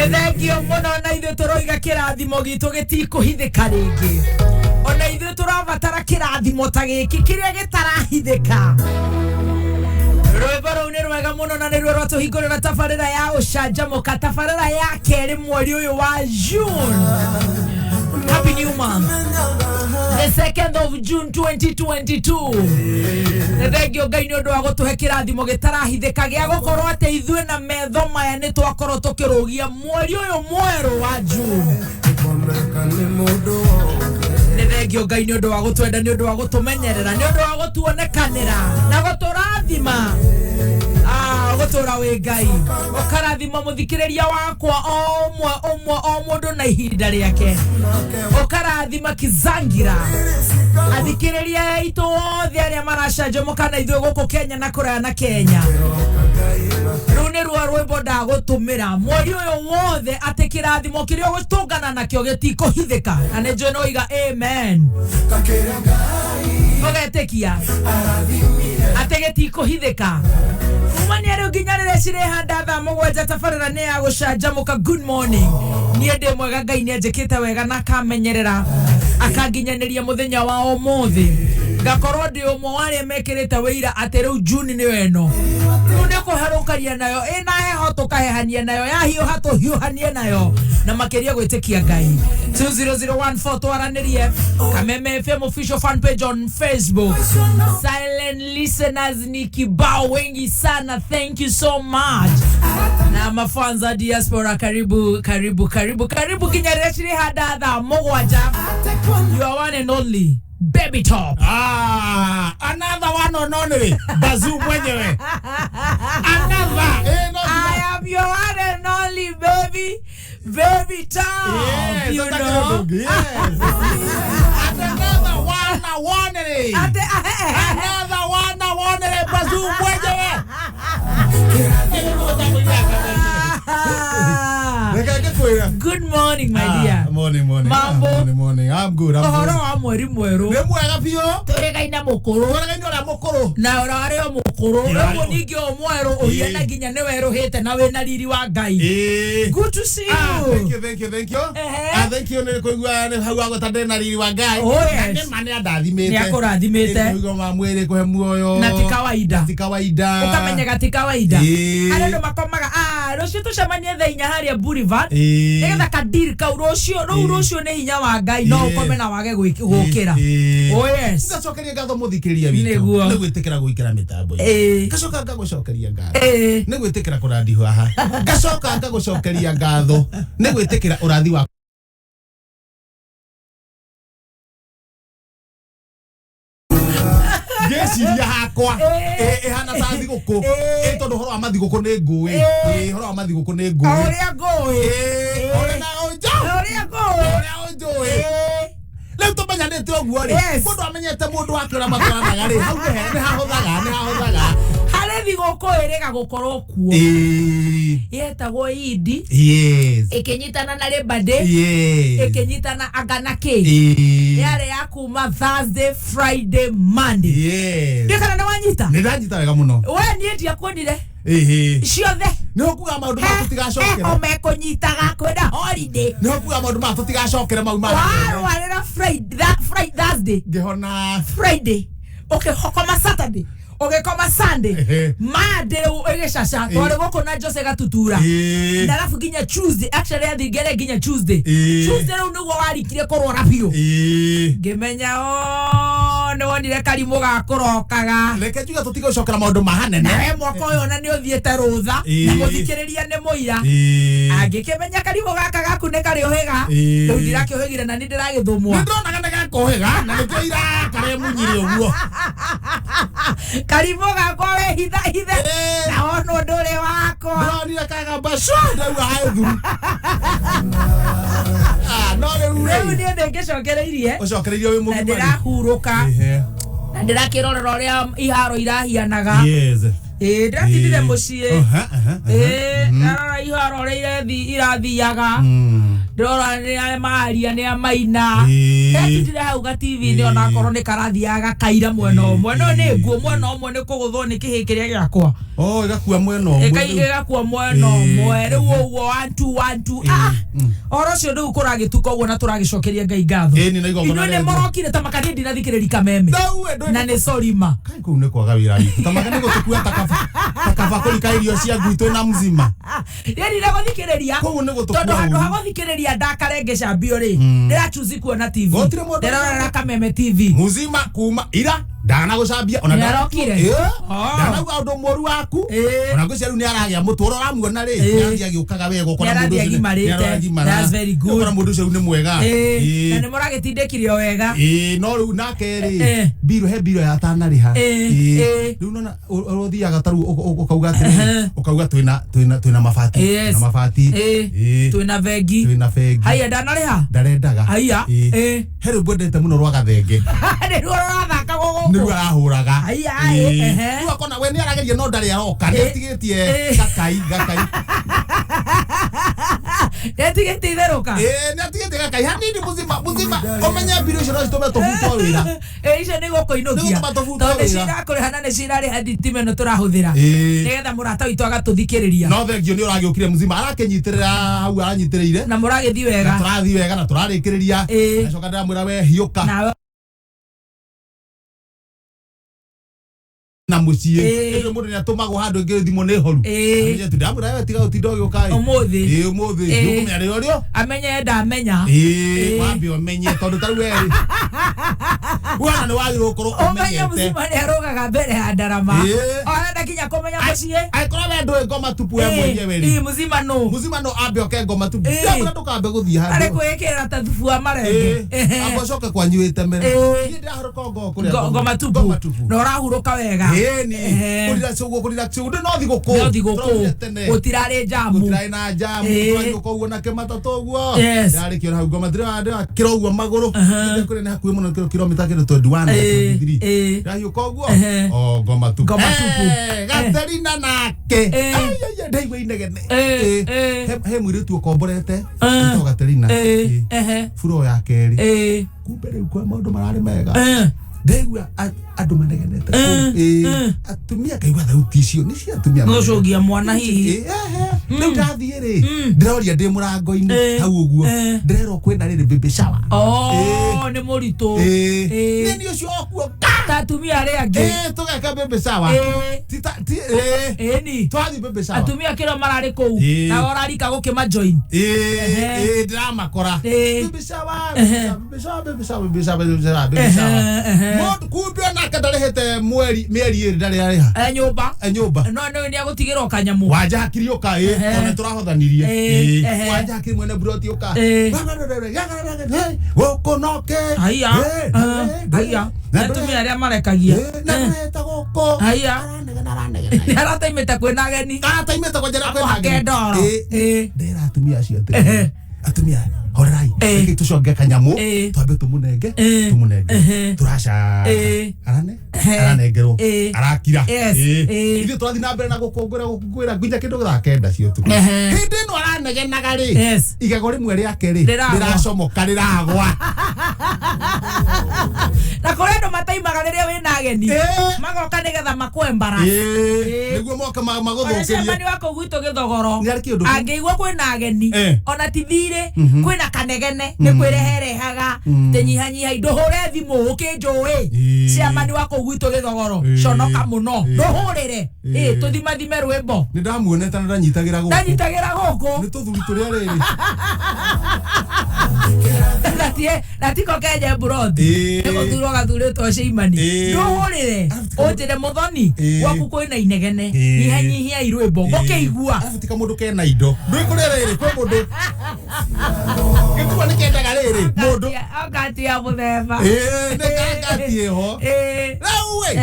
Nethengio muno na ithuĩ tũroiga kĩrathimo gitũ gĩtikũhithĩka rĩngĩ. Ona ithuĩ tũrabatara kĩrathimo ta gĩkĩ kĩrĩa gĩtarahithĩka. Rwĩmbo rũu nĩ rwega mũno na nĩruo rwatũhingũrĩra tabarĩra ya gũcanjamũka, tabarĩra ya kerĩ mweri ũyũ wa June. Happy New Month. The 2nd of June 2022. Nethengio Ngai nĩ ũndũ wa gũtũhe kĩrathimo gĩtarahithĩka gĩa gũkorwo atĩ ithuĩ na metho maya nĩ twakorwo tũkĩrũgia mweri ũyũ mwerũ wa June. Nethengio Ngai nĩ ũndũ wa gũtwenda, nĩ ũndũ wa gũtũmenyerera, nĩ ũndũ wa gũtuonekanĩra na gũtũrathima. Gũtũra wĩ Ngai. Ũkarathima mũthikĩrĩria wakwa o mũndũ na ihinda rĩake. Ũkarathima Kizangira. Athikĩrĩria aitũ othe arĩa maracanjamũka na ithuĩ gũkũ Kenya na kũraya na Kenya. Rĩu nĩruo rwĩmbo ndagũtũmĩra mweri ũyũ wothe atĩ kĩrathimo kĩrĩa ũgũtũngana nakĩo gĩtikũhithĩka. Na nĩ njũĩ nĩwoiga amen. Ũgetĩkia atĩ gĩtikũhithĩka. Kumania rĩu nginya rĩrĩa cirĩhanda thaa mũgwanja tabarĩra nĩ ya gũcanjamũka. Good morning. Niĩ ndĩ mwega, Ngai nĩ anjĩkĩte wega na akamenyerera, akanginyanĩria mũthenya wa ũmũthĩ. Ngakorwo ndĩ ũmwe wa arĩa mekĩrĩte wĩira atĩ rĩu June nĩyo ĩno. Rĩu nĩ kũherũkania nayo, ĩna heho tũkahehania nayo, yahiũha tũhiũhanie nayo, na makĩria gwĩtĩkia Ngai. 20014 twaranĩrie. Kameme FM official fan page on Facebook. Silent listeners ni kibao wengi sana. Thank you so much. Na mafanza diaspora, karibu kinyarechiri hada thaa mũgwanja. You are one and only Baby Top. Another one and only Bazoo mwenyewe. Another. I am your one and only Baby Top. Yes, you know. Yes. Another one and only. Another one and only Bazoo mwenyewe. Good morning, my dear. Morning. Mambo. Morning. I'm good. Ohoro wa mweri mweru. Nĩ mwega biũ. Tũrĩgaina mũkũrũ. Tũrĩgaina mũkũrũ. Na ũrarĩ o mũkũrũ. Rĩu ningĩ o mwerũ ũhiana nginya nĩ werũhĩte na wĩna riri wa Ngai. Good to see you. Thank you. Thank you nĩ kũigua nĩ hau agũta ndĩna riri wa Ngai. Oh yes. Nĩ mane ndathimĩte. Nĩ akũrathimĩte. Kũigua ma mwĩrĩ kũhe muoyo. Na ti kawaida. Ũkamenyaga ti kawaida. Arĩa ndio makomaga rũciũ tũcemanie thaa 4 harĩa Boulevard. Nĩgetha kadiri kau rũciũ nĩ hinya wa Ngai no ũkome na wage gũkĩra. Oh yes. Ngacokeria ngatho mũthikĩrĩria witũ. Nĩ gwĩtĩkĩra gũikara mĩtambo-inĩ. Ngacoka ngagũcokeria ngatho. Nĩ gwĩtĩkĩra kũrathi haha. Ngacoka ngagũcokeria ngatho. Nĩ gwĩtĩkĩra ũrathi wa Geciria hakwa ehana ta thigũkũ tondũ horo wa mathigũkũ nĩ ngũĩ horo wa mathigũkũ nĩ ngũĩ ũrĩa ngũĩ rĩu tũmenyanĩte ũguo rĩ mũndũ amenyete mũndũ wake ũrĩa matwaranaga rĩ hau nĩ hahũthaga harĩ thigũkũ ĩrĩga gũkorwo kuo yetagwo Idi ĩkĩnyitana na Labor Day ĩkĩnyitana Aganaki yarĩ ya kuma Thursday, Friday, Monday. Ndĩkana nĩ wanyita? Nĩ ndanyita wega mũno. We niĩ ndiakuonire ciothe nĩ ũkuga maũndũ ma tũtigacokera mekũnyitaga kwenda holiday. Nĩ ũkuga maũndũ ma tũtigacokera mau ma warwarĩra Friday Thursday ngĩhona Friday ũkĩhokoma Saturday ũgĩkoma Sunday Monday ũgĩcaca twarĩ gũkũ na Jose gatutura na alafu nginya Tuesday actually athingere nginya Tuesday rĩu nĩguo warikire kũrwara biũ ngĩmenya nĩ wonire karimũ gakũrokaga reke njuge tũtigũcokera maũndũ mahanene nawe mwaka ũyũ ona nĩ ũthiĩte rũtha na gũthikĩrĩria nĩ mũira angĩkĩmenya karimũ gaka gaku nĩ karĩ ũhĩga rĩu ndirakĩũhĩgire na nĩ ndĩragĩthũmwo nĩ ndĩronaga nĩ gakũhĩga na nĩkĩo irakare munyire ũguo karimũ gakwa we hithe na wonwo ndũrĩ wakwa ndĩronire kagamba ndauga haĩthuru no rĩu niĩ ndĩngĩcokereirie ũcokereirie wĩ mũgima na ndĩrahurũka na ndĩrakĩrorera ũrĩa iharo irahianaga ndatindire mucie ndara iharore irathiaga ndora ni maria ni amaina ndatindire hau ga TV ni ona korwo ni karathiaga kaira mwena omwe no ni nguo mwena omwe ni kuguthwo ni kihikiria giakwa igakua mwena omwe igakua mwena omwe riu uguo 1 oro cio riu kuragituka uguo na turagicokeria Ngai ngatho ino ni morokire ta makani ndinathikiriri kameme na ni sorima kai kuu ni kwaga wira witu ta makani gutukua takava kulika irio cia gwitũ na mzima yani na guthikiriria tondu handu ha guthikiriria ndakarenge cambio ri ndira choose kuona TV ndira kameme TV muzima kuma ira ndana gucambia ona ndarokire ndana undu moru waku ona gucia riu ni aragia muturo ramuona ri ni agiukaga wega ukona mundu ucio that's very good ukona mundu ucio ni mwega na ni muragitindikirio wega no riu nake ri biro he biro ya tanariha riu nona urothiaga taru ukauga twina mabati na mabati twina vengi haya ndanariha ndarendaga haya heru bwendete muno rwa gathenge ni ruo rathaka gogo ni ruo arahuraga haya riu akona we ni arageria no ndari aroka netigitie gakai netigitie itheruka netigitie gakai hanini muzima omenya biro cio no citũme tũbutwo wĩra icio nĩ gũkũinũkia tondũ nĩ cirakũrĩha na nĩ cirarĩha thitima ĩno tũrahũthĩra nĩgetha mũrata witũ agatũthikĩrĩria no thengio nĩ ũragĩũkire muzima arakĩnyitĩrĩra hau aranyitĩrĩire na mũragĩthiĩ wega tũrathiĩ wega na tũrarĩkĩrĩria acoka ndĩramwĩra we hiũka na mucie ndio mundu ni atumagwo handu ngiri thimo ni horu amenye tu ndamura we tiga utinda ugiuka umuthi yukumenya rio amenye ndamenya wambi omenye tondu taru we wana ni wagi gukuru omenye muzima ni arogaga mbere ya ndarama ona ndakinya kumenya mucie aikora we ndu ngoma tupu we mwenyewe ri muzima no ambe oke ngoma tupu ndamura ndukambe guthia handu ari kwikira ta thufu wa marenge ambe coke kwanyuite mbere ni ndaharuka ngoma tupu no rahuruka wega kurira cugu no thiguku gutirari jamu gutirai na jamu twanyuka uguo na kimatato uguo ndari kio hau ngoma ndira kiro uguo maguru kuri ni hakuhi muno kilomita 21 ndahiuka uguo ngoma tupu Gaterina nake ndaigua inegene he mwiritu ukomborete to Gaterina furo ya keri kumbe riu kwa maundu marari mega ndaigua andu manegenete atumia kaigua thauti icio ni cia atumia ngocogia mwana hihi riu ndathie ri ndiroria ndi murango-ini hau uguo ndirerwo kwina riri baby shower ni muritu ni ucio okuo atumia ari angi tugeka baby shower ni twathi baby shower atumia kiro marari kuu na orarika gukima join ndiramakora baby shower mod kubio na kadarehete mieri iri ndari ariha nyumba no ni agutigirwo kanyamu wanja hakiri uka ona turahothanirie wanja hakiri mwene broti uka gukunoke haya atumia aria marekagia na meta goko haya arataimete kwina ageni kwa njira kwina ageni ndira atumia acio atumia horai tucoke kanyamu twambe tumunenge turaca aranengerwo arakira ithu twathi na mbere na gukungwira nginya kindu githakenda cio tu hindi no aranegenaga ri igego rimwe riake ri riracomoka riragwa na kuri andu mataimaga riria wina ageni magoka nigetha makwembara niguo moka maguthukirie mani wako gwitu githogoro angeigua kwina ageni ona tithire kwina kanegene ni kwireherehaga tenyihanyiha nduhure thimu ukinjui ciamani wako gwitu githogoro conoka muno nduhurire tuthimathime rwimbo ni ndamuonete na ndanyitagira guku ni tuthuri turia riri natiko kenye burodi guthurwo gathurĩtwo ciimani nduhurire unjire Muthoni gwaku kwina inegene nyihanyihia irwimbo ngukĩigua afutika mundu kena indo ndwikurira riri kwi mundu gikuwa nikendaga riri mundu akati ya muthemba nikangati ho rau we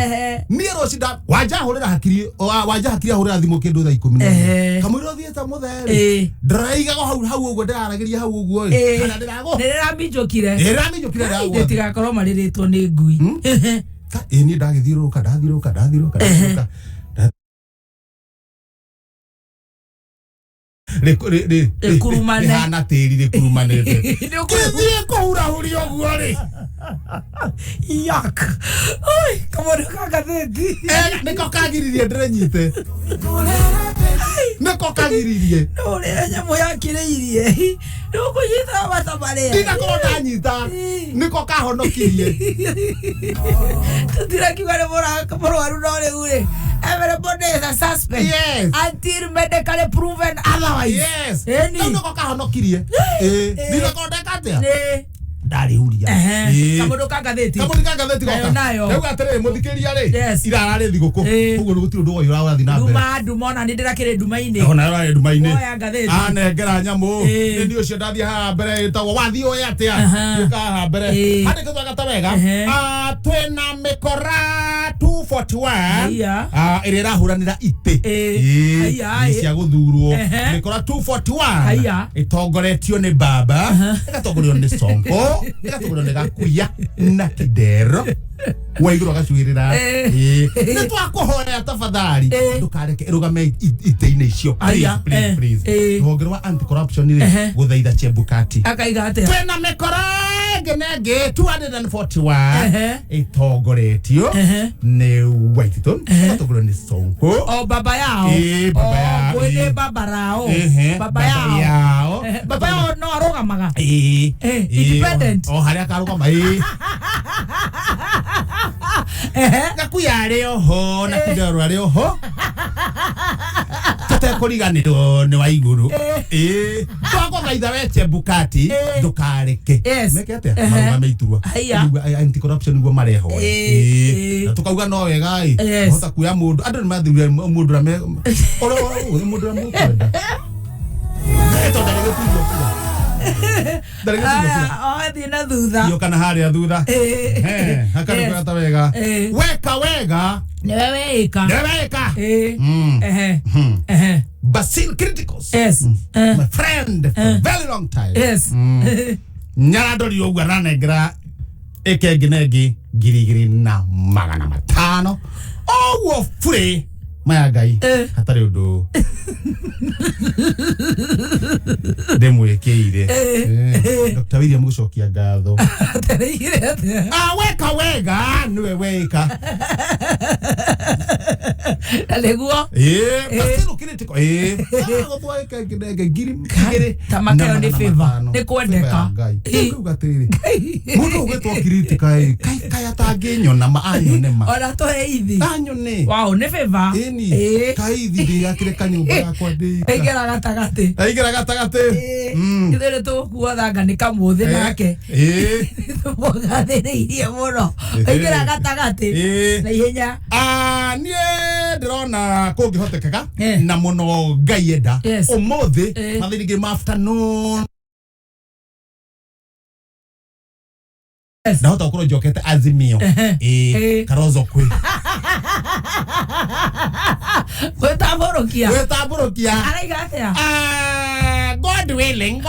nie rocinda wanja hurira hakiri ahurira thimu kindu thaa 10 kamwiro thieta mutheri ndaraigago hau uguo ndararagiria hau uguo kana ndirago ndiraminjukire ndirago tigakorwo mariritwo ni ngui ni ndagithiuruka Kurumane hana tiri rikurumanete kithie kuhurahuri oguo ri yak ai kamodoka gatheti niko kagiririe ndirenyite niko kagiririe no nyamu yakiriirie nuko yita batabare ndina ko nyita niko kahonokirie tutira kigare bora waru no le ure everybody is a suspect. Yes. Until medically proven otherwise. Yes. Niko kahonokirie ndina ko ndekatia ndari huria kamodoka gatheti goka nayo rĩu atĩrĩ mũthikĩria rĩ irararĩ thigũkũ ũguo nĩ gũtirĩ ũndũ woyũ ũrathiĩ na mbere ndumona nĩ ndĩrakĩrĩ nduma-inĩ ona ũrarĩ nduma-inĩ oya gatheti anengera nyamũ nĩ ndio ũcio ndathiĩ haha mbere ĩtagwo wathiĩ oya atĩa gĩũka haha mbere handĩkĩtwo agata wega twĩna mĩkora 241 ĩrĩa ĩrahũranĩra itĩ cia gũthurwo mĩkora 241 ĩtongoretio nĩ baba ĩgatongorio nĩ Sonko ĩgatongorio nĩ Gakuya na Kidero waigũrũ agacuĩrĩra nĩ twakũhoya tafadhali ndũkareke ĩrũgame itĩ-inĩ icio please rũhonge rwa anti corruption rĩ gũthaitha Chebukati akaiga atĩa twĩna mĩkora ngenenge 241 ĩtongoretio nĩ Waititon ĩgatongorio nĩ Sonko o baba yao kwĩnĩ baba rao baba yao no arũgamaga independent o harĩa akarũgama Gakuya arĩ oho na Kidero arĩ oho tũtekũriganĩrwo nĩ wa igũrũ twagũthaitha we Chebukati ndũkareke meke atĩa marũgame iturwa anti corruption nĩguo marehoya na tũkauga no wega hota kuoya mũndũ andũ nĩ mathurire mũndũ ũrĩa mũndũ ũrĩa mũkwenda thiĩ na thutha iyo kana harĩa thutha hakanũkata wega weka wega nĩwe weĩka Basil Criticals my friend for a very long time nyaradori ũguo aranengera ĩkenginengi 2,500 ũguo bũrĩ maya ngai hatarĩ ũndũ ndĩmwĩkĩire Dr. William gũcokia ngatho weka wega nĩwe weĩka nĩguo Basil Critical gũthwa ĩkenginenge 2,000 tamakeo nĩ favor nĩ kwendeka kuga atĩrĩrĩ mũndũ ũgĩtwo Critical kai atangĩnyona anyone ma ona tũhe ithi anyone wow nĩ favor kaithi ndĩgakĩre kanyũmba yakwa aigĩra gatagatĩ ithuĩ tũgũkuo thanga nĩ kamũthĩ nake tũmũgathĩrĩirie mũno aigĩra gatagatĩ na ihenya niĩ ndĩrona kũngĩhotekeka na mũno Ngai enda ũmũthĩ mathĩrĩngĩ ma afternoon nahota gũkorwo njokete Azimio Karozo kwĩ gwĩtambũrũkia araiga atĩa God willing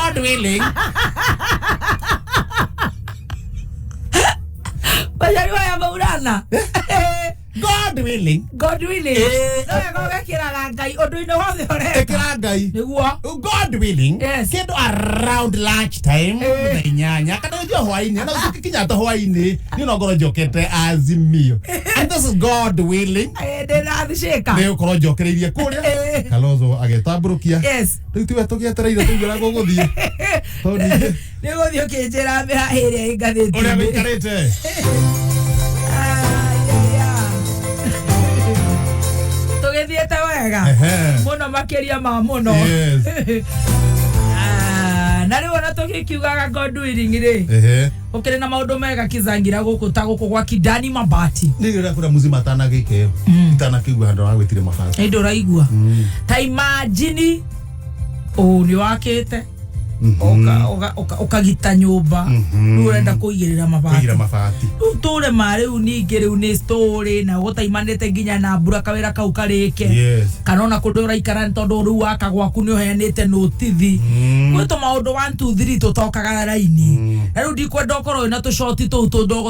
bajari waya maurana God willing no gakĩraga Ngai ũndũ-inĩ wothe ũreka ĩkĩra Ngai nĩguo God willing kĩndũ around lunch time inyanya kana ndio hwainĩ na ũkikinya ta hwainĩ ni no ngoro njokete Azimio and this is God willing ndĩrathicĩka nĩ ũkorwo njokereirie kũrĩa Kalonzo agĩtambũrũkia rĩu tiwe tũgĩetereire tũigĩra gũgũthiĩ tondũ nĩ gũthiĩ ũkĩnjĩra mĩha ĩrĩa ĩngathĩtie ũrĩa gũikarĩte tũgĩthiĩte wega mũno makĩria ma mũno na rĩu ona tũgĩkiugaga God willing rĩ ũkĩrĩ na maũndũ mega kizangira gũkũ ta gũkũ gwa Ndani mabati nĩ rĩrĩa kũrĩa muzima tanagĩke itanakĩigua handũ ha gwĩtire mabati ĩndũ ũraigua ta imagine nĩ wakĩte ukagita nyumba urenda kuigirira mabati tule mare unigire uni story na gotaimanete ginya na mbura kawira kau karike kanona kundura ikara tondu ru waka gwaku ni oheanite notithi gwito maundu 1 2 3 tutokaga raini na ru ndikwenda ukorwo na tushoti tu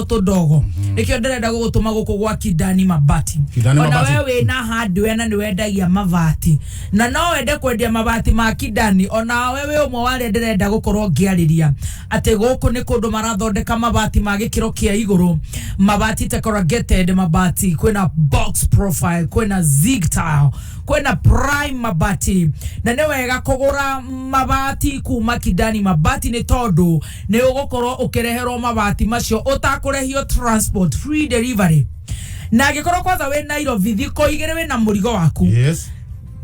tudogo ikio ndirenda gugutuma guku gwa Ndani mabati ona wewe na hardware na ni wendagia mabati na no wende kwendia mabati ma Ndani ona wewe umwe wale ndirenda gukorwo ngiariria ate guku ni kundu marathondeka mabati ma gikiro kia iguru mabati te corrugated mabati kwena box profile kwena zig tile kwena prime mabati na ne wega kugura mabati kuma Ndani mabati ni tondu ni ugukorwo ukireherwo mabati macio utakurehio transport free delivery na gikorwo kwanza we Nairobi thiko igere we na murigo waku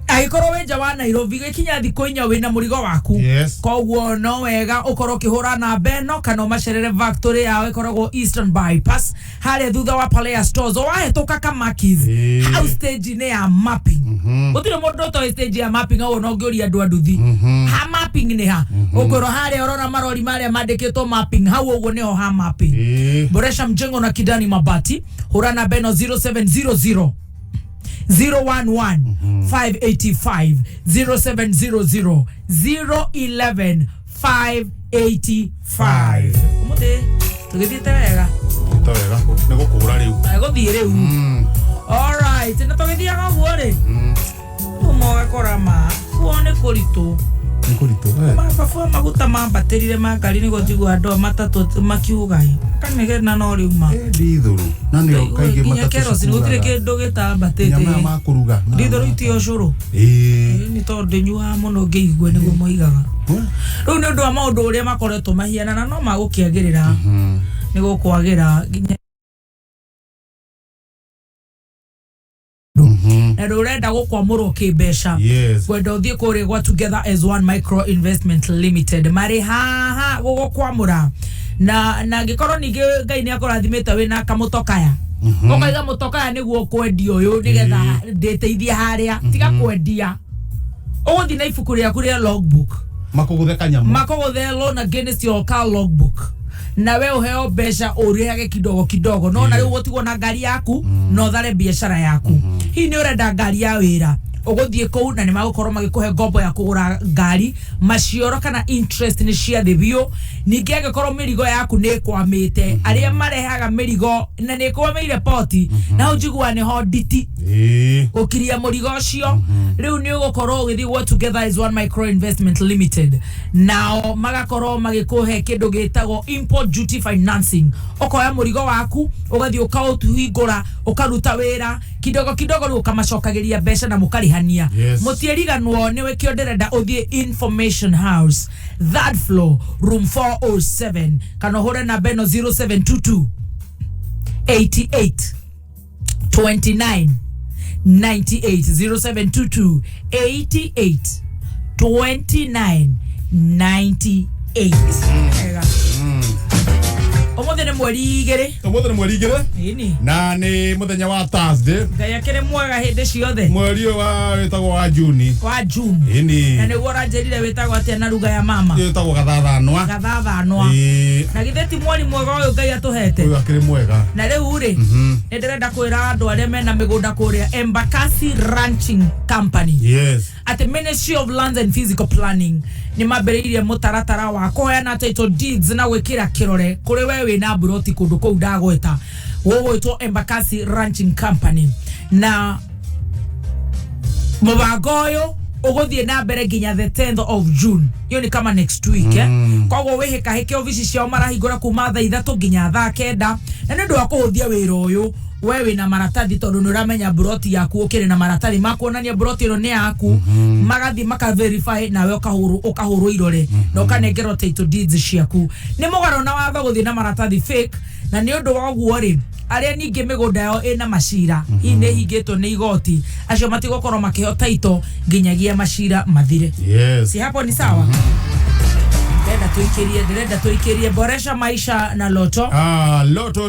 agikoro we jawa Nairobi gikinya thiko inya we na murigo waku koguo no wega ukorwo kihura na beno kana macerere factory yawe ikoragwo Eastern Bypass hale thutha wa Palea Stores wahetoka Kamakis house stage ne ya mapping utire mundu to stage ya mapping au no ngiuria andu anduthi ha mapping ni ha ukoro hale orora marori mare mandikitwo mapping hau uguo niho ha mapping boresha mjengo na Ndani mabati hura na beno 0700 011 585 0700 011 585 umude tugithite wega nego kugura riu ego thiire u all right na tugithia gaguo ri umoga korama kuone kurito mabafua maguta mambaterire magari nigo njigua ndo matatu makiugai kanege na no riuma ndithuru na nio kaige matatu kerosene gutire kindu gitambatete nyama makuruga ndithuru itio curu ni tondu nyua muno ngiigwe nigo moigaga riu ni undu wa maundu uria makoretwo mahiana na no magukiagirira nigo kwagira na rurenda gukwamurwo kibesha kwenda uthie kuri gwa Together as One Micro Investment Limited mari haha gukwamura na gikorwo ningi Ngai ni akorathimite we na kamutokaya ukaiga mutokaya niguo kwendia uyu nigetha ndeteithia haria tiga kwendia uguthi na ibuku ria kuria logbook makuguthe kanyamu makuguthe loan against your car logbook na we uheo besha urihage kidogo no na riu gutigwo na ngari yaku no thare biashara yaku hi ni urenda ngari ya wira uguthie kou na ni magukorwo magikuhe ngombo ya kugura ngari macioro kana interest ni cia thibio ningi agikorwo mirigo yaku ni kwamite aria marehaga mirigo na ni kwameire poti na ujigwa ni ho nditi ukiria murigo ucio riu ni ugukorwo ugithi gwa Together as One Micro Investment Limited nao magakorwo magikuhe kindu gitagwo import duty financing okoya murigo waku ugathi ukautuhingura ukaruta wira kidogo ru kamacokagiria besha na mukarihania mutieriganwo niwe kio ndirenda uthie Information House third floor room 407 kana hore na beno 0722 88 29 98 0722 88 29 98 Omothe ni mweri igere ini na ni muthenya wa Thursday ngaya kire mwega hindi ciothe mweri wa wetagwo wa June ini na ni gora njerire wetagwo atia na ruga ya mama wetagwo gathathanwa na githeti mweri mwega uyu Ngai atuhete uyu akire mwega na riu ri ni ndirenda kwira andu aria mena migunda kuria A.K.A Ranching Company at the Ministry of Lands and Physical Planning ni maberirie mutaratara wa kuheana title deeds na gwikira kirore kuri wewe na buroti kundu kou ndagweta wowo ito A.K.A Ranching Company na mubagoyo uguthie na mbere ginya the 10th of June yo ni kama next week kwago weheka heke ofisi cia marahingura kuma thaa 3 ginya thaa 9 na ndu wa kuhuthia wira uyu wewe na maratathi tondu nuramenya broti yaku ukire na maratathi makuonania broti ro ni yaku magathi maka verify nawe ukahuru irore no kanengero title deeds ciaku ni mugaro na watho guthie na maratathi fake na ni undu wa guo ri aria ninge migunda yao ina macira ine higitwo ni igoti acio matigokorwo makiho title nginyagia macira mathire si hapo ni sawa Ndirenda tuikirie boresha maisha na loto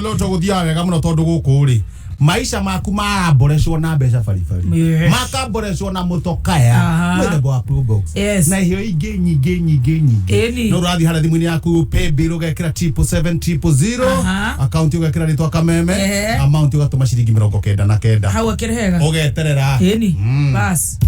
loto guthia wega muno tondu guku ri maisha maku maboresho na besha farifari makaboresho na motokaya mwede bo Probox na hiyo igenyi no radhi hala thimuni yaku pay bill ugekira 77700 account ugekira ritwa kameme amount ugatuma ciringi 99 hau akirehega ugeterera bas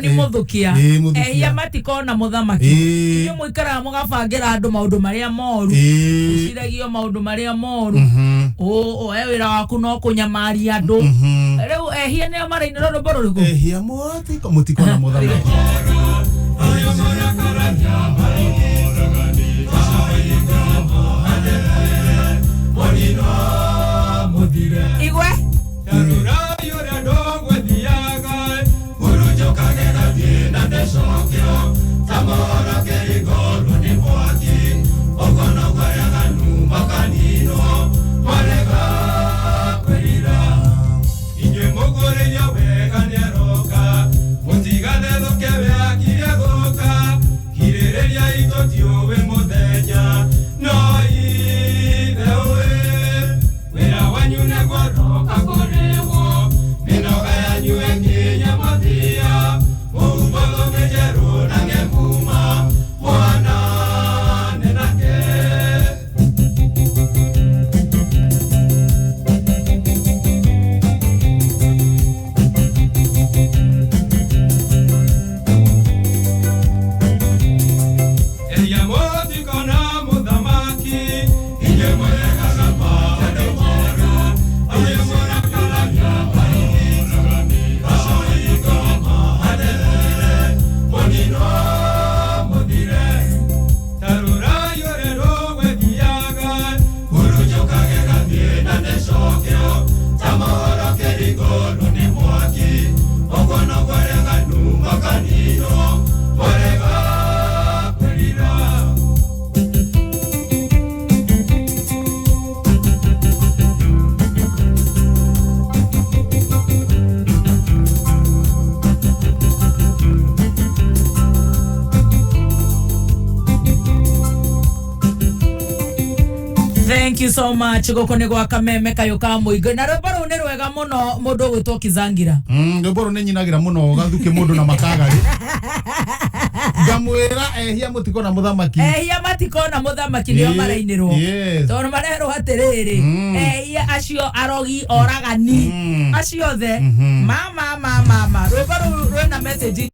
Muthukia ehia matikona muthamaki ni muikara mugabangira andu maundu maria moru uciragio maundu maria moru o wira waku no kunyamaria andu riu ehia ne marainira ro bororigo ehia mutikona muthamaki Igwe Thank you so much. Gokone gwa kameme kayo ka muigo na rwebaro ne rwega muno mundu gwitwo Kizangira. Rwebaro ne nyinagira muno gathuke mundu na makagari. Gamwera ehia mutiko na muthamaki. Ehia matiko na muthamaki nio marainirwo. Tondu marero hatiriri. Ehia acio arogi oragani. Acio the. Mama. Rwebaro rwena message.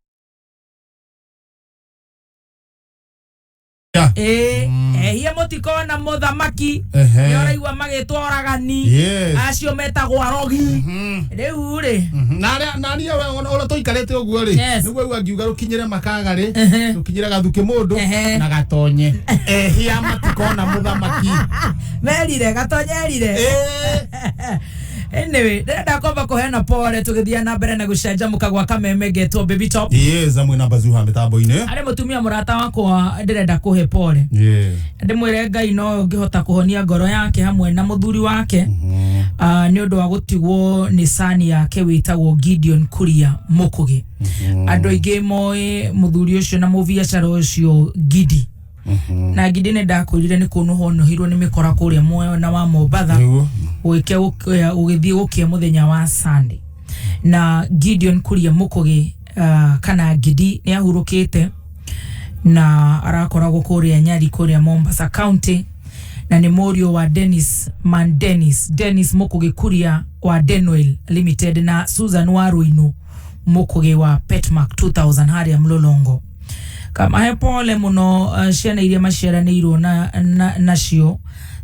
Ehia mutiko na muthamaki yoraigwa magitwo oragani acio metagwo arogi riu ri nani ora toikarete oguo ri niguo uga ngiuga rukinyire makagari rukinyire gathuke mundu na gatonye ehia matiko na muthamaki merire gatonye erire anyway ndenda komba kuhena pole tugithia na mbere na gucanjamuka gwa kameme getwo baby top amwe na bazuha mitambo-ine ari mutumia murata wakwa ndirenda kuhe pole ndimwire Ngai no ngihota kuhonia ngoro yake hamwe na muthuri wake ni undu wa gutigwo ni sani yake witagwo Gideon Kuria Mukugi andu aingi moe muthuri ucio na mubiacara ucio Gidi na Gidi ne ndakurire ni kunu hono hirwo ni mikora kuria moyo na wa Mobatha uike ugithie gukia muthenya wa Sunday na Gideon Kuria Mukugi kana Gidi ni ahurukite na arakoragwo kuria Nyari kuria Mombasa County na ni morio wa Dennis Mukugi Kuria wa Denwell Limited na Susan Waruinu Mukugi wa Petmark 2000 haria Mlolongo kama hepole muno ciana iria maciaranirwo nacio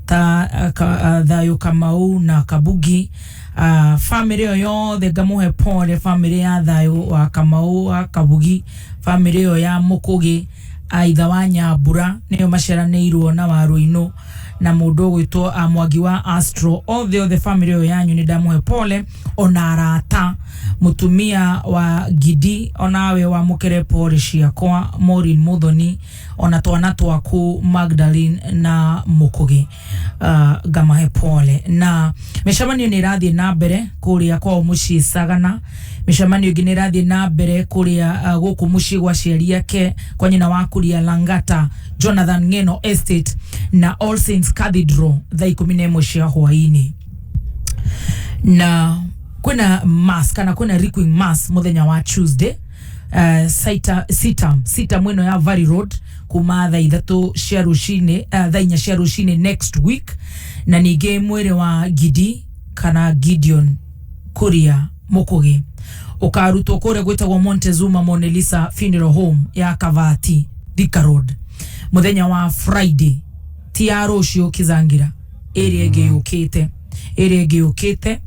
ta Thayo Kamau na Kabugi family yo yothe ngamuhe pole family ya Thayo wa Kamau wa Kabugi family yo ya Mukugi aitha wa Nyambura niyo maciaranirwo na Waruinu na mundu gwitwo Mwangi wa Astro all the family yo yanyu ni ndamuhe pole ona arata mutumia wa Gidi onawe wa mukere pole ciakwa Maureen Muthoni ona twana twaku Magdalene na Mukugi ngamahe pole na mishamanio ni rathie na mbere kuria kwa muci Sagana mishamanio ingi ni rathie na mbere kuria guku muci gwa ciari yake kwa nyina wa kuria Langata Jonathan Ngeno Estate na All Saints Cathedral thaa 11 cia hwaini na kuna mass kana kuna requiem mass muthenya wa Tuesday sita mweno ya Valley Road kuma thaa 3 cia rucini thaa 4 cia rucini next week na ninge mwere wa Gidi kana Gideon Kuria Mukugi ukarutwo kure gwitagwo Montezuma Monelisa Funeral Home ya Kavati Thika Road muthenya wa Friday tiaro cio Kizangira area yukite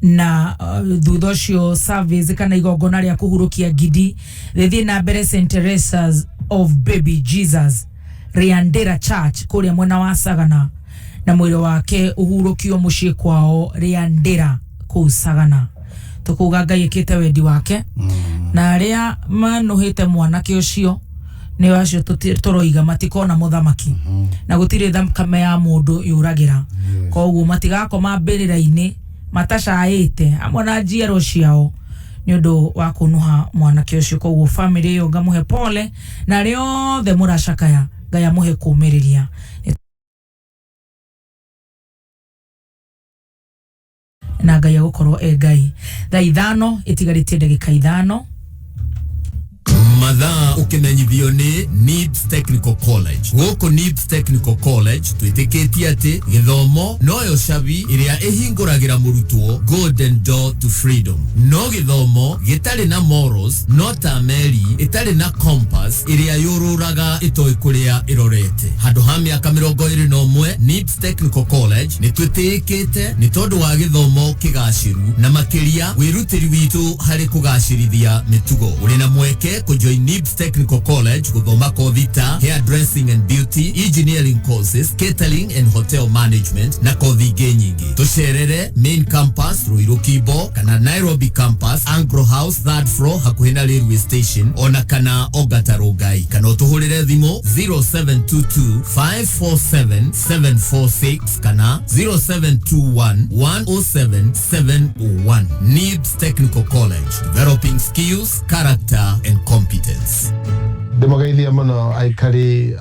na thutha cio service kana igongona ria kuhurukia Gidi thithie na mbere St Teresa's of Baby Jesus Riandera Church kuria mwena wa Sagana na mwiri wake uhurukio mucii kwao Riandera ku Sagana tukuga Ngai ikite wendi wake na aria manuhite mwanake ucio ni wacio turoiga matikona muthamaki na gutire thakame ya mundu yuragira koguo matigakoma mbirira-ini matashaite amwe na njiaro ciao ni undu wa kunuha mwanake ucio koguo family yo ngamuhe pole na riothe muracakaya Ngai amuhe kumiriria na Ngai agukorwo Ngai thaa 5 itigarite ndagika 5 Mathaa ukimenyithio ni Needs Technical College. Goko Needs Technical College twitikitie ati githomo noyo cabi iria ihinguragira murutwo golden door to freedom. No githomo gitari na morals, no ta meri itari na compass iria yururaga itoi kuria irorete. Handu ha miaka 21 Needs Technical College ni twitikite ni tondu wa githomo kigaciru na makiria wirutiri witu hari kugacirithia mitugo. Uri na mweke kujoin Needs Technical College guthoma kothi ta hairdressing and beauty, engineering courses, catering and hotel management na kothi ingĩ nyingĩ. Tucerere main campus Ruiru Kibo kana Nairobi campus Angro House 3rd floor hakuhĩ na railway station ona kana Ogata Rongai kana utuhurire thimu 0722547746 kana 0721107701. Needs Technical College, developing skills, character and competence. Demogeithia muno aikari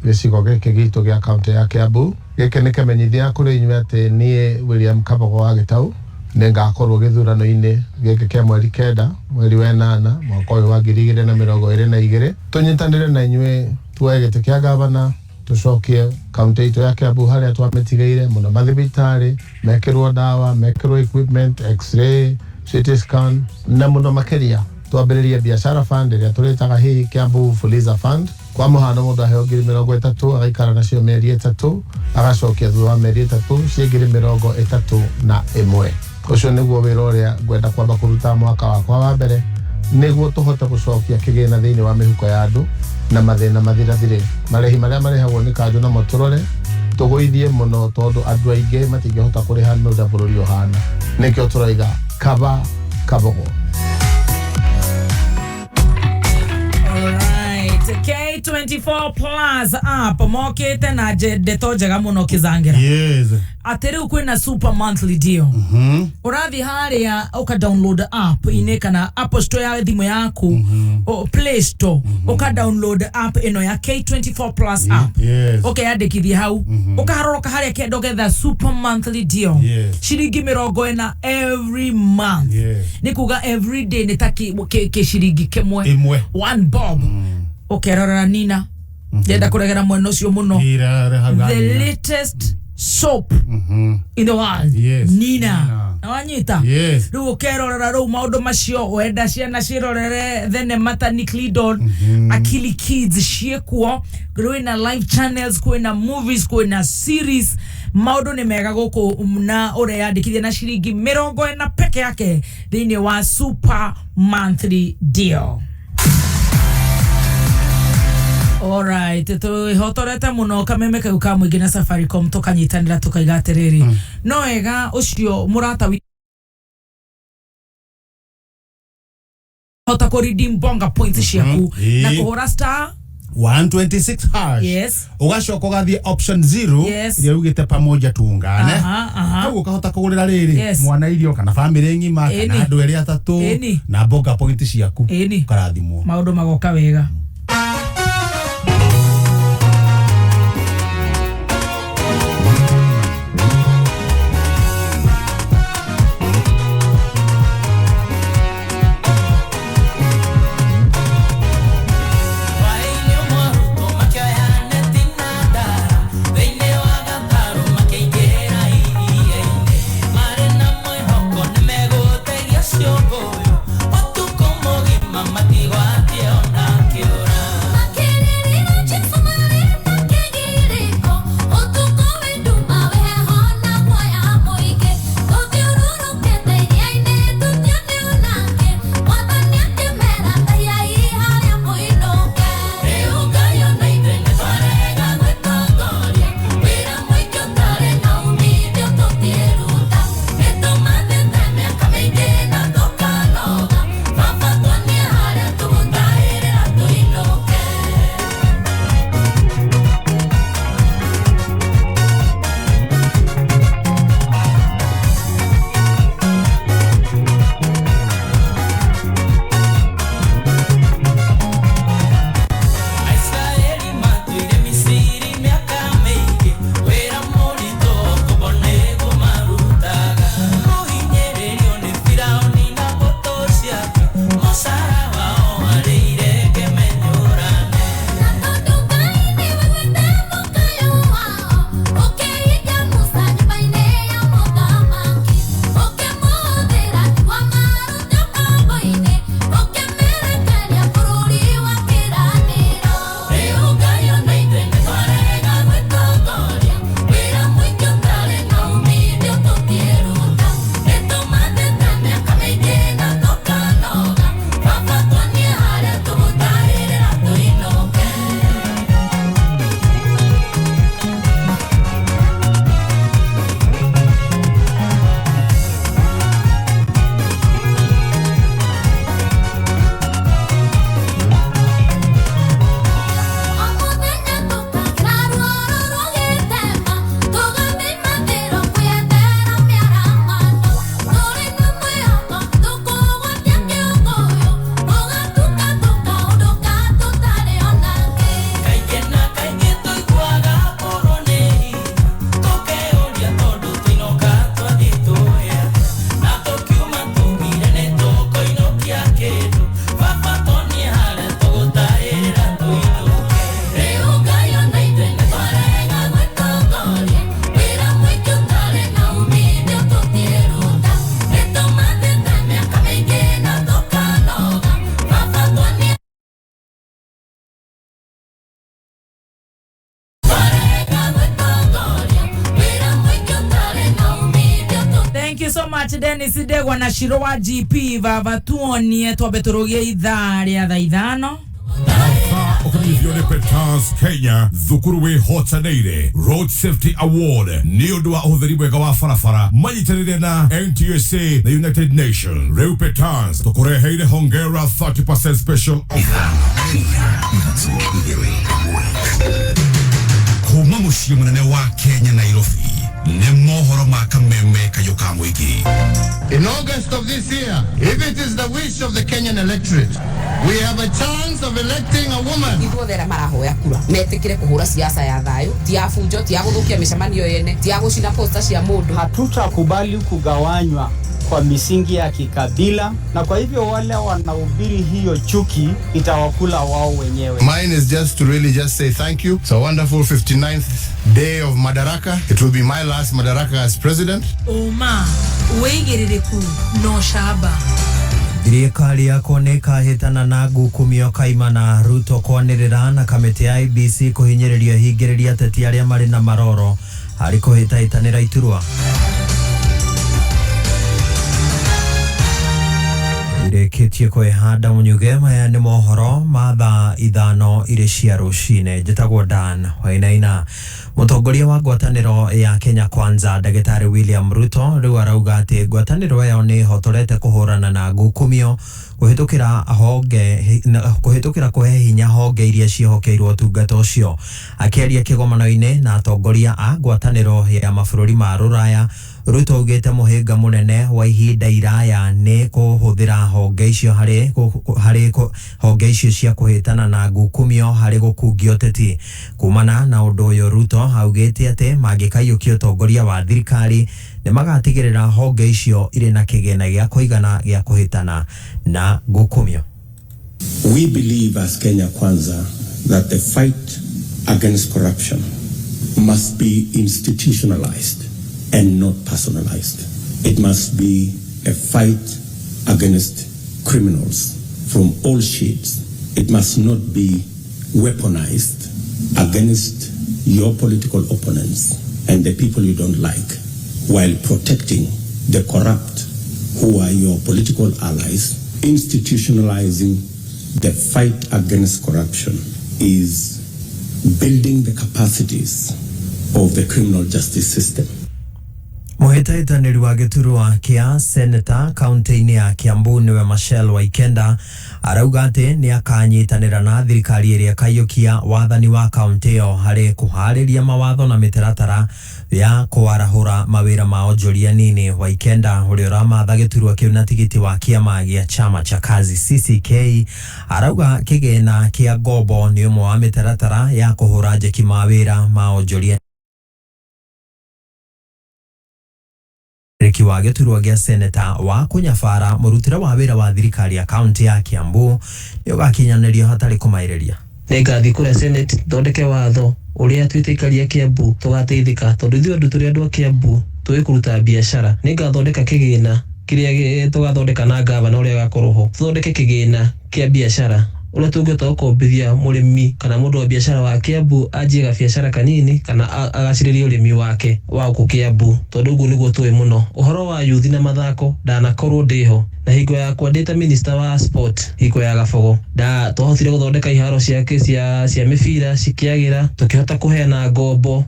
gicigo giki gitu gia kaunti ya Kiambu. Giki ni kimenyithia kuri inyuĩ ati nie William Kabogo wa Gitau ningakorwo githurano-ini giki kia mweri 9 mweri wa 8 mwaka uyu wa 2022 tunyitanire na inyuĩ tuoe giti kia gavana tucokie kaunti itu ya Kiambu haria twamitigeire muno mathibitari mekirwo dawa mekirwo equipment x-ray CT scan na muno makiria twambiririe biashara fund iria turitaga hii Kiambu Fuliza Fund kwa muhano mundu aheo 30 agaikara nacio mieri 3 agacokia thutha wa mieri 3 ciengire 31 ucio niguo wira uria ngwenda kwamba kuruta mwaka wakwa wa mbere niguo tuhote gucokia kigina thiini wa mihuko ya andu na mathina mathirathire marehi maria marehagwo ni kanju na moturore tuguithie muno tondu andu aingi matingihota kuriha nda bururi ohana nikio turaiga Kaba Kabogo. K24 plus app mokete na ndeto njega muno kizangira. Yes. Ateri ukwina super monthly deal. Urathi haria uka download app ine kana Apple Store ya thimu yaku o Play Store uka download app ino ya K24 plus app. Yes. Okay, yandikithie hau ukaharoroka haria kendo getha super monthly deal. Shiringi 40 every month. Nikuga every day nitaki ke shiringi kemwe. One bob. Ukerora Nina ndenda kuregera mweno ucio muno the latest soap in the world. Nina nawanyita riu ukerorera riu maundu macio wenda ciana cirorere thenema ta Nickelodeon Akili Kids ciekuo kwina live channels kwina movies kwina series maundu ni mega guku na ureyandikithia na shiringi 40 peke yake thiini wa super monthly deal. Alright, hotorete muno kameme kau ka mwingi na Safaricom tukanyitanira tukaiga atiriri no ega ucio murata hota ko redeem bonga points ciaku na kuhura star 126 hash. Yes. Ugacoka ugathie option 0 iria ugite pamoja tuungane. Au ukahota kugurira riri mwana irio kana family ngima kana andu eri atatu na bonga points ciaku karathimwo. Maundu magoka wega. Mama, so much Dennis Degwa na Shiro wa GP baba tuonie twabe turugie ithari ya thaithano Okanivione Petans Kenya Thukuruwe Hotaneire Road Safety Award Niodo wa utheri mwega wa farafara manyitanire na NTSA na United Nations Reu Petans tukureheire hongera 30% special offer kuma muciĩ munene wa Kenya Nairobi nĩ mohoro ma kameme kayoka mwiki. In August of this year, if it is the wish of the Kenyan electorate, we have a chance of electing a woman. Ithuothe marahoya kura metikire kuhura siasa ya thayo tia funjo tia guthukia micemanio yene tia gucina posta cia mundu. Hatutakubali kugawanywa kwa misingi ya kikabila, na kwa hivyo wale wanahubiri hiyo chuki itawakula wao wenyewe. Mine is just to really just say thank you. It's a wonderful 59th day of Madaraka. It will be my last Madaraka as president. Oma weigiririku no shaba thirikari yakoneka hitana na gukumio kaimana Ruto kwanirira na kamiti ya IBC kuhinyiriria hingiriria ateti aria mari na maroro hari kuhitahitanira iturwa ireketie kwehanda munyuge maya ni mohoro matha ithano ire cia rucine njitagwo Dan Wainaina. Mutongoria wa ngwataniro ya Kenya Kwanza Ndagĩtarĩ William Ruto riu arauga ati ngwataniro yo ni hotorete kuhurana na ngukumio kuhitukira kuhe hinya honge iria cihokeirwo tungata ucio. Akiaria kigomano-ini na atongoria a ngwataniro ya mabũrũri ma ruraya, Ruto augite muhinga munene wa ihinda iraya ni kuhuthira honge icio hari honge icio cia kuhitana na ngukumio hari gukungio teti. Kumana na undu uyu Ruto augite ati mangikayukia utongoria wa thirikari ni magatigirira honge icio iri na kigena gia kuigana gia kuhitana na ngukumio. We believe as Kenya Kwanza that the fight against corruption must be institutionalized and not personalized. It must be a fight against criminals from all shades. It must not be weaponized against your political opponents and the people you don't like, while protecting the corrupt who are your political allies. Institutionalizing the fight against corruption is building the capacities of the criminal justice system. Muhitahitaniri wa giturwa kia Senator kaunti-ini ya Kiambu niwe Michelle Waikenda arauga ati ni akanyitanira na thirikari iria kayukia wathani wa kaunti iyo hari kuhariria mawatho na mitaratara ya kuarahura mawira ma onjoria nini. Waikenda uria ramatha giturwa kiu na tigiti wa kiama gia chama cha kazi CCK arauga kigena kia ngombo ni umwe wa mitaratara ya kuhura njeki mawira ma onjoria Reki wa giturwa gia Senator wa kunyabara murutira wa wira wa thirikari ya kaunti ya Kiambu ni ugakinyanirio hatari kumaireria. Nengathi kure Senate thondeke watho uria twitikaria Kiambu tugateithika tondu ithuĩ andu turi andu a Kiambu tuĩ kuruta biashara. Nengathondeka kigina kiria tugathondeka na gavana uria gakorwo ho thondeke kigina kia biashara uria tungĩhota gũkombithia mũrĩmi kana mũndũ wa biashara wa Kiambu anjie ga biashara kanini kana agacĩrĩrie ũrĩmi wake wa gũkũ Kiambu tondu ũguo nĩguo tũĩ mũno. Ũhoro wa youth na mathako ndanakorwo ndĩho na hingo yakwa ndĩta minister wa sport hingo ya Gabogo twahotire gũthondeka iharo ciake cia mĩbira cikiagira tukihota kuheana ngombo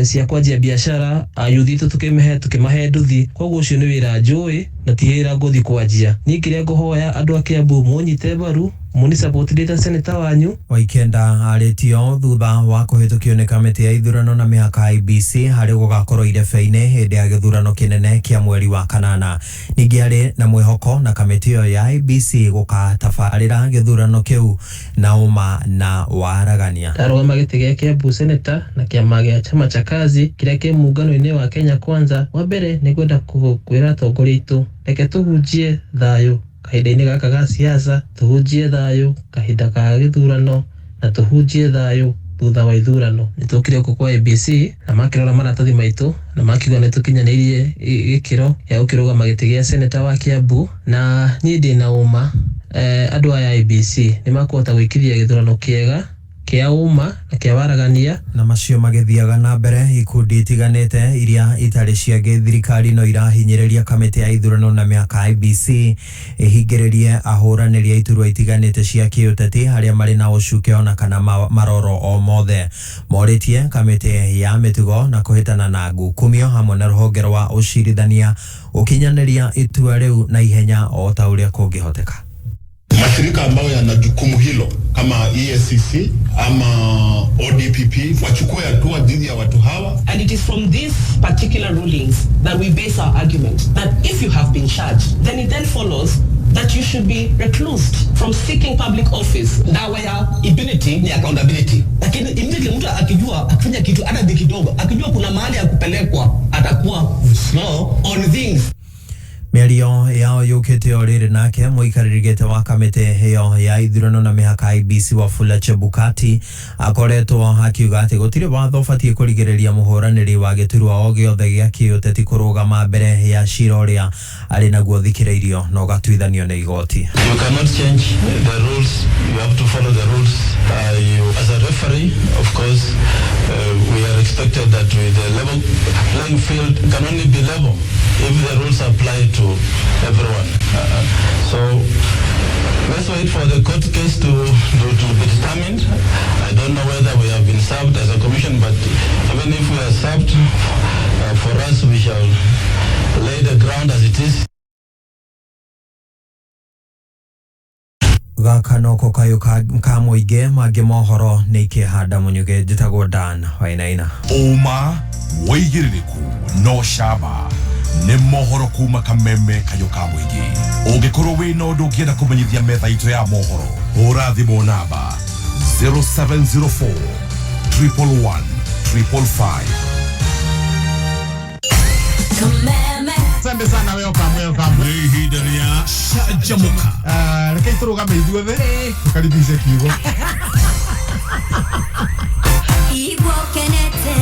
cia kwanjia biashara youth itu tukimahe nduthi. Koguo ũcio nĩ wĩra njũĩ na ti wĩra ngũthi kwanjia. Niĩ kĩrĩa ngũhoya andũ a Kiambu mũnyite mbaru muni support data Senator wanyu. Waikenda aretio thutha wa kuhitukio ni kamiti ya ithurano na mihaka IBC hari gugakorwo irebe-ini hindi ya githurano kinene kia mweri wa kanana. Ningi ari na mwihoko na kamiti yo ya IBC gukatabarira githurano kiu na uma na waragania. Arugama giti gia Kiambu Senator na kiama gia chama cha kazi kiria ki muungano-ini wa Kenya Kwanza. Wa mbere ni kwenda kwira atongoria itu reke tuhunjie thayu kahinda-ini gaka ga siasa, tuhunjie thayu kahinda ka githurano na tuhunjie thayu thutha wa ithurano. Nitukire ku kwa IBC na makirora maratathi maitu na makiuga nitukinyanirie gikiro ya ukirugama giti gia Senator wa Kiambu na ni ndina uma andu aya IBC ni makuhota gwikithia githurano kiega kia uma na kia waragania na macio magithiaga na mbere ikundi itiganite iria itari cia thirikari no irahinyiriria kamiti ya ithurano na miaka IBC ihingiririe ahuraniri a iturwa itiganite cia kiuteti haria mari na ucuke ona kana maroro o mothe moritie kamiti ya mitugo na kuhitana na ngukumio hamwe na ruhonge rwa ucirithania ukinyaniria itua riu na ihenya o ta uria kungihoteka. Mashirika ambayo yana jukumu hilo kama EACC ama ODPP wachukue hatua dhidi ya watu hawa. And it is from these particular rulings that we base our argument that if you have been charged, then it then follows that you should be reclused from seeking public office. Dawa ya impunity ni accountability. Lakini immediately mtu akijua akifanya kitu hata kidogo, akijua kuna mahali ya kupelekwa, atakuwa slow on things. Miario yao yukite oriri nake muikaririgete wa kamite hiyo ya ithurano na mihaka IBC Wafula Chebukati akoretwo akiuga ati gutiri watho batie kurigereria muhuraniri wa giturwa o giothe gia kiuteti kurugama mbere ya cira uria ari naguo thikiriirio no gatuithanio ni igoti. You cannot change the rules, you have to follow the rules. As a referee, of course, we are expected that with the level playing field can only be level if the rules apply to everyone. So let's wait for the court case to be determined. I don't know whether we have been served as a commission, but even if we are served, for us we shall lay the ground as it is. Gakanoko kayo ka muige mage mohoro ni kihanda munyuge jitagwo Dan wainaina. Uma weigiririku no shaba ne mohoro kuma kameme kayo ka muige. Ungikoro we no ndugienda kumenyithia metha itu ya mohoro. Hura thimu namba 0704 111 555. Asante sana welcome. Hii ya Canjamuka. Lakini turugame ithuothe tukaribishe kiugo. Igwo kenete.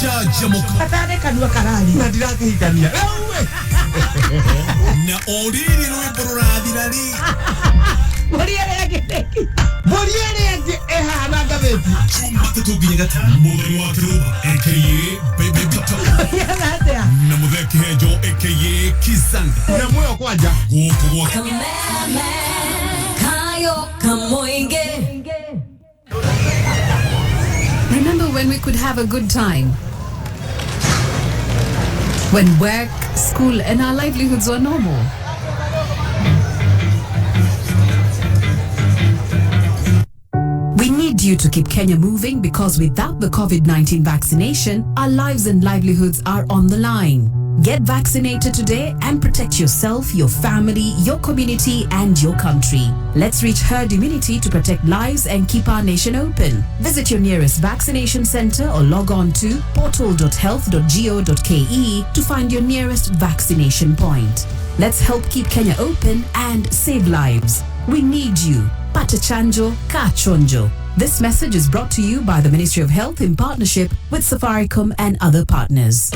Canjamuka. Atare kanua karali. Na ndirakihikania. Wewe. Na oriri rwimbo rurathirari. Muriere yake ehana gatheti. Chumba tutuginye gatano. Muthoni wa Kirumba A.K.A. Baby Vito. Na muthoni Kihenjo A.K.A. Kizanga. Na moyo kwanja. Guku gwa Kayo kamoinge. Remember when we could have a good time? When work, school and our livelihoods were normal? We need you to keep Kenya moving because without the COVID-19 vaccination, our lives and livelihoods are on the line. Get vaccinated today and protect yourself, your family, your community, and your country. Let's reach herd immunity to protect lives and keep our nation open. Visit your nearest vaccination center or log on to portal.health.go.ke to find your nearest vaccination point. Let's help keep Kenya open and save lives. We need you. Pata chanjo, ka chonjo. This message is brought to you by the Ministry of Health in partnership with Safaricom and other partners.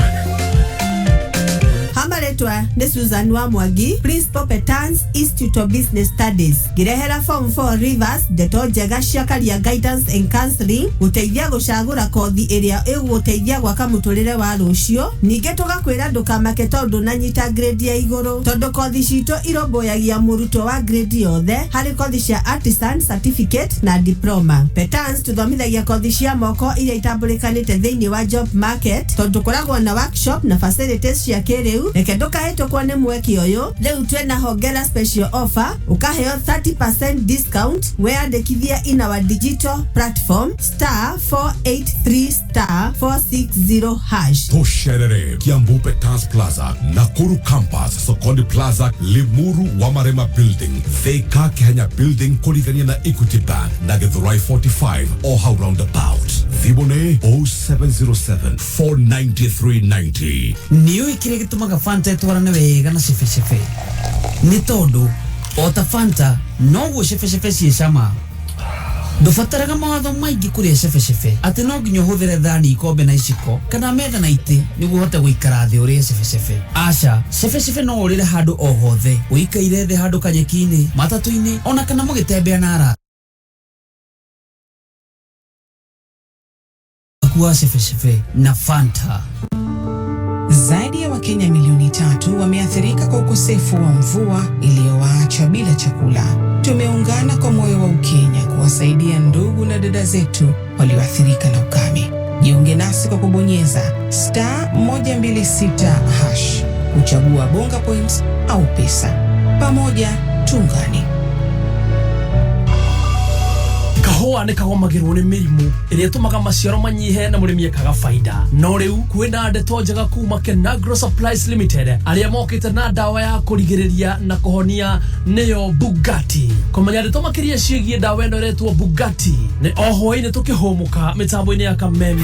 Hamaletwa ne Susan wa Mwagi, Principal Petans Institute of Business Studies. Girehera form 4 Rivers, deto jega shakaria guidance and counseling, uteithia gucagura kothi area eguteithia gwaka muturire wa rucio. Ninge tugakwira ndukamake tondu nanyita grade ya iguru. Tondu kothi cito iromboyagia muruto wa grade yothe, hari kothi cia artisan certificate na diploma. Petans tuthomithagia kothi cia moko iria itambulikanite thiini wa job market, tondu koragwo na workshop na facilities cia kiriu. Reke ndukahetwo kwa ne mweki uyu. Riu twena hongera special offer, ukaheo 30% discount weandikithia in our digital platform *483*460#. Tosherere Kiambu Petans Plaza, Nakuru Campus, Sokondi Plaza, Limuru Wamarema Building, Thika Kenya Building, Kurigania na Equity Bank, Nagithurai 45, or how roundabout. Thibone 0707 49390. Niyo ikire gitumaga Fanta etwarane wega na cefe ni tondu ota Fanta no gwo cefe ciecama ndubataraga mawatho maingi kuria cefe ati no nginya huthire thani ikombe na iciko kana metha na iti niguo hote guikara thi uria cefe aca cefe no urire handu o hothe uikaire thi handu kanyeki-ini matatu-ini ona kana mugitembea na ara chukua shefeshefe na Fanta. Zaidi ya Wakenya milioni 3 wameathirika kwa ukosefu wa mvua iliyowaacha bila chakula. Tumeungana kwa moyo wa Ukenya kuwasaidia ndugu na dada zetu walioathirika na ukame. Jiunge nasi kwa kubonyeza *126# kuchagua bonga points au pesa. Pamoja tuungane. Kahua nĩ kagomagĩrwo nĩ mĩrimũ ĩrĩa ĩtũmaga maciaro manyihe na mũrĩmi akaga faida. No rĩu kwĩna ndeto njega kuma Kenagro Supplies Limited arĩa mokĩte na ndawa ya kũrigĩrĩria na kũhonia nĩyo Bugatti. Kũmenya ndeto makĩria ciĩgiĩ ndawa ĩno ĩretwo Bugatti nĩ hwaĩ-inĩ tũkĩhũmũka mĩtambo-inĩ ya Kameme.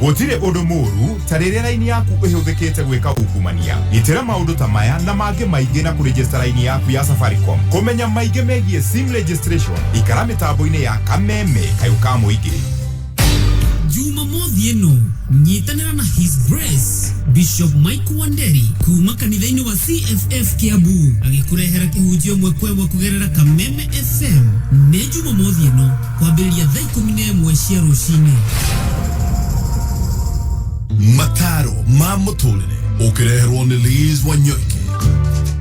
Gũtirĩ ũndũ mũru ta rĩrĩa raini yaku ĩhũthĩkĩte gwĩka ungumania. Gitĩra maũndũ ta maya na mangĩ maingĩ na kũregister raini yaku ya Safaricom. Kũmenya maingĩ megiĩ SIM registration, ikara mĩtambo-inĩ ya Kameme kayuka mũingĩ. Jumamothi ĩno nyitanĩra na His Grace Bishop Mike Wanderi kuma kanitha-inĩ wa CFF Kiambu agĩkũrehera kĩhunjio mwekwe kũgerera Kameme FM. Nĩ Jumamothi ĩno kwambĩrĩria thaa 11 cia rũcinĩ. Mataro ma mũtũrĩre ũkĩreherwo nĩ Liz Wanyoike.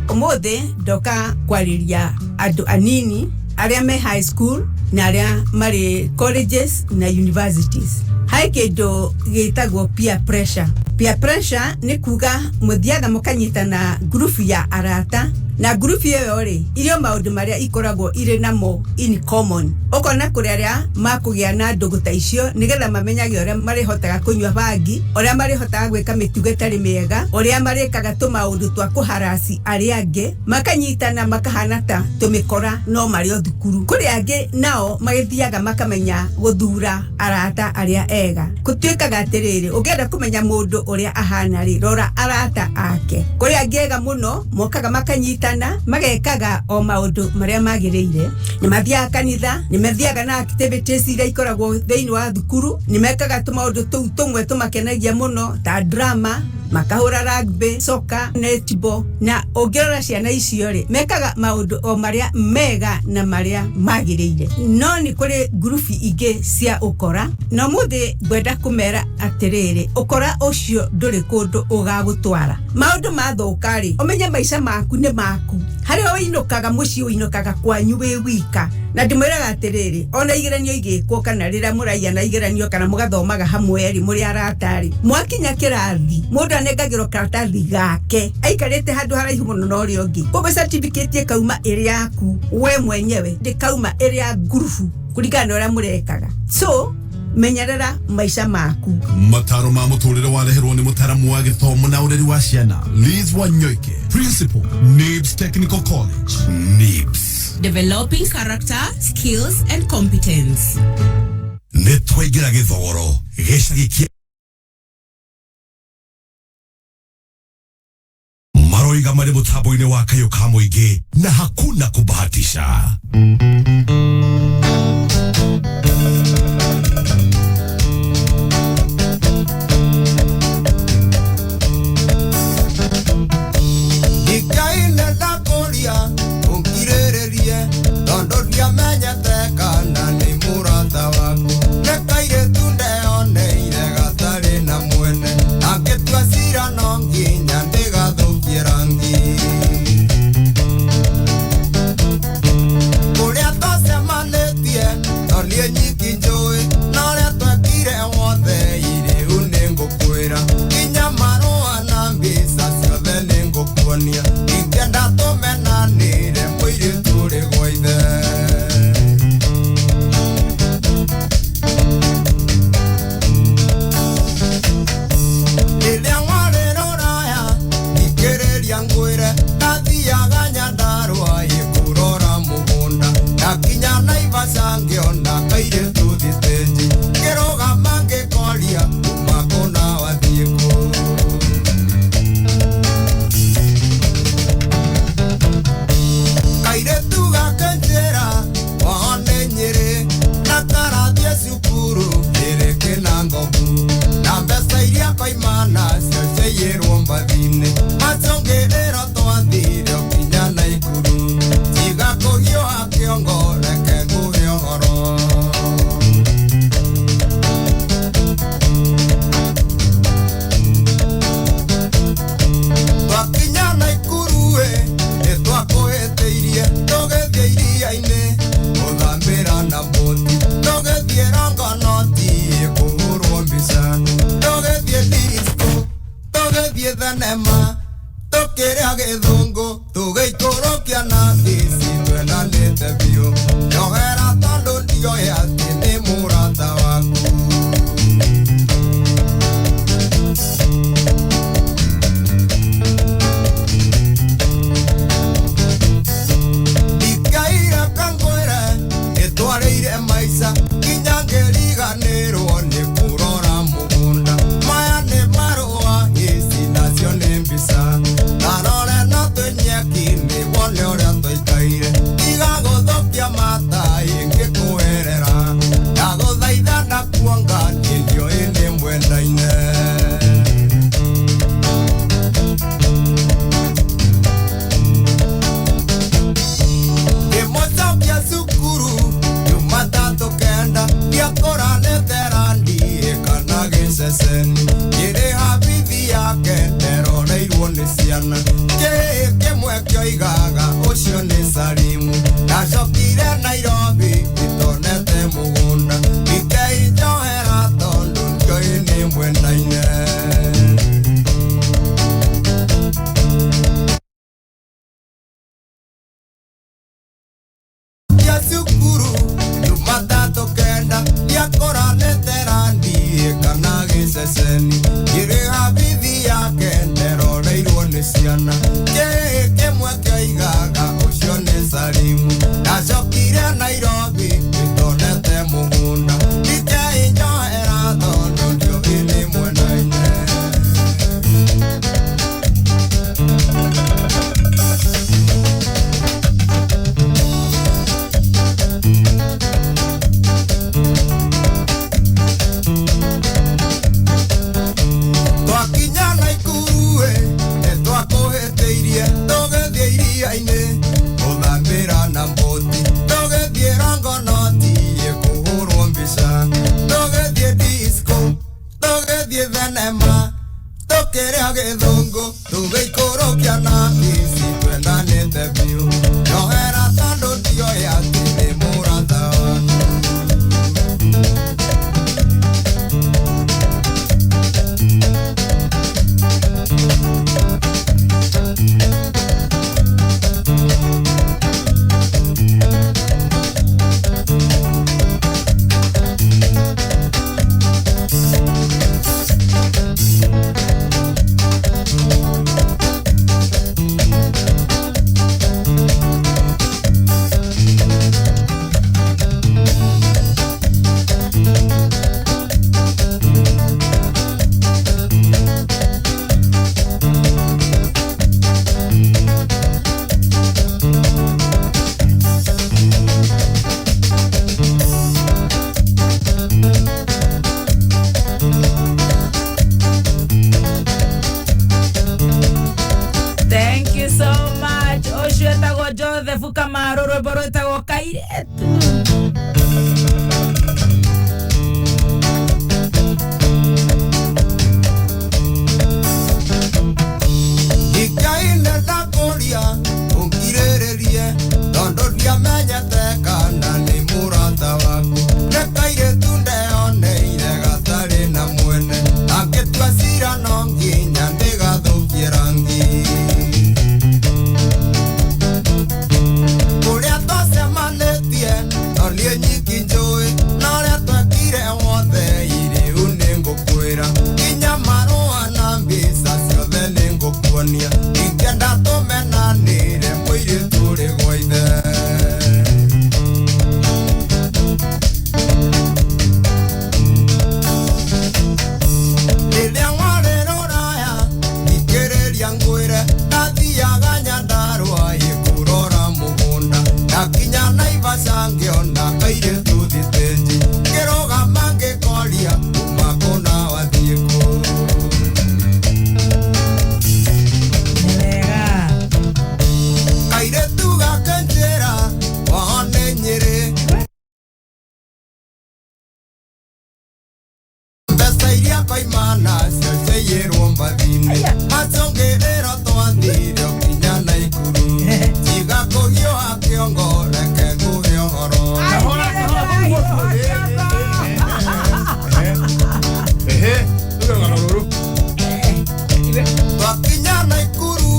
Ũmũthĩ ndoka kwarĩria andũ anini arĩa me high school na arĩa marĩ colleges na universities. Hai kĩndũ gĩtagwo peer pressure. Peer pressure nĩ kuga mũthiaga mũkanyitana group ya arata na group ĩyo rĩ irio maũndũ marĩa ikoragwo irĩ namo in common. Ũkona kũrĩ arĩa makũgĩa na ndũgũ ta icio nĩgetha mamenyage ũrĩa marĩhotaga kũnyua bangi, ũrĩa marĩhotaga gwĩka mĩtugo ĩtarĩ mĩega, ũrĩa marĩkaga tũmaũndũ twa kũharasi arĩa angĩ, makanyitana makahana ta tũmĩkora no marĩ o thukuru. Kũrĩ angĩ nao magĩthiaga makamenya gũthura arata arĩa ega. Gũtuĩkaga atĩrĩrĩ, ũngĩenda kũmenya mũndũ ũrĩa ahana rĩ, rora arata ake. Kũrĩ angĩ ega mũno mokaga makanyita magekaga o maũndũ marĩa magĩrĩire. Nĩ mathiaga kanitha, nĩ mathiaga na activities iria ikoragwo thĩinĩ wa thukuru, nĩ mekaga tũmaũndũ tũu tũmwe tũmakenagia mũno ta drama, makahũra rugby, soccer, netball na ũngĩrora ciana icio rĩ mekaga maũndũ o marĩa mega na marĩa magĩrĩire. No nĩ kũrĩ group ingĩ cia ũkora na mũthĩ ngwenda kũmera atĩrĩrĩ, ũkora ũcio ndũrĩ kũndũ ũgagũtwara. Maũndũ mathũka rĩ ũmenye maica maku nĩ maku. Harĩa ũinũkaga mũciĩ ũinũkaga kwanyu wĩ wika. Na ndĩmwĩraga atĩrĩrĩ, ona igeranio igĩkwo kana rĩrĩa mũraiya na igeranio kana mũgathomaga hamwe rĩ mũrĩ arata rĩ, mwakinya kĩrathi mũndũ anengagĩrwo karatathi gake aikarĩte handũ haraihu mũno na ũrĩa ũngĩ. Koguo certificate ĩkauma ĩrĩ yaku we mwenyewe, ndĩkauma ĩrĩ ya ngurubu kũringana na ũrĩa mũrekaga. So menyerera maica maku. Mataro ma mũtũrĩre wareherwo nĩ mũtaramu wa gĩthomo na ũreri wa ciana Liz Wanyoike, Principal, NIBS Technical College, NIBS. Developing character, skills and competence. Nĩ twaingĩra gĩthogoro gĩcagi kĩa maroiga marĩ mũtambo-inĩ wa kayuka mũingĩ na hakuna kubahatisha. Tokere githungu tugeikorokia na bisi twendanite biu Johera tondu ndioe ati ni murata waku Dikaira kangwere etwareire maisa kinyangeriganirwo ni kurora mugunda maya ni marua isi nacio ni mbisa narore no tunyeki ni wone uria tuikaire igaguthukia mata ingikuerera ndaguthaitha ndakuonga ndio ini mwendaineImotokia sukuru Jumatatu kenda Diakora neterandi Kana giseseni Yere habithi yake Neroneirwo ni ciana Kimwe kio igaga Ucio ni Salimu Nacokire Nairobi Itonete mugunda Ikeijohera tondu Ndio ini mwendaine Sukuru Jumatatu kenda Diakora neterandi Kana giseseni Yere habithi yake Neroneirwo ni ciana Kimwe kio igaga Ucio ni Salimu Nacokire Nairobi Itonete mugunda Ikeijohera tondu Ndio ini mwendaine Twakinyana ikurue Netwakuheteirie Tugethie iria-ini Uthambira na mboti Tugethie rangonoti Ikuhurwo mbica Tugethie disco Tugethie thenema Tukiria githungu Tugeikorokia na bisi Twendanite biu Johera tondu ndioe ati ni murata waku Thank you so much. Oshuetago Joseph Kamaro Roborotago Kairetu. Ikaine ndakuria ungirererie tondu ndiamenyete kana ni murata waku nekairetu ndeoneire gatari na mwene angitua cira no nginya ndigathukie rangi kuria twacemanitie no niĩ nyiki njũĩ na ũrĩa twekire wothe iriu nĩ ngũkwĩra nginya marũa na mbica ciothe nĩ ngũkuonia ingĩenda tũmenanĩre mũirĩtu ũrĩ gwa ithe rĩrĩa warĩ rũraya thikĩrĩria ngwĩre ndathiaga Nyandarua kũrora mũgũnda ndakinya Naivasha ngĩona kairĩtu thitĩnji ngĩrũgama ngĩkoria kuma kũna wathiĩ kũ kairĩtu gake njĩra wao nĩ Nyĩrĩ mbeca iria koimana cio ciaiyĩrwo mbathi-inĩ macũngĩrĩro twathire nginya Naikuru tiga kũhiũha kĩongo reke ngũhe ũhoro twakinya Naikuru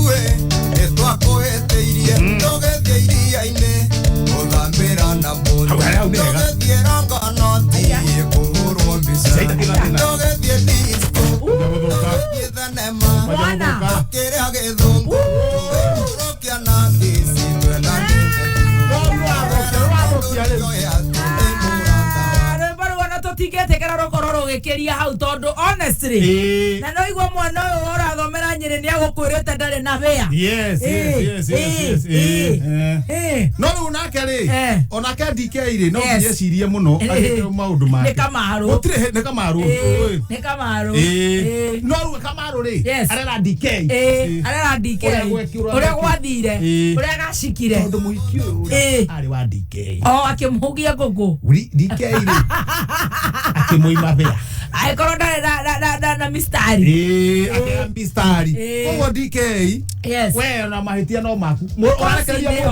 makeria hau tondu honestly na no igwa mwana uyu urathomera Nyeri ni agukwirite ndari na bea yes no unake ri onake DK ri no yecirie muno agite maundu make ni kamaru gutire ni kamaru no ru kamaru ri arera DK uria gwathire uria gacikire tondu muhiki uyu ari wa DK akimhugia gugu DK ri akimuima bea aikoro na mistari mistari kogo DK we na mahitia no maku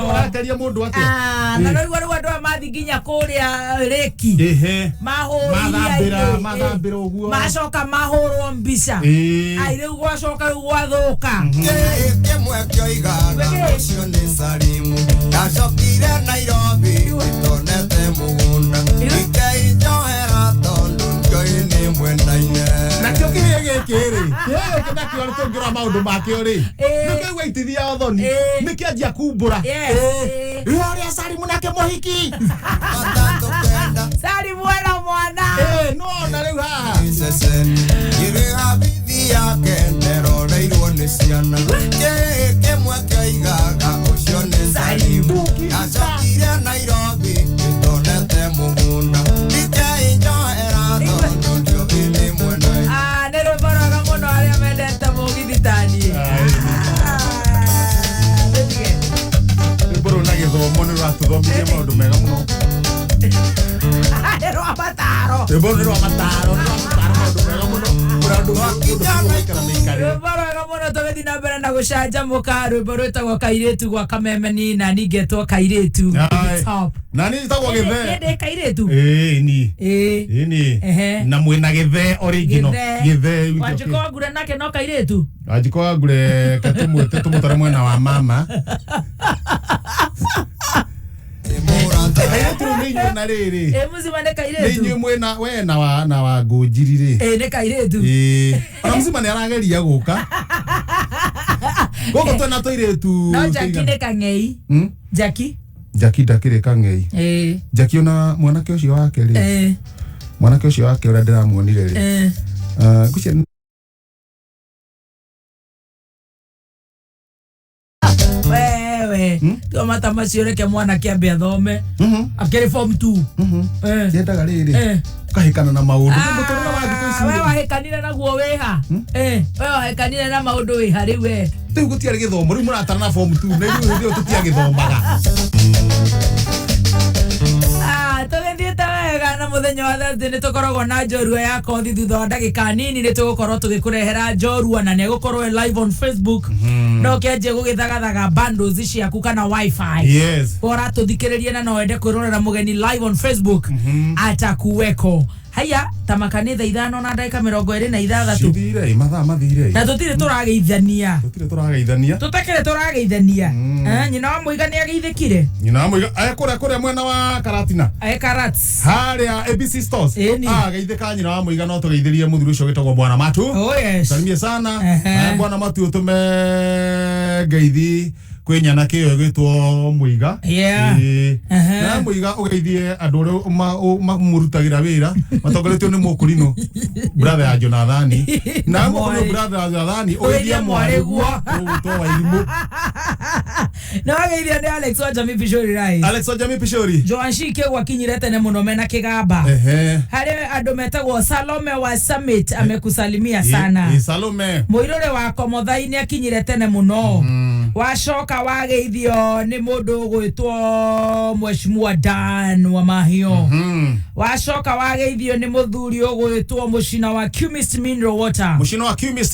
orakeria mundu ake na no igwa andu amathi nginya kuria reki mathambira uguo macoka mahurwo mbica ai riu gwacoka gwathuka kimwe kioigaga ucio ni Salimu ndacokire Nairobi itonete mugunda ikeijohera tondu njoini mwendaine na kio kigekiri nakio aritongira maundu makio ri nikio waitithia othoni nikio anjia kumbura ria Salimu nake muhiki Salimu era mwana no na riu haha ire habithi yake nderoreirwo ni ciana kimwe kioigaga ucio ni Salimu ndacokire Nairobi itonete mugunda ikeijohera tondu njoini mwendaine nerobaraga muno aria mendete mugithitani boro na githomo ni ratuthomithia maundu mega muno ero abataro boro ro abataro maundu mega muno baraga muno tugithi na mbere na gucanjamuka rwimbo rwitagwo Kairetu gwa Kameme na ningetwo Kairetu na ni tagwo githe ni Kairetu ni na mwina githe original githe wajiko ngure nake no Kairetu wajiko ngure katumutare mwena wa mama Kairetu ni na riri muzima ne Kairetu ni mwena we na wa ngujirire ne Kairetu ona muzima ne arageria guka gogo twena toiretu no Jackie ne kangei Jackie ndakire kangei Jackie ona mwanake ucio wake ri mwanake ucio wake ura ndiramuonire ri gucia wewe tu matama cioreke mwana kiambe athome akere form 2 yendaga riri kahikana na maundu muturana wa thiku ici wewe wahikanire naguo wiha wewe wahikanire na maundu wiha riu we riu gutiari githomo riu muratara na form 2 na riu ndio tutiagithomaga tugithiite wega na muthenya wa Thursday ni tukoragwo na njorua ya kothi thutha wa ndagika nini ni tugukorwo tugikurehera njorua na ni gukorwo live on Facebook no kianjie gugithagathaga bundles ciaku kana wifi ora tuthikiririe na no wende kwirorera mugeni live on Facebook atakuweko haya tamakanitha 5 na ndagika 26 thire mathaa mathire na tutire turageithania tutakire turageithania nyina wa muiga ni ageithikire nyina wa muiga kure mwena wa Karatina Karats haria ABC stores geithika nyina wa muiga no tugeithirie muthuri ucio gitagwo Bwana Matu salimie sana Bwana Matu utume ngeithi kwenyana kiyo gitwo muiga na muiga ugeithie andu ri mamurutagira wira matongoretio ni mukurino brother ya Jonathani na mukurino brother ya Jonathani ugeithie mwareguo to wa ilimu na ugeithie ni Alex wa Jamii Pishori rai Alex wa Jamii Pishori Joan Shike gwa kinyirete ne muno mena kigamba hari andu metagwo Salome wa Summit amekusalimia sana Salome muirore wa Komothaini akinyirete ne muno wacoka wageithio ni mundu gwitwo Mheshimiwa Dan wa Mahio wacoka wageithio ni muthuri ugwitwo mucina wa Chemist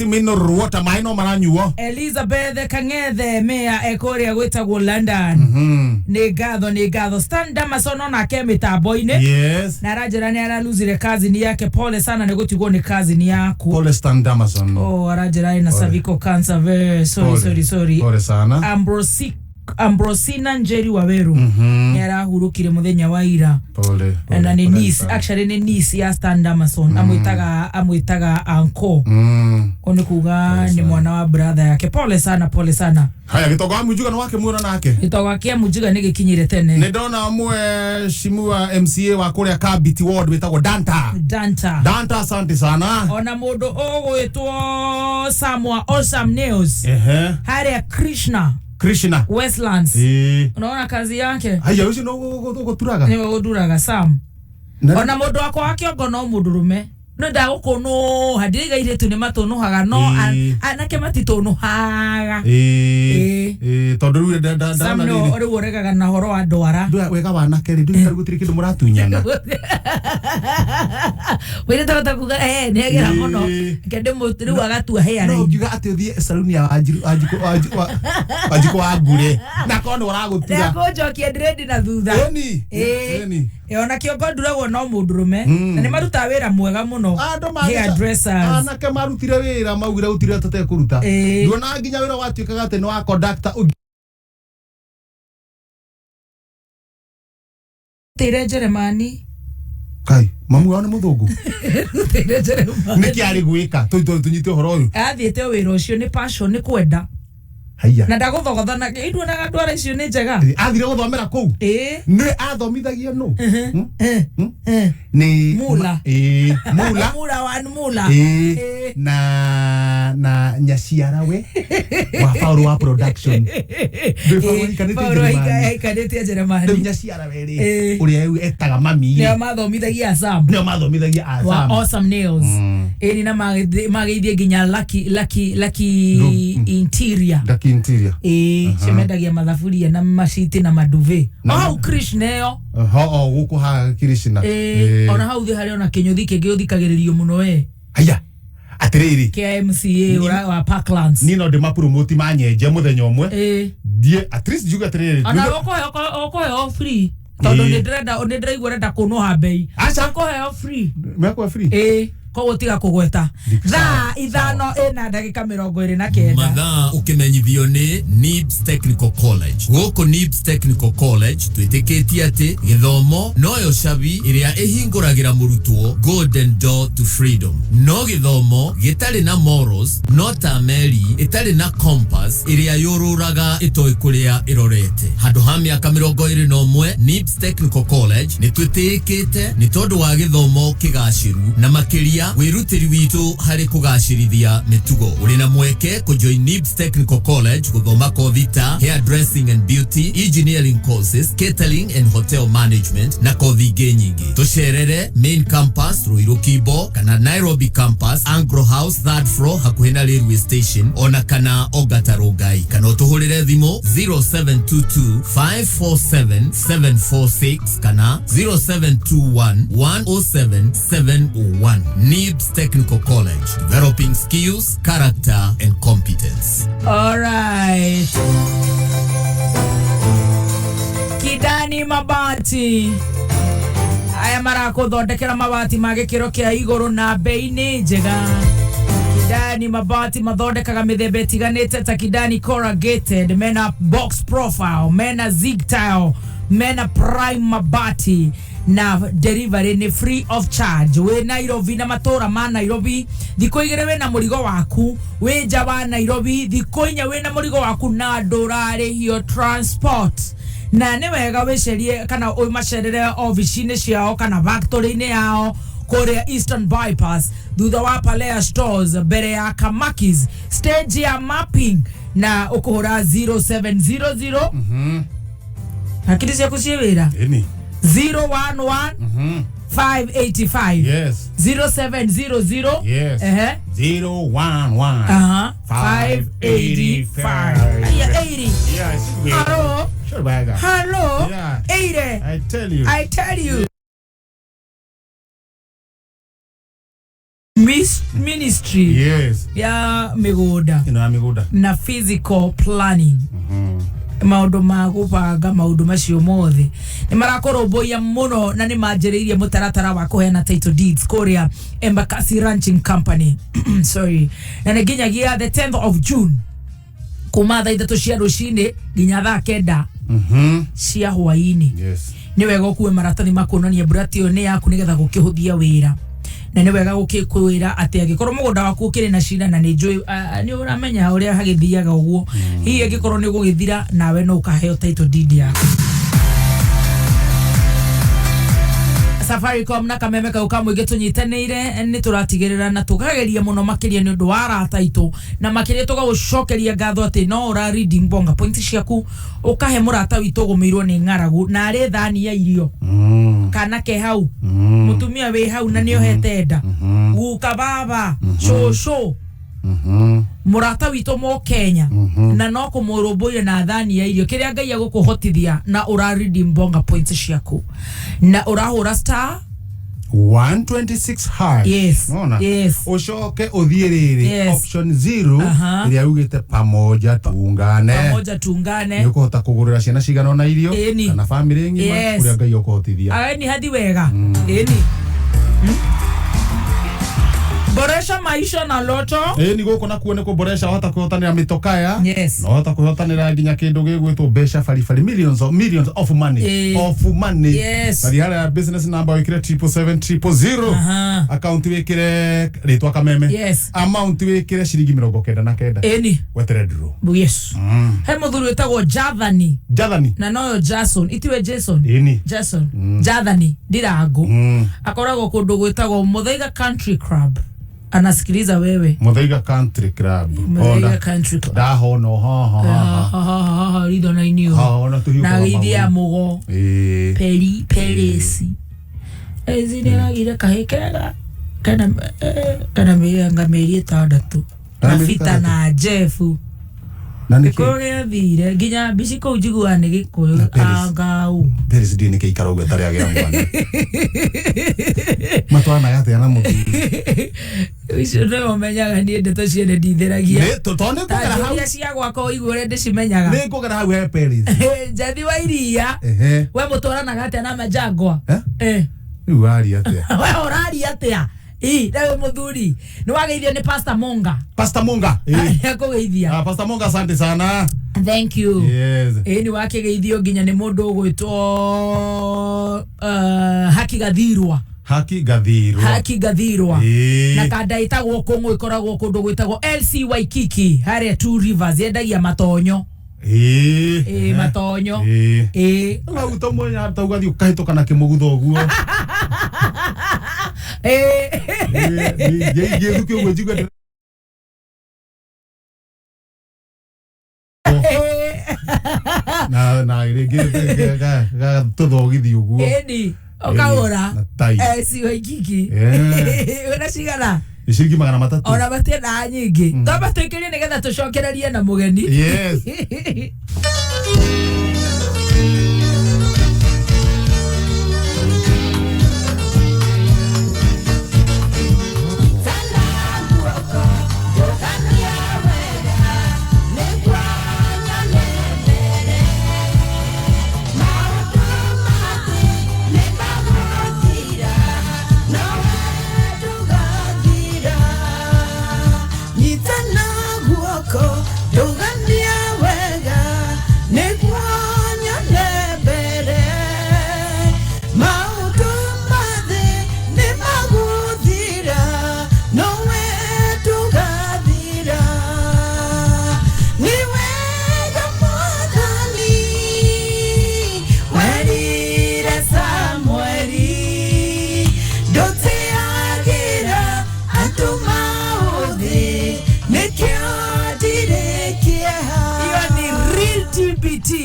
Mineral Water maino maranyuo Elizabeth Kangethe mea ekoria gwitagwo London ni gatho Stan Damason ona ke mitambo-ini na rajera ni araluzire kazi ni yake pole sana ni gutigwo ni kazi ni yaku pole Stan Damason rajera ina cervical cancer very sorry pole sana Ambrosina Njeri Waweru yara hurukire muthenya wa ira pole na ni niece actually ni niece ya Stand Amazon amwitaga anko oni kuga ni mwana wa brother yake pole sana haya gitogo amujuga no wake muona nake gitogo wake amujuga ni gikinyire tene ni ndona amwe shimua MCA wa kuria Kabiti ward witagwo Danta asante sana ona mundu ogwitwo Samwa Awesome News haria Krishna Westlands unaona kazi yake haya uzi no guturaga ni guturaga Sam ona mundu wako akiongo no mundurume no ndagoko no hadiga ire tu ni matono haga no anake matitono haga tondu da Sam no ori woregaga na horo wa ndwara wega wana keri ndu tarugutiri kindu muratunyana wire tarata kuga negera muno kende mutiri wagatua hea no ngiuga ati uthie saluni ya ajiko agure na kono waragutura ndako jokia dread na thutha eni ona kiongo nduragwo no mundurume na ni maruta wira mwega muno hairdressers anake marutire wira maugire utire tete kuruta ndona nginya wira watuikaga ati ni wa conductor tere Jeremani kai mamu wana muthungu niki ari gwika tunyite horo uyu athiete wira ucio ni passion ni kwenda haya na ndaguthogothana kindu na ndwara icio ni njega athire guthomera kuu ni athomithagia no ni mula na nyaciara we wa Paulo wa production Paulo ikanete Jeremani nyaciara we ri uria etaga mami ni mathomithagia Sam wa Awesome Nails eni na magithie ginya lucky interior cemendagia mathaburia na maciti na maduve au Krishna guku ha Krishna ona hau thi hari ona kinyuthi kingi uthikagiririo muno we haya atiriri KMCA wa Parklands ni no de mapromote manyenje muthenya omwe die at least juga atiriri ana oko free tondu ni ndira igwenda kunoha bei acha ko free meko free koguo tiga kugweta thaa ithano ina ndagika 29 mathaa ukimenyithio ni NIBS Technical College guku NIBS Technical College twitikitie ati githomo noyo cabi iria ihinguragira murutwo golden door to freedom no githomo gitari na morals no ta meri itari na compass iria yururaga itoi kuria irorete handu ha miaka 21 NIBS Technical College ni twitikite ni tondu wa githomo kigaciru na makiria wirutiri witu hari kugacirithia mitugo uri na mweke kujoin NIBS Technical College guthoma kothi ta hairdressing and beauty, engineering courses, catering and hotel management na kothi ingĩ nyingĩ tucerere main campus Ruiru Kibo kana Nairobi campus Angro House 3rd floor hakuhĩ na railway station ona kana Ongata Rongai kana utuhurire thimu 0722547746 kana 0721107701 NIBS Technical College, developing skills, character, and competence. All right. Kidani mabati. Aya marako thondekera mabati magikiro kia iguru na bei ni njega. Kidani mabati mathondekaga mithemba itiganite ta Kidani corrugated, mena box profile, mena zig tile, mena prime mabati. Na delivery ni free of charge we Nairobi na matora ma Nairobi thiko igere we na murigo waku we jaba Nairobi thiko inya we na murigo waku na dorare hiyo transport na ne wega wecerie kana o macerere office-ini ciao kana factory-ini yao Korea Eastern Bypass thutha wa Palea Stores mbere ya Kamakis stage ya mapping na ukuhura 0700 hakiri cia kuciwira 011 585 yes 0700 yes 011 585 80 yes hello sure baga hello yeah 80 I tell you ministry yes ya migunda migunda na physical planning maundu magubanga maundu macio mothe ni marakoromboia muno na ni manjiriirie mutaratara wa kuheana title deeds Korea Embakasi Ranching Company sorry na nginyagia the 10th of June kuma thaa 3 cia rucini nginya thaa 9 cia hwaini. Yes. Ni wega ukuwe maratathi makuonania mbura tiyo ni yaku nigetha gukihuthia wira. Na ni wega gukikwira ati agikorwo mugunda waku ukiri na shida na ni njui ni uramenya uria hagithiaga uguo. Hihi agikorwo ni gugithira nawe no ukaheo title deed yaku. Safaricom na kameme kau kamwe tunyitanire ni turatigirira na tukageria muno makiria ni undu wa arata itu na makiria tugagucokeria ngatho ati no ura reading bonga point ciaku ukahe murata witu gumirwo ni ngaragu na ari thani ya irio kana ke hau mutumia we hau na ni ohete nda guka baba shosho murata witu mo Kenya na no kumurumbuye na thani ya irio kiria Ngai agukuhotithia na ura reading bonga points ciaku na urahura star 126 hash. Yes. Nona? Yes. Ucoke uthierere. Yes. Option 0 iria ugite pamoja tuungane. Pamoja tuungane. Nukuhota kugurira ciana cigana na irio kana family ngima kuria Ngai ukuhotithia. Ni hadi wega. Boresha maisha na loto. Ni goko na kuone kuboresha hata kuhotanira mitokaya. Yes. No hata kuhotanira nginya kindu gigwitwo besha fari millions of money. Of money. Yes. Tari hala business number wikire 77700. Account wikire ritwa kameme. Yes. Amount wikire shiringi 99. Wetere draw. Yes. He muthuri wetagwo Jathani. Na noyo Jason. Itiwe Jason. Jason. Jathani Ndirangu. Akoragwo kundu gwetagwo Muthaiga Country Club. Anasikiliza wewe. Muthaiga Country Club. Muthaiga Country Club. Daho no ha. Rido na inio. Na idia mugo. Peresi. Ezine agire kahekega. Kana meyanga meyita datu. Na fita na Jeffu. Kore thire ginya biciko ujiguane gikuyu angau. Peresi dini ke ikaroge tari age amwana. Matwana yate ana mutu. Icio no menyaga ni ndeto ciene nditheragia. Ne totone kugera hau. Ya cia gwako igure ndicimenyaga. Ne kugera hau he Peresi. Jathi wa iria. We mutwaranaga atia na majangwa. Riu ari atia. We urari atia. Dawe muthuri. Ni wageithio ni Pastor Monga. Pastor Monga. Akugeithia. Pastor Monga asante sana. Thank you. Yes. Ni wakegeithio nginya ni mundu ugwitwo Haki Gathirwa. Na kada itagwo Kongo ikoragwo kundu gwitagwo LC Waikiki haria Two Rivers yendagia matonyo. Matonyo. Ngauta mwonya taugathi ukahituka na kimugutho guo. Ye duke ugwe na irege ga tuthogithi uguo. Okagora. Si Waikiki. Unashigana. Shiringi 300. Ona batena nyingi. Tamba tuikirie nigetha tucokererie na mugeni. Yes.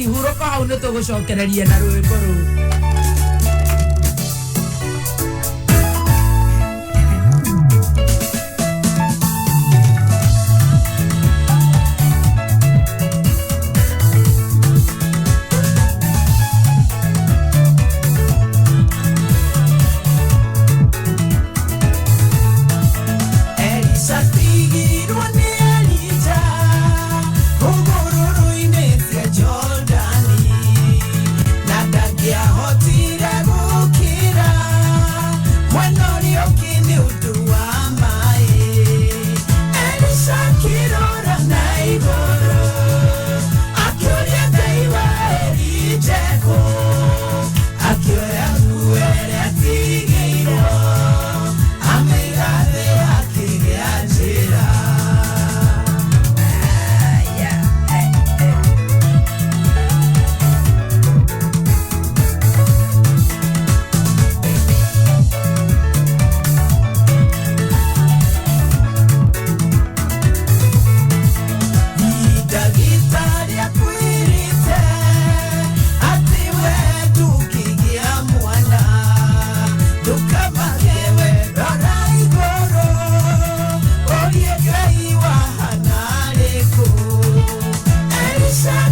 Huroka hau nä tå gå cokereria na rwä mbo rå. Jordan, na dagia hotira.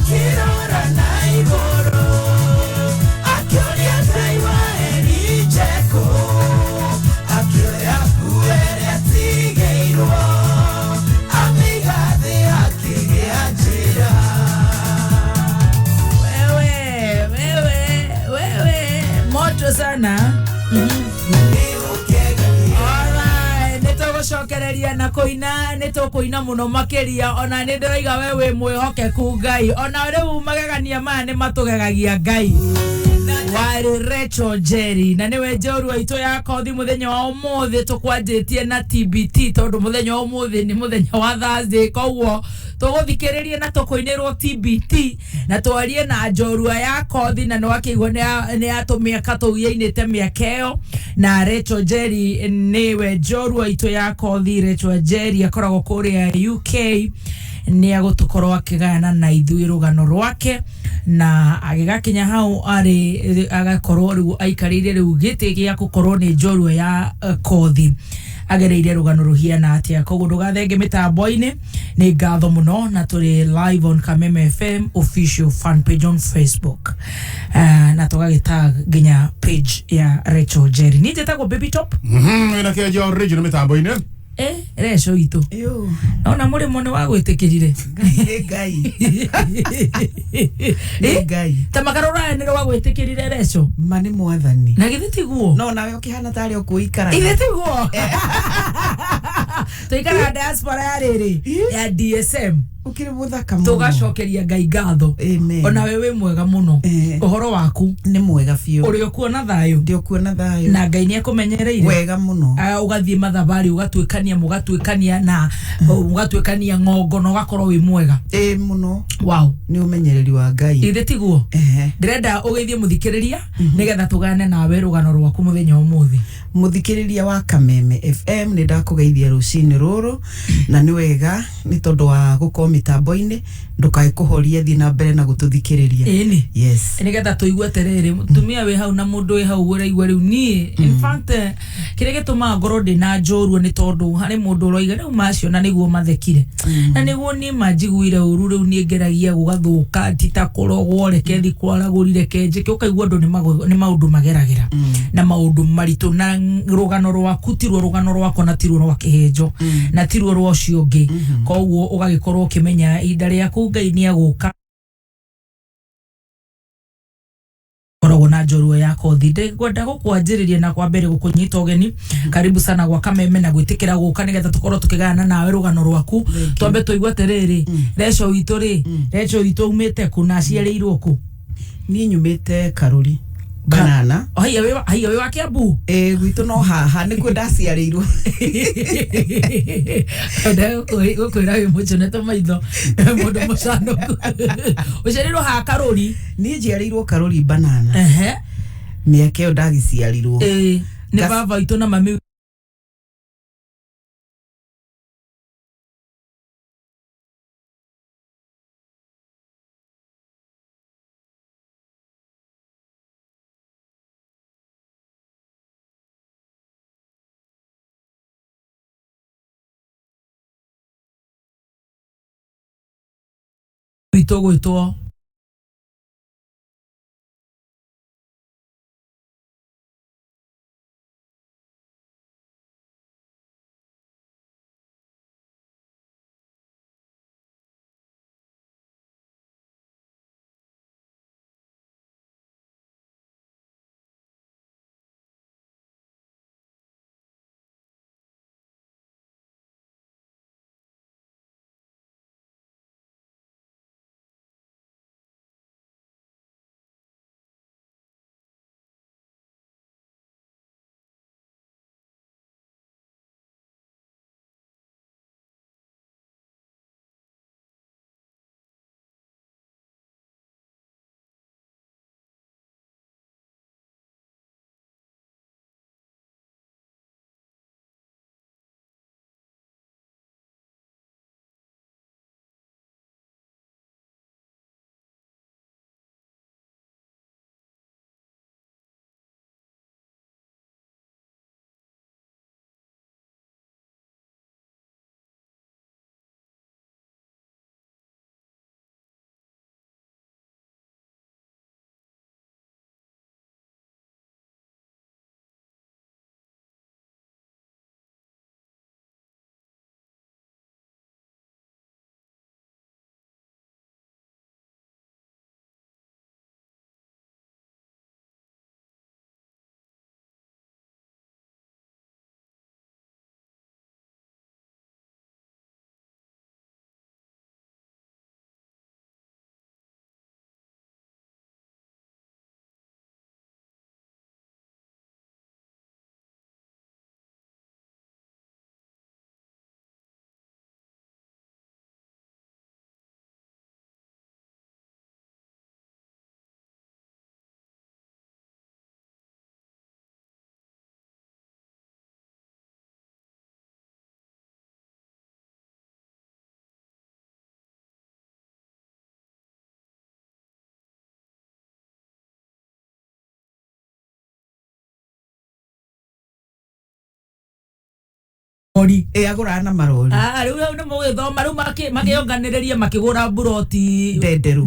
akirora na iguru akioria taiwa elijeko akioria kuere atigeirwo amigathi akigiajira wewe moto sana. Nitogocokereria na kuina nitukuina muno makiria ona nindiraiga wewe mwihokeku Ngai ona riu magegania maya ni matugegagia Ngai wari Rachel Jerry na niwe njorua itu ya kothi muthenya wa umuthi tukwanjitie na TBT tondu muthenya wa umuthi ni muthenya wa Thursday koguo tuguthikiririe na tukuinirwo TBT na twarie na njorua ya kothi na nwakiigwo ni atumiaka tugiainite miakeo na Rachel Jerry niwe njorua itu ya kothi. Rachel Jerry akoragwo kuria UK ni agutukorwo akigayana na ithui rugano rwake na agigakinya hau ari agakorwo riu aikarire riu giti gia gukorwo ni njorua ya kothi agereire rugano ruhiana atia koguo ndugathenge mitambo-ini ni ngatho muno na turi live on Kameme FM official fan page on Facebook na tugagitag ginya page ya Rachel Jerry ni jetagwo baby top ina Kihenjo original mitambo-ini Reco itu ona muri mone wa gwitikirire Ngai tamakarora ni wa gwitikirire Reco mani mwathani na githitiguo no nawe ukihana tari ukuikara ithitiguo tuikara diaspora ya riri ya DSM ukiri muthaka muno tugacokeria Ngai ngatho ona wewe mwega muno uhoro waku ni mwega fiu uri kuona thayo ndio kuona thayo na Ngai ni akumenyereire wega muno ugathie mathabari ugatwikania mugatwikania na ugatwikania ngongo no gakorwo wi mwega muno wow ni umenyereri wa Ngai ithitiguo ndirenda ugeithie muthikiriria nigetha tugane nawe rugano rwaku muthenya umuthi muthikiriria wa Kameme FM ni ndakugeithia rucini ruru na ni wega ni tondu wa guko mitambo-ini ndukai kuhoria thi na mbere na gututhikiriria yes nigetha tuigue terere mutumia we hau na mundu we hau uraigua riu ni in fact kire gituma ngoro ndi na njorua ni tondu hari mundu uroiga riu macio na niguo mathekire na niguo ni manjiguire uru riu ni ngeragia gugathuka titakorogwo reke thi kwaragurire kenje ke ukaigua ndu ni maundu mageragira na maundu maritu na rugano rwaku tiruo rugano rwako na tiruo rwa Kihenjo na tiruo rwa ucio ungi koguo ugagikorwo ukimenya ihinda riaku Ngai ni aguka korogwo na njorua ya kothi ngwenda gukwanjiriria na kwa mbere gukunyita ugeni karibu sana gwa Kameme na gwitikira guka nigetha tukorwo tukigana nawe rugano rwaku twambe tuigwa terere Reco witu ri Reco witu umite ku na ciareirwo ku ni nyumite Karuri banana haiya we wa Kiambu gwitu no haha ni ndaciareirwo ukwira we muchone to maitho mundu mucanoku ucerirwo ha Karuri ni njiareirwo Karuri banana miaka ndagiciarirwo ni baba itu na mami gwitwo marori agura na marori riu hau nä må gä thoma rä u makä onganä makä gå ra mburoti ndenderu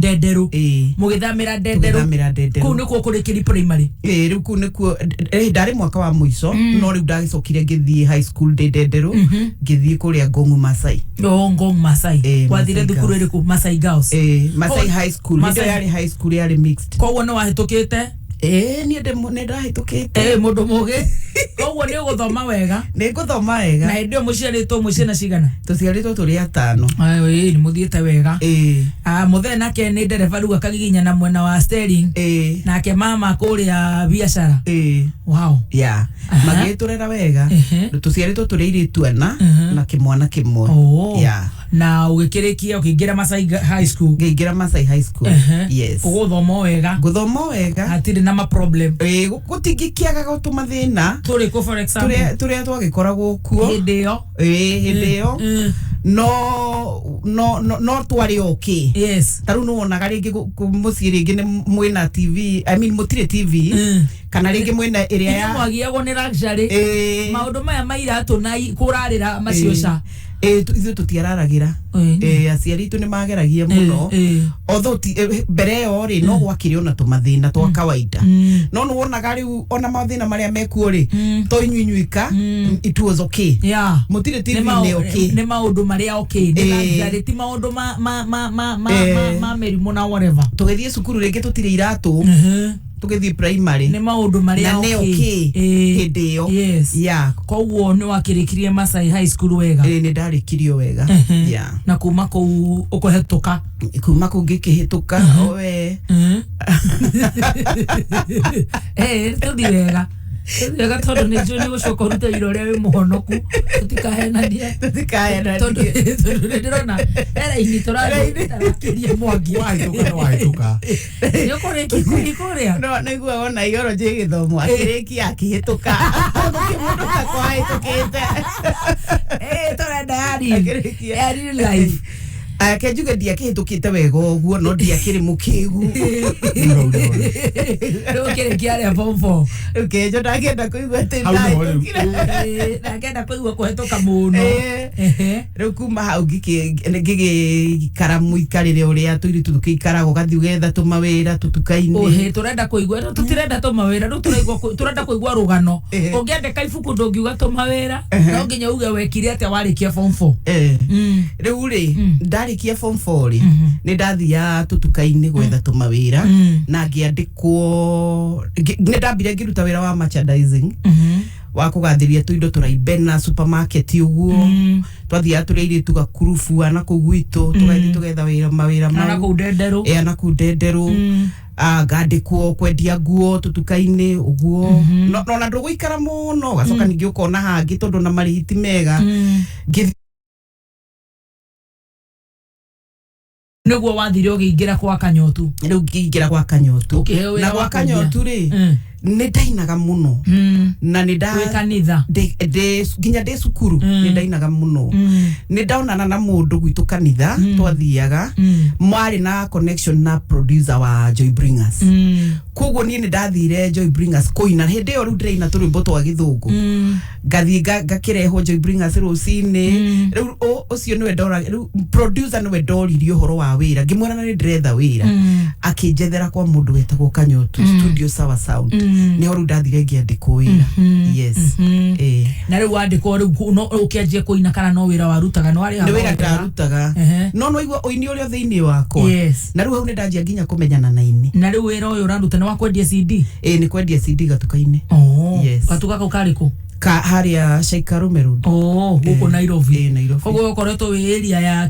må gä thamä ra ndenderu kå u nä kuo kå rä kä ri primary rä u kå u nä kuo ndarä mwaka wa muico no rä u ndagä cokire ngä thiä high school ndenderu ngä thiä kå rä a Ngongu Masai Ngongu Masai wathire thukuru ä rä kå Masai Girls Masai high school nä yarä high school yarä mixed koguo nä wahä tå kä te niä ndahä tå kä te må ndå må gä koguo nä å gå thoma wega nä ngå thoma wega na hä ndä ä yo må ciarä two mwä ciana cigana tå ciarä two tå rä 5 nä må thiä te wega må thee nake nä ndereba rä u akagiginyana mwena wa Sterling nake mama kå rä a biacara magä tå rera wega tå ciarä two tå rä irä tuana na kä mwana kä mwe na å gä kä rä kia å kä ingä ra Masai High School ngä ingä ra Masai High School å gå thoma wega ngå thoma wega hatirä na ma problem gå tingä kiagaga gå tå ma thä na tå rä kå for example tå rä a twagä koragwo kuo hä ndä ä yo no twarä okä tarä u nä wonaga rä ngä må ciä rä ngä nä mwä TV I mean må tirä TV kana rä ngä mwena ä rä a mwagiagwo nä luxury maå ndå maya mairatå na kå rarä ra macioca ithuä tå tiararagä ra aciari itå nä mageragia må no otho mbere yo rä no gwakä rä ona tå mathä na twa kawaida no nä wonaga rä u ona mathä na marä a mekuo rä to inyuinyuika it was okay må tirä TV nä maå ndå marä a okay nä ti maå ndå ma mä rimå na whatever tå gä thiä cukuru rä ngä tå tirä iratå tå gä thiä primary nä maå ndå marä a hä ndä ä yo koguo nä wakä rä kirie Masai High School wega nä ndarä kirio wega na kuma kå u å kå hetå ka kuma kå ngä kä hä tå ka we tå thi wega wega tondå nä njå nä gå coka å rute ira å rä a wä må honoku tå tikahenanie tondå nä ndä rona eraini tå rakä ria mwangi nä å kå rä ki kå rä a nä guo wona igoro njä gä thomo akä rä ki akä hä tå ka kä må ndå kakwa hä tå kä te tå renda ya real life ake njuge ndiakä hä tå kä te wega å guo no ndiakä rä må kä gu rä u kä rä kia rä a bombo rä u kenjo ndangenda kå igua atä ndangenda kå igua kå hetå ka må no rä u kuma hau ngä gä kara må ikarä re å rä a tå irä tu tå kä ikaraga å gathiä å getha tå mawä ra tå tuka-inä tå renda kå igua tå tirenda tå mawä ra rä u tå renda kå igua rå gano å ngä andä ka ibuku ndå ngiuga tå mawä ra no nginya uge wekire atä a warä kia form 4 rä u rä ndarä kia form 4 rä nä ndathiaga tå tuka-inä gwetha tå mawä ra na ngä andä kwo nä ndambire ngä ruta wä ra wa merchandising wa kå gathä ria tå indo tå raibena supermarket å guo twathiaga tå rä airä tu gakurubu ana kå u gwitå tå gathiä tå getha mawä ra ana kå u ndenderå ngandä kwo kwendia nguo tå tuka-inä å guo nona ndå gå ikara må no gacoka ningä å kona hangä tondå na marä hiti mega niguo wathire å gä ingä ra gwa kanyotu rä u ngä ingä ra gwa kanyotu na gwa kanyotu rä nä ndainaga må no na nä kanitha nginya ndä cukuru nä ndainaga må no nä ndaonana na må ndå gwitå kanitha twathiaga mwarä na connection na producer wa Joy Bringers koguo niä nä ndathire Joy Bringers kå ina hä ndä ä yo rä u ndä raina tå rwä mbo twa gä thå ngå ngathiä ngakä rehwo Joy Bringers rå cinä rä u å cio nä we ndora rä u producer nä we ndoririe å horo wa wä ra ngä mwena na nä ndäretha wä ra akä njethera kwa må ndå wetagwo kanyotu studio sawa sound nä ho rä u ndathire ngä andä kwo wä ra na rä u wandä kwo rä u å kä anjie kå ina kana no wä ra warutaga no nä wä ra ndarutaga no no igua å ini å rä o thä inä wakwa na rä u hau nä ndanjia nginya kå menyana na ini na rä u wä ra å yå å raruta nä wa kwendia CD nä kwendia CD gatuka-inä gatuka kau karä kå haria Shaikarume Road guku Nairobi koguo ukoretwo wi area ya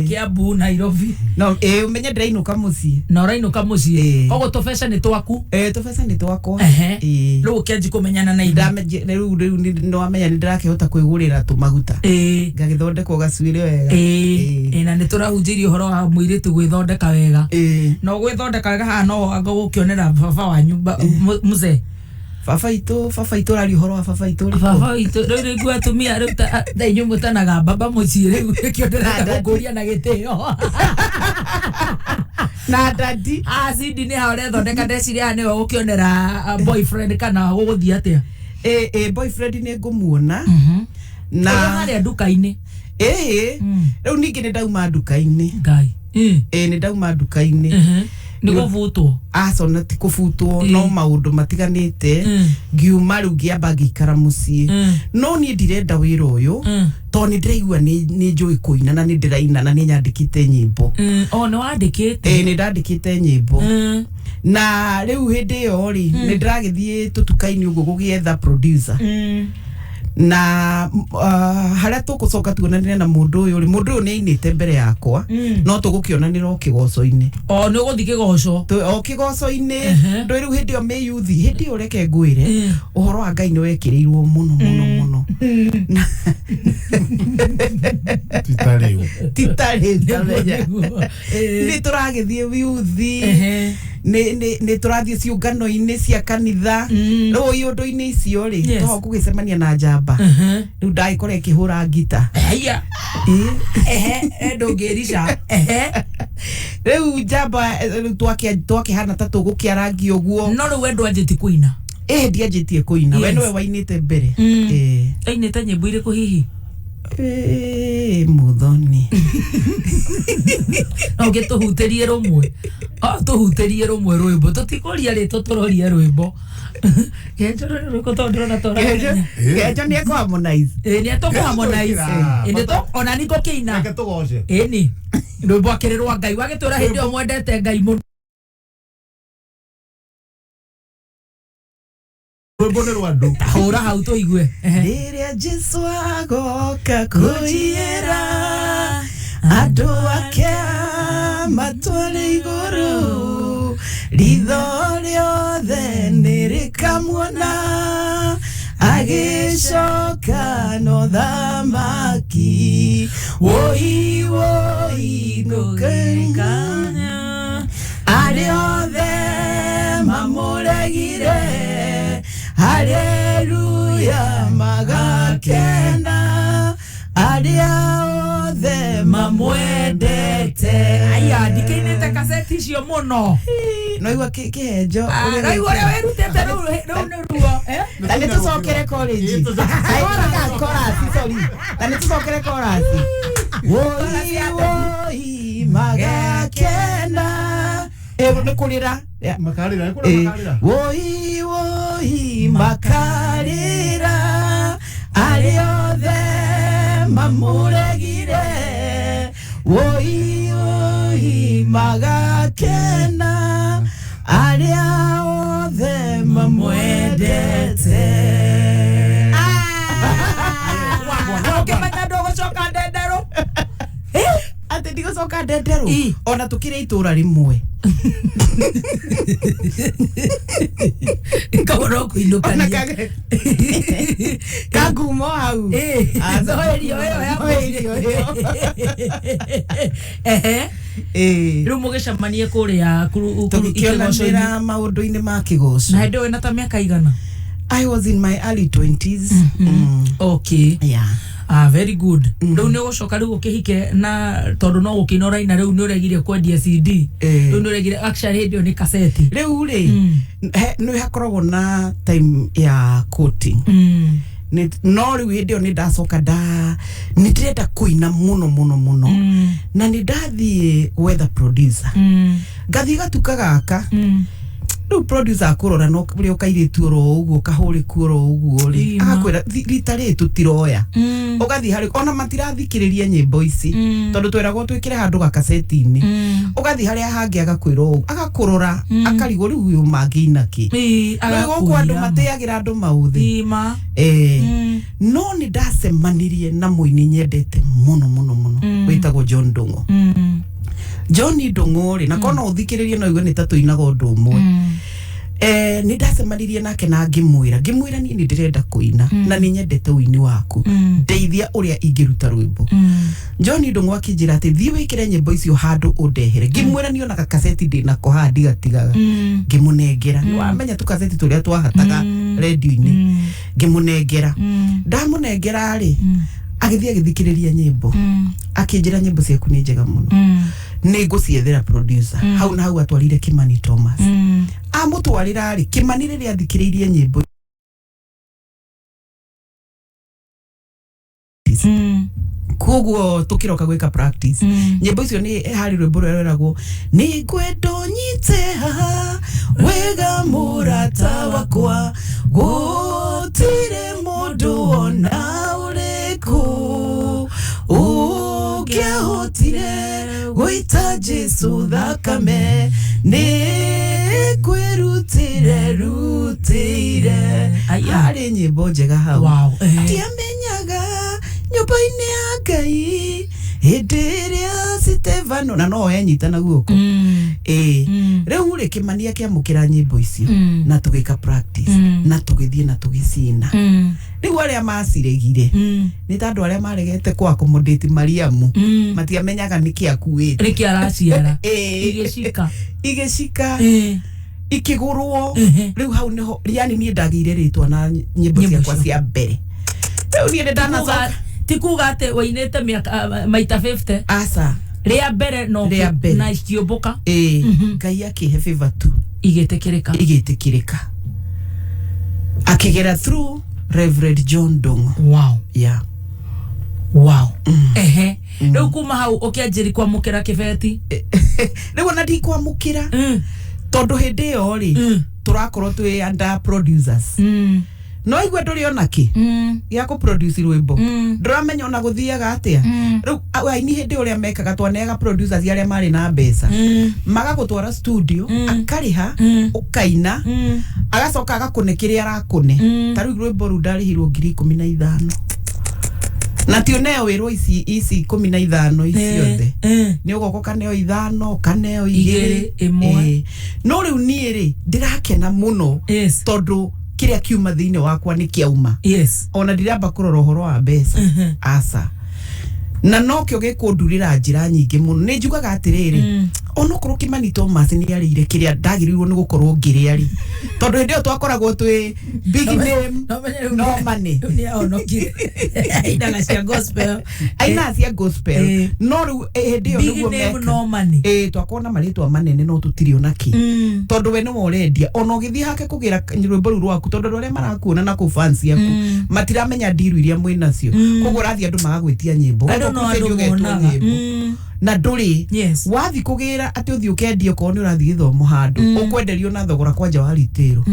Kiambu Nairobi no umenye ndirainũka muciĩ na ũrainũka muciĩ koguo tũbeca nĩ twaku tũbeca nĩ twakwa rĩu ũkĩanji kũmenyana na indo rĩu nĩ wamenya nĩ ndĩrakĩhota kwĩgũrĩra tũmaguta ngagĩthondekwo gacuĩrĩ wega na nĩ tũrahunjĩrio ũhoro wa mũirĩtu gwĩthondeka wega no gwĩthondeka wega haha no gũkĩonera baba wanyu mzee baba itũ rari ũhoro wa baba itũ rĩu rĩngĩ atumia rĩu thaa inyuĩ mũtanaga baba mũciĩ rĩu kĩonderera gũkũria na gĩtĩo na dadi Cindy nĩ ha ũrethondeka ndeciria haha nĩwe gũkĩonera boyfriend kana gũgũthiĩ atĩa boyfriend nĩ ngũmuona na hali nduka-ini riu ningi ni ndauma nduka-ini ngai ni ndauma nduka-ini ni guvutwo acona ti kuvutwo no maundu matiganite ngiuma riu ngiamba ngikara mucii no ni ndirenda wira uyu to ni ndiraigua ni njui kuina na ni ndiraina na ni nyandikite nyimbo ni wandikite ni ndandikite nyimbo na riu hindi yo ri ni ndiragithie tutuka-ini uguo gugietha producer na haria tugucoka tuonanire na mundu uyu ni ainite mbere yakwa no tugukionanira o kigoco-ini ni uguthi kigoco o kigoco-ini ndo riu hindi yo me youth hindi yo reke ngwire uhoro wa Ngai ni wekirirwo muno muno muno titari ndamenya ni turagithie youth ni turathie ciungano-ini cia kanitha no iundu-ini icio ri to gugicemania na njamba riu ndaikore kihura ngita ndungirisha riu njamba twakihana ta tugukiarangi uguo no riu wendo anjiti kuina ndianjitie kuina we niwe wainite mbere ainite nyimbo iriku hihi Muthoni oge tuhutirie rumwe tuhutirie rumwe rwimbo tutikoria ritwo turoria rwimbo Kihenjo rwiko to ndrona tora Kihenjo ni ko harmonize ni to harmonize ni to ona niko kiina reke tugoce ni rwimbo akirirwa Ngai wagitura hindi o mwendete Ngai muno hura hau tuigue riria Jesu agoka kujiera andu ake matware iguru ritho riothe nirikamwona agicoka no thamaki woi woi nukenya ariothe mamuregire haleluya magakena aria othe mamwendete aya ndikinite kaseti cio muno no igua Kihenjo uri werutete ruo tani tucokere college sorry tani tucokere chorus woi woi magakena ni kurira makarira woi woi makarira ariothe mamuregire woi woi magakena aria othe mamwendete ukimenya ndugucoka ndendero ati ndigucoka ndendero ona tukire itura rimwe kaboro kuinukania kagumo hau azoerio riu mugicemanie kuria tukionanira maundu-ini ma kigoco na ndio wena ta miaka igana I was in my early 20s okay yeah very good riu ni gucoka riu ukihike na tondu no gukinora ina riu ni uregire kwendia CD riu ni uregire actually radio ni cassette riu ri ni hakoragwo na time ya quoting no riu hindi ni ndacoka ni ndirenda kuina muno muno muno na ni ndathie weather producer ngathi gatuka gaka riu producer akurora no uri ukairitu ro uguo kahuriku ro uguo ri agakwira rita ri tutiroya ugathi hari ona matirathikiriria nyimbo ici tondu tweragwo twikire handu ga kaseti-ini ugathi hari hangi agakwira agakurora akarigo riu uyu mangina ki riu kwa andu mateagira andu mauthi no ni ndacemanirie na muini nyendete muno muno muno witagwo John Ndungu John Ndungu ri na kono uthikiririe no igwe ni tatuinaga undu umwe ni ndacemanirie nake na ngimwira ni ndirenda kuina na ni nyendete uini waku ndeithia uria ingiruta rwimbo John Ndungu akinjira ati thii wikire nyimbo icio handu undehere ngimwira ni ona kaseti ndina ko handi gatigaga ngimunengera ni wamenya tu kaseti turia twahataga radio-ini ngimunengera ndamunengera ri agithia agithikiriria nyimbo akinjira nyimbo ciaku ni njega muno ni nguciethera producer hau na hau atwarire Kimani Thomas amutwarira ri Kimani riria athikiririe nyimbo Koguo tukiroka gwika practice nyimbo icio ni hari rwimbo rweragwo ni ngwendo nyite haha wega murata wakwa gutire mundu ona uriku ungehotire gwita Jesu thakame ni kwirutire ari nyimbo njega hau tiamenyaga nyumba-ini ya Ngai hidiria Stefano na no enyitana guoko riu ri Kimania kiamukira nyimbo icio na tugika practice na tugithie na tugicina riu aria maciregire ni tandu aria maregete kwa accommodate Mariamu matiamenyaga niki akuite niki araciara igicika ikigurwo riu hau niho yani ni ndagire ritwa na nyimbo ciakwa cia mbere riu ni ndanacoka tikuga ate wainete maita 50 asa ria mbere no na ikiomboka Ngai akihe favor tu igetekirika akigera through Reverend John Dongo. Riu kuma hau ukianjiri kwamukira kibeti riu ona ndi kwamukira tondu hindi yo ri turakorwo twi under producers no igwe nduri ona ki ya ku produce rwimbo nduramenya ona guthiaga atia riu aini hindi uria mekaga twanega producers aria mari na mbeca magagutwara studio akariha ukaina agacoka agakunekiria arakune tariu rwimbo ru ndarihirwo 15,000 na tioneo wirwo ici 15 iciothe ni ugoko kaneo 5 kaneo 2 no riu nie ri ndirakena muno tondu kiria kiuma thiine wakwa ni kiauma ona ndiramba kurora uhoro wa mbeca asa na no kyo gikundurira njira nyingi muno ni njugaga atiriri ono kuru Kimani Thomas ni arire kiria ndagirirwo ni gukorwo ngiriari tondu hindi yo twakoragwo twi big name no money ni ono ki aina cia gospel no ru hindi yo niguo meka no money twakona maritwa manene no tutirio naki tondu we no urendia ono githii hake kugira rwimbo ru rwaku tondu rore marakuona na ku fans yaku matiramenya ndiru iria mwinacio koguo rathi andu magagwitia nyimbo na nduri wathi kugira ati uthi ukendia ko ni urathi githomo handu ukwenderio na thogora kwanja wa ritiro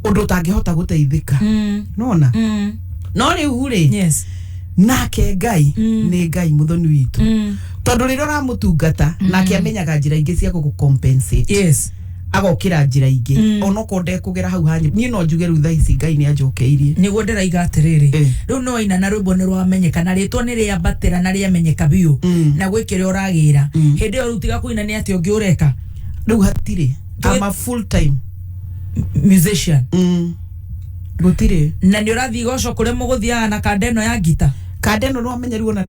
undu utangihota guteithika nona no riu ri nake Ngai ni Ngai Muthoni witu tondu riro ramutungata nake amenyaga njira ingi cia gucompensate agokira njira ingi ono konde kugera hau hanyi ni no njuge ru thaici Ngai ni anjokeirie niguo ndiraiga atiriri riu no ina na rwimbo ni rwamenyeka na ritwa ni ria batera na ria menyeka biu na gwikire uragira hindi yo rutiga kuina ni ati ungi ureka riu hatire ama full time musician gutire na ni urathi goco kure muguthiaga na kandeno ya gita kandeno no amenyerirwo na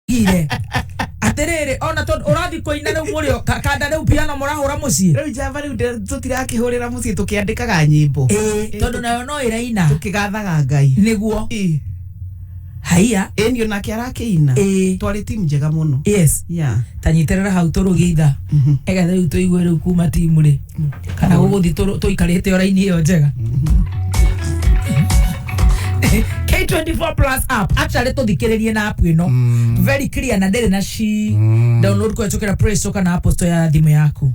gire atiriri ona tondu urathi kuina riu murio kanda riu piano murahura mucii riu java riu tutirakihurira mucii tukiandikaga nyimbo tondu nayo no iraina tukigathaga Ngai niguo haya enio nake arakiina twari timu njega muno tanyitirira hau turugiitha ega riu tuigwe riu kuma timu ri kana guguthi tuikarite oraini iyo njega K24 Plus app actually tuthikiririe na app ino very clear na ndere na shi download kwa chokera Play Store na Apple Store ya thimu yaku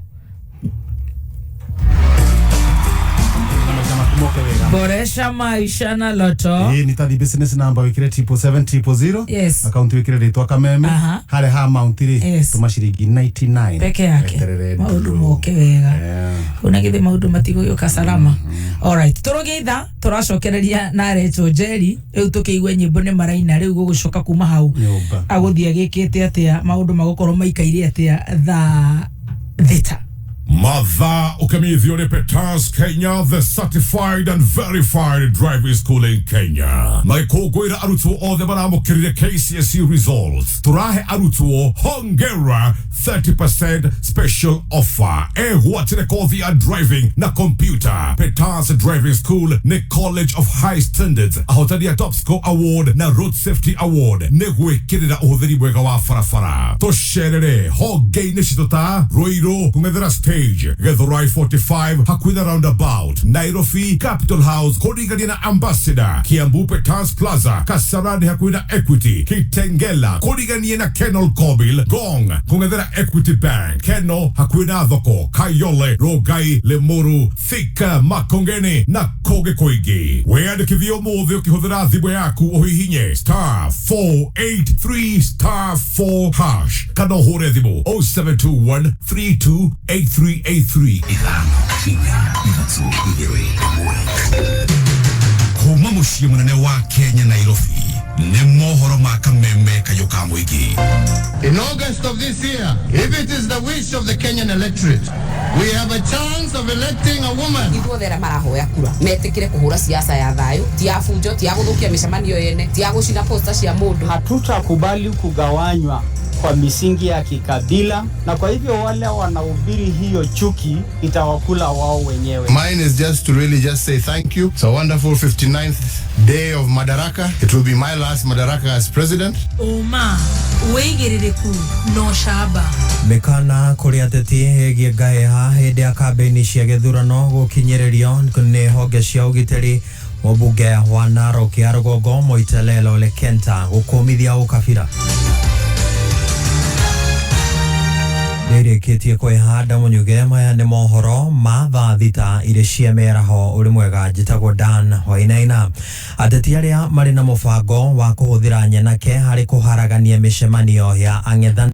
boresha maisha na loto nitathi business number wikire 77700 account wikire ritwa kameme hare ha amount ri tuma ciringi 99 peke yake maudu moke wega unagithe maudu matigo yoka salama alright turugeitha turacokereria na Recho Jerry riu tukiigwe nyimbo ni maraina riu gugucoka kuma hau aguthia gikite atia maudu magukorwo maikaire atia tha theta Mother Ukamithio Peters Kenya, the certified and verified driving school in Kenya. Naikogoira arutuo othe baramukirire KCSE results. Turahe arutuo hongera 30% special offer. Watire kothi ya driving na computer. Peters Driving School ne College of High Standards. Ahotania Top Score Award na Road Safety Award. Ne gwikirira uhuthiri mwega wa farafara. Tosherere hoge inishitota Roiro kumethera stage College, Githurai 45, Hakwitha Roundabout, Nairobi, Capital House, Korigania na Ambassador, Kiambu Petans Plaza, Kasarani Hakwitha Equity, Kitengela, Korigania na Kenol Kobil, Gong, Kungethera Equity Bank, Keno, Hakwitha Thoko, Kayole, Rogai, Lemuru, Thika, Makongeni na Koge Koigi. Weyandikithia umuthi ukihũthĩra thimũ yaku uhihinye *483*4# kana ũhũre thimũ 0721328383. Kuma mũciĩ mũnene wa Kenya Nairobi nĩ mohoro ma kameme kayo ka mũingĩ. In August of this year, if it is the wish of the Kenyan electorate, we have a chance of electing a woman. Ithuothe marahoya kura metikire kuhura siasa ya thayo, tia funjo, tia guthukia micemanio yene, tia gucina posta cia mundu. Hatutakubali kugawanywa kwa misingi ya kikabila, na kwa hivyo wale wanahubiri hiyo chuki itawakula wao wenyewe. Mine is just to really just say thank you. It's a wonderful 59th day of Madaraka. It will be my last Madaraka as president. Oma, weigiririku no shaba. Mekana kuri ateti hegie gaeha hende ya kambeni cia githurano gukinyererio nĩ honge cia ugiteri mũmbunge wa Narok ya Rũgongo Moitelelo Lekenta gũkũmithia ũkabira. Nĩrĩkĩtie kwĩhanda mũnyuge maya nĩ mohoro ma thaa thita irĩ cia mĩaraho ũrĩ mwega njĩtagwo Dan Wainaina. Ateti arĩa marĩ na mũbango wa kũhũthĩra nyenake harĩ kũharagania mĩcemanio ya ang'ethanĩri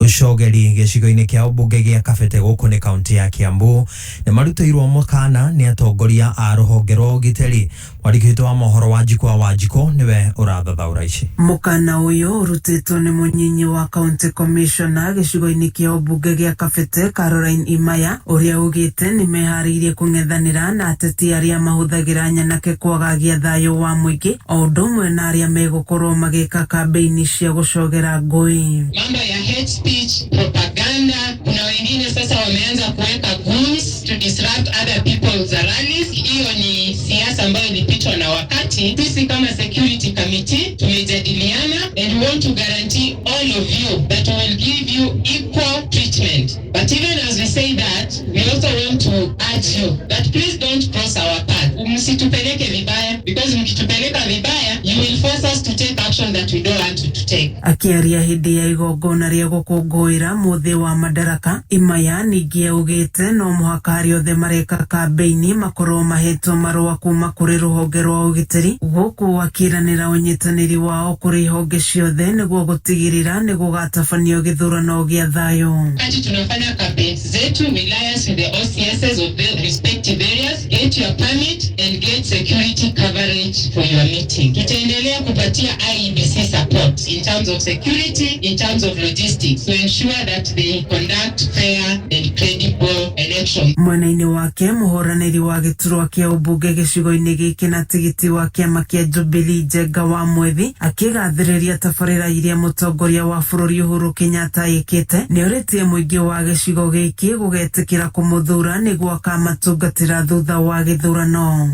Ushogeri gĩcigo-inĩ kĩa ũmbunge gĩa Kabete gũkũ nĩ kaunti ya Kiambu nĩ marutĩirwo mũkana nĩ atongoria a rũhonge rwa ũgitĩri. Mwandĩki wa mohoro Wanjikũ nĩwe ũrathathaũra ici. Mũkana ũyũ ũrutĩtwo nĩ mũnyinyi wa county commissioner gĩcigo-inĩ kĩa ũmbunge gĩa Kabete Caroline Imaya ũrĩa ugĩte nĩ meharĩirie kũng'ethanĩra na ateti arĩa mahũthagĩra nyenake kwagagia thayũ wa mũingĩ o ũndũ ũmwe na arĩa megũkorwo magĩka kambeini cia gũcogera ngũĩ. Mambo ya hate speech, propaganda, kuna wengine sasa wameanza kuweka goons to disrupt other people's rallies. Hiyo ni siasa ambayo ilipitwa na wakati. Sisi kama security committee tumejadiliana and we want to guarantee all of you that we will give you equal treatment. But even as we say that, we also want to urge you that please don't cross our path. Msitupeleke vibaya, because mkitupeleka vibaya, you will force us to take action that we don't want to take. Akiaria hĩndĩ ya igongona rĩa gũkũngũĩra mũthĩ wa Madaraka, Imaya ningĩ augĩte no mũhaka arĩa othe mareka kambeini makorwo mahetwo marũa kuma kũrĩ rũhonge rwa ũgitĩri gũkũ akĩranĩra ũnyitanĩri wao kũrĩ honge ciothe nĩguo gũtigĩrĩra nĩ gũgatabanio gĩthurano gĩa thayũ. Wakati tunafanya campaigns zetu, we liaise with the OCSs of the respective areas, get your permit and get security coverage for your meeting. Tutaendelea kupatia IEBC support in terms of security, in terms of logistics to ensure that they conduct fair and credible elections. Mwena-inĩ wake mũhũranĩri wa gĩturwa kĩa ũmbunge gĩcigo-inĩ gĩkĩ na tigiti wa kĩama kĩa Jubilee Njenga wa Mwethi akĩgathĩrĩria tabarĩra iria mũtongoria wa bũrũri Uhuru Kenyatta ĩkĩte nĩ ũrĩtie mũingĩ wa gĩcigo gĩkĩ gũgetĩkĩra kũmũthura nĩguo akamatungatĩra thutha wa gĩthurano.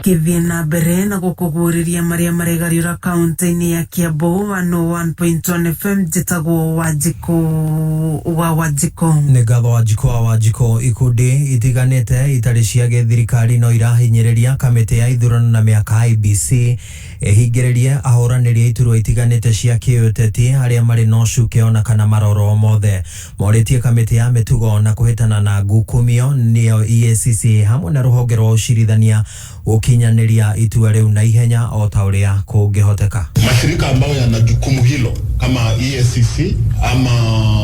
Gĩthiĩ na mbere na gũkũguũrĩria marĩa maregariũra kaunti-inĩ ya Kiambu 101.1 FM njĩtagwo Wanjikũ. Nĩ ngatho Wanjikũ ikundi itiganĩte itarĩ cia gĩthirikari no irahinyĩrĩria kamĩtĩ ya ithurano na mĩaka IEBC ĩhingĩrĩrie ahũranĩri a iturwa itiganĩte cia kĩũteti arĩa marĩ na ũcuke ona kana maroro mothe. Morĩtie kamĩtĩ ya mĩtugo na kũhĩtana na ngukumio nĩyo EACC hamwe na rũhonge rwa ũcirithania gũkinyanĩria itua rĩu na ihenya o ta ũrĩa kũngĩhoteka. Mashirika ambayo yana jukumu hilo kama EACC ama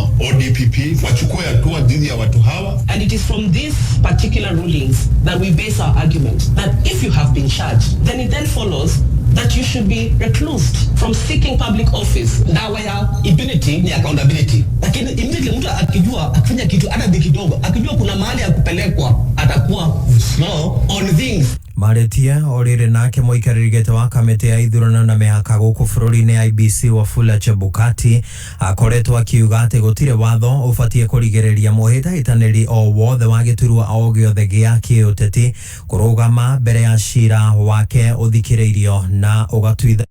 ODPP wachukue hatua dhidi ya watu hawa. And it is from these particular rulings that we base our argument that if you have been charged, then it then follows that you should be reclused from seeking public office. Dawa ya impunity ni accountability. Lakini immediately mtu akifanya kitu hata kidogo, akijua kuna mahali ya kupelekwa, atakuwa slow on things. maretie orire nake moikaririgete wa kamete ya ithurano na mihaka guku bururi-ini IBC Wafula Chebukati akoretwo akiuga ati gutire watho ubatie kurigereria muhitahitaniri o wothe wa giturwa o giothe gia kiuteti kurugama mbere ya cira wake uthikiriirio na ugatwitha.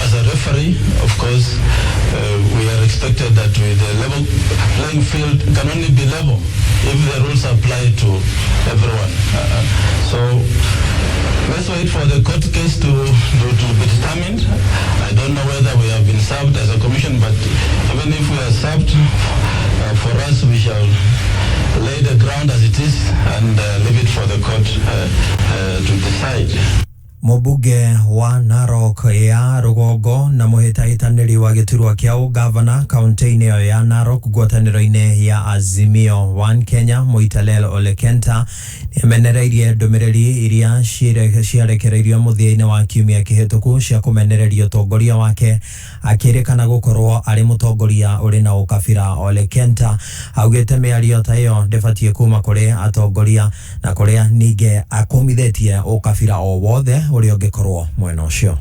As a referee, of course, we are expected that with the level playing field can only be level if the rules apply to everyone. So let's wait for the court case to be determined. I don't know whether we have been served as a commission, but even if we are served, for us we shall lay the ground as it is and leave it for the court to decide. Mubunge wa Narok ya Rugongo na muhitahitaniri wa giturwa kiao governor kaunti-ini ya Narok ngwataniro-ini ya Azimio One Kenya Muitalel Ole Kenta nimenereirie ndumiriri iria ciarekereirio muthia-ini wa kiumia kihituku cia kumenereria utongoria wake akirikana gukorwo ari mutongoria uri na ukabira. Ole Kenta augite miario ta iyo ndibatie kuma kuri atongoria na kuria ninge akomithetie ukabira o wothe uri ungekorwo mwena ucio.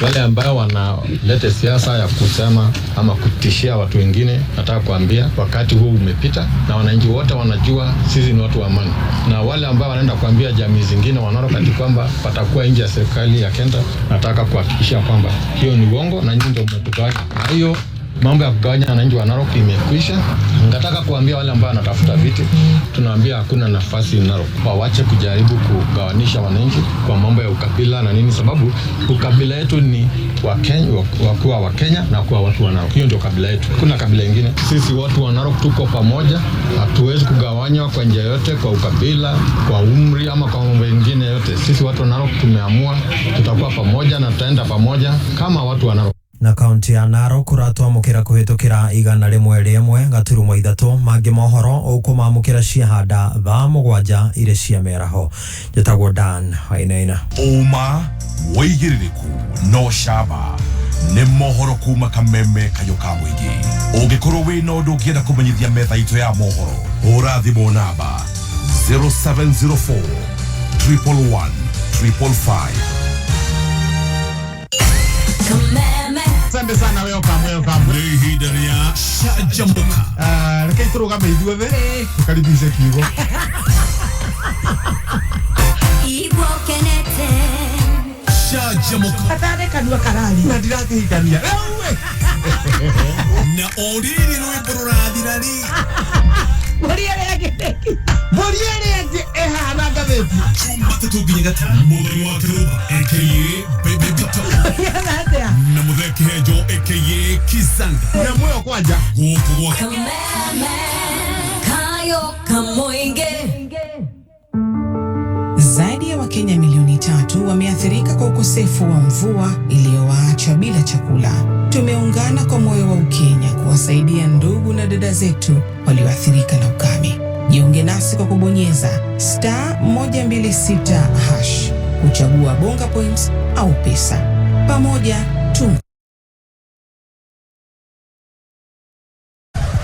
Wale ambao wanaleta siasa ya kusema ama kutishia watu wengine, nataka kuambia wakati huu umepita na wananchi wote wanajua sisi ni watu wa amani. Na wale ambao wanaenda kuambia jamii zingine wanaorokati kwamba watakuwa nje ya serikali ya Kenya, nataka kuhakikisha kwamba hiyo ni uongo na nyinyi ndio mmetugawanya. Na hiyo mambo ya kugawanya wananchi wa Narok imekwisha. Nataka kuambia wale ambao wanatafuta viti, tunaambia hakuna nafasi Narok. Waache kujaribu kugawanisha wananchi kwa mambo ya ukabila na nini, sababu ukabila yetu ni kuwa wa Kenya na kuwa watu wa Narok. Hiyo ndio kabila yetu. Kuna kabila nyingine. Sisi watu wa Narok tuko pamoja. Hatuwezi kugawanywa kwa njia yote, kwa ukabila, kwa umri ama kwa mambo mengine yote. Sisi watu wa Narok tumeamua tutakuwa pamoja na tutaenda pamoja kama watu wa Narok. Na kaunti ya Narok kuratwamukira kuhitukira 101 gaturumo 3 mangi mohoro ukumamukira ciahanda thaa 7 ire cia meraho. Njitagwo Dan Wainaina. Uma woigiririku no shaba ni mohoro kuma Kameme Kayoka Mwingi. Ungikorwo wina undu ungienda kumenyithia metha itu ya mohoro, hura thimu namba 0704 111 555. Asante sana, welcome. Hii ndani ya Canjamuka. Rekei turugame ithuothe tukaribishe kiugo. Igwo kenete Canjamuka. Atare kanua karari. Na ndirakihikania. Ewe. Na oriri rwimbo rurathirari. Muriere yake. Muriere yake ehana gatheti. Chumba tutunginya gatano. Mugari wa Kirumba A.K.A. Baby Bito. Na muthe Kihenjo A.K.A. Kizanga. Na moyo kwanja. Guku wa Kameme kayo kamoinge. Zaidi ya Wakenya milioni 3 wameathirika kwa ukosefu wa mvua iliyowaacha bila chakula. Tumeungana kwa moyo wa Ukenya kuwasaidia ndugu na dada zetu walioathirika na ukame. Jiunge nasi kwa kubonyeza *126# kuchagua bonga points au pesa. Pamoja tu.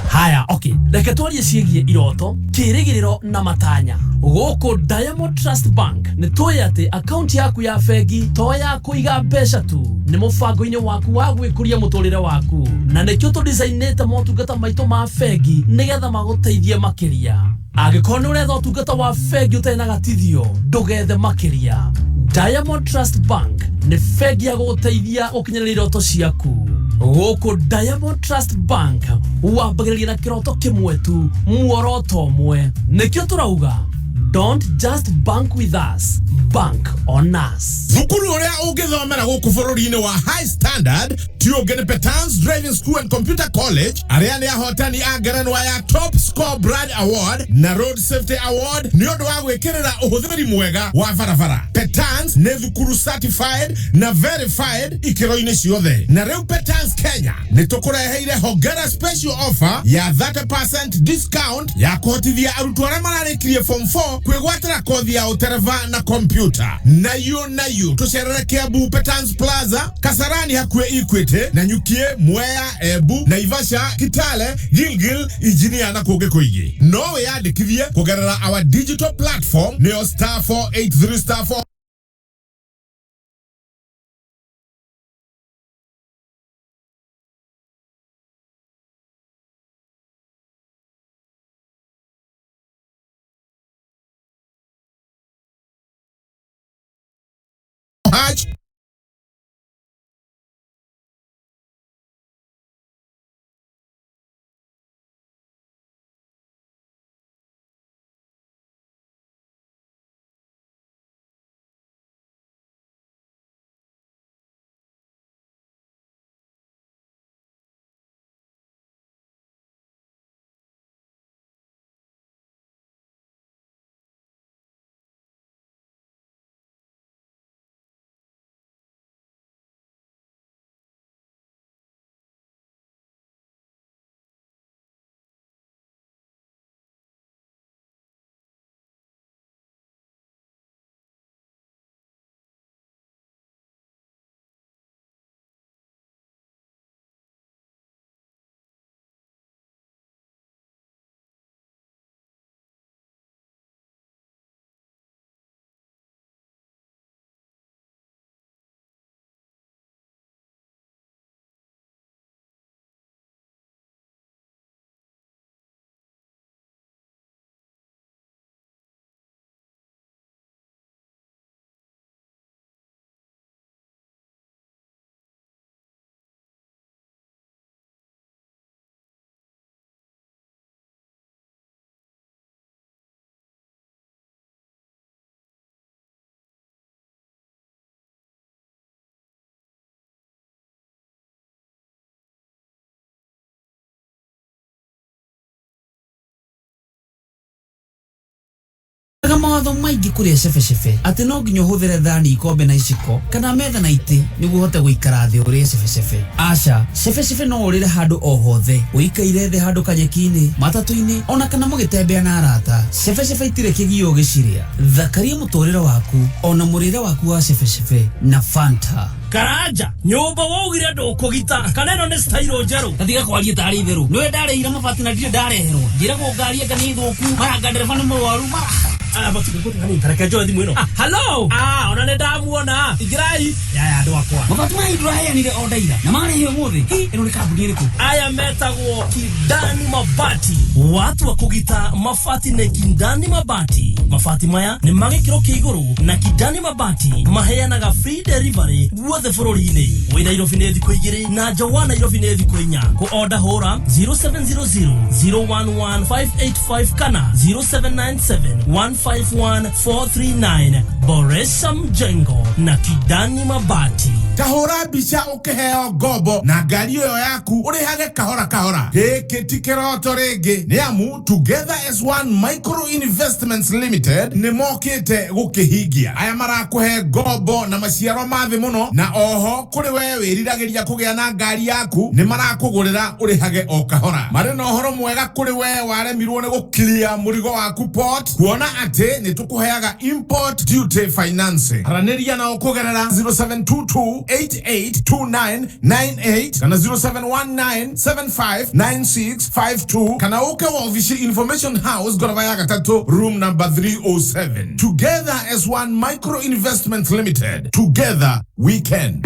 Haya, okay. Reke twarie ciĩgiĩ iroto, kĩĩrĩgĩrĩro na matanya. Gũkũ Diamond Trust Bank nĩ tũĩ atĩ akaunti yaku ya bengi to ya kũiga mbeca tu, nĩ mũbango-inĩ waku wa gwĩkũria mũtũrĩre waku. Na nĩkĩo tũdizainĩte motungata maitũ ma bengi nĩgetha magũteithie makĩria. Angĩkorwo nĩ ũretha ũtungata wa bengi ũtarĩ na gatithio, ndũgethe makĩria. Diamond Trust Bank nĩ bengi ya gũgũteithia gũkinyĩra iroto ciaku. Gũkũ Diamond Trust Bank wambagĩrĩria na kĩroto kĩmwe tu, muoroto ũmwe. Nĩkĩo tũrauga, don't just bank with us, bank on us. Thukuru uria ungithomera guku bururi-ini wa High Standard Tiogene Petans Driving School and Computer College, aria ni ahotani a ngerenwa ya Top Score Brand Award na Road Safety Award ni undu wa gwikirira uhuthiri mwega wa barabara. Petans ni thukuru certified na verified ikiro-ini ciothe. Na riu Petans Kenya ni tukureheire hongera special offer ya 30% discount ya kuhotithia arutwo aria mararikirie form 4 kwigwatira kothi ya utereva na computer. Nayo tucerere Kiambu Petans Plaza, Kasarani hakwe Equity, na Nyukie, Mwea, Embu, Naivasha, Kitale, Gilgil, Engineer na Koge Koigi. no weyandikithie kugerera our digital platform neo star 483 star 4 Hatch. mawatho maingĩ kũrĩa cebecebe atĩ no nginya ũhũthĩre thani ikombe na iciko kana metha na itĩ nĩguo ũhote gũikara thĩ ũrĩe cebecebe. Aca, cebecebe no ũrĩre handũ o hothe, ũikaire thĩ handũ kanyeki-inĩ, matatũ-inĩ ona kana mũgĩtembea na arata. Cebecebe itirĩ kĩgio ũgĩcirĩa. Thakaria mũtũrĩre waku ona mũrĩre waku wa cebecebe na Fanta. Karanja, nyumba waugire ndũkũgita kana ĩno nĩ stairo njerũ. Tatiga kwaria tarĩ itherũ. Nĩwe ndareire mabati na ndirĩ ndareherwo. Njĩragwo ngari anga nĩ thũku, maranga ndereba nĩ mũrwaru mara. Hello. Ona nĩ ndamuona. Igirai. Yaya andũ akwa. Mabati ma ndũraheanire o ndaira. Na marehe ũmũthĩ. Ĩno nĩ kambuni ĩrĩkũ? Aya metagwo Ndani Mabati. Watu wa kugita mabati na Ndani Mabati. Mabati maya nĩ magĩkĩro kĩa igũrũ na Ndani Mabati maheanaga free delivery guothe bũrũri-inĩ. Wĩ Nairobi nĩ thikũ 2 na nja wa Nairobi nĩ thikũ 4. Ku order hũra 0700011585 kana 0797151439. Boresha mjengo na Ndani Mabati. Kahora bicha ukiheo ngobo na ngari yo yaku urihage kahora kahora. Giki ti kiroto ringi ni amu Together as One Micro Investments Limited ni mokite gukihingia. Aya marakuhe ngobo na maciaro mathi muno na oho kuri we wiriragiria kugia na ngari yaku ni marakugurira urihage o kahora. Mari no horo mwega kuri we waremirwo ni guklia murigo waku port kuona ati ni tukuheaga import duty financing. Haraniria na ukugerera 0722882998 kana 0719759652 kana uke wa Official Information House Goravaya Gatatu room number 307. Together as One Micro Investment Limited. Together we can.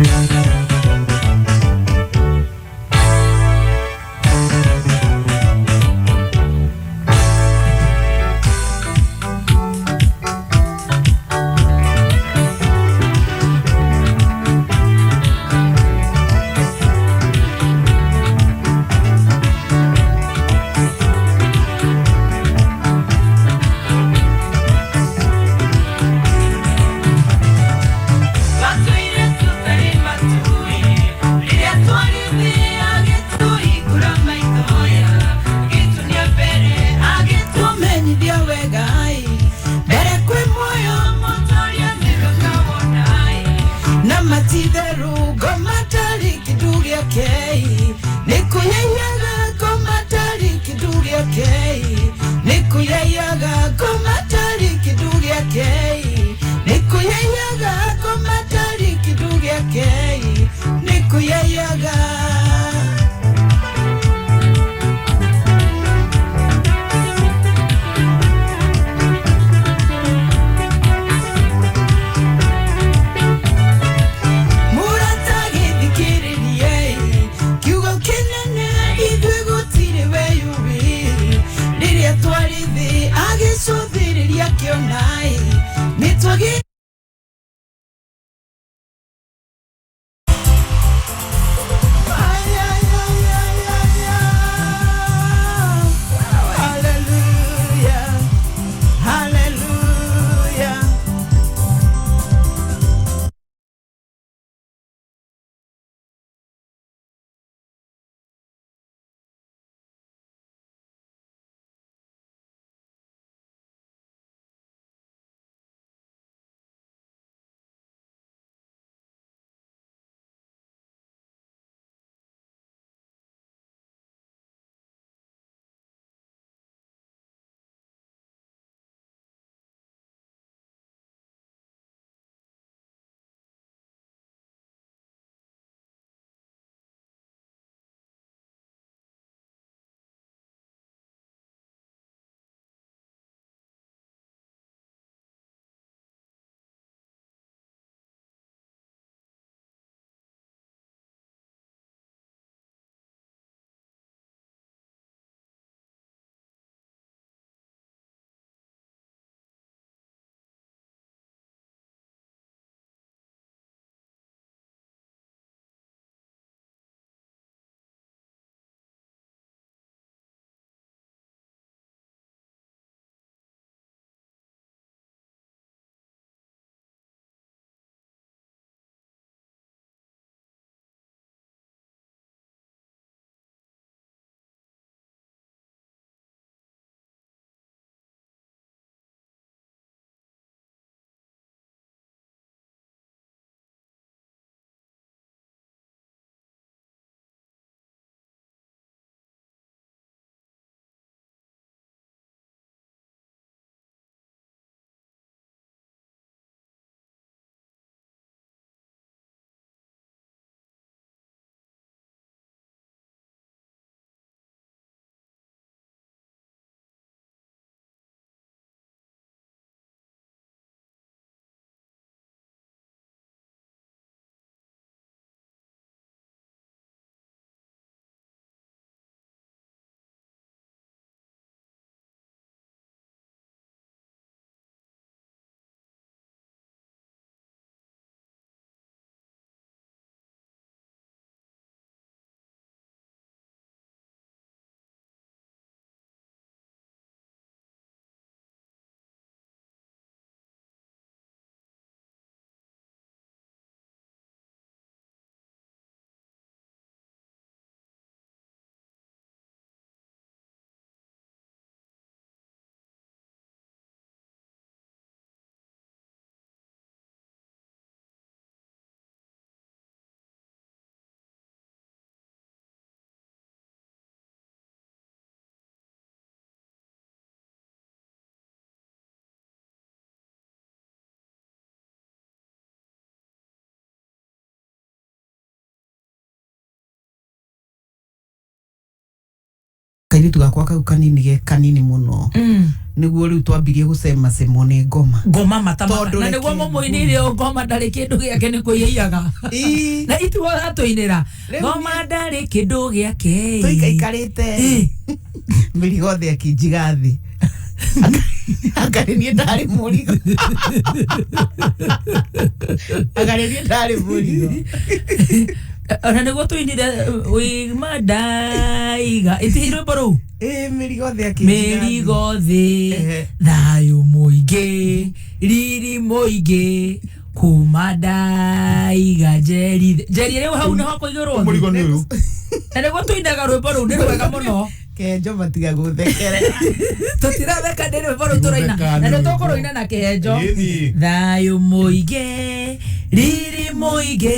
Matu ile tutari matu thithi agicũthĩrĩria kĩonai nĩtwagi kairitu gakwa kau kanini ge kanini muno niguo riu twambirie gucema cemo ni ngoma matama na niguo mumuinire ngoma ndari kindu giake ni kuiyaga na itu atuinira ngoma ndari kindu giake tuikaikarite mirigo the akijigathi akarenie ndari murigo ona niguo tuinire wi madaiga itiro boru mirigo the thayu muingi riri muingi kuma daiga jeri riu hau no hakuigirwo murigo ni uyu na niguo tuinaga rwimbo ru ni rwega muno Kihenjo matiga guthekere tutiratheka ndi rwimbo ru turaina na ndio tukuruina na Kihenjo thayu muingi riri muingi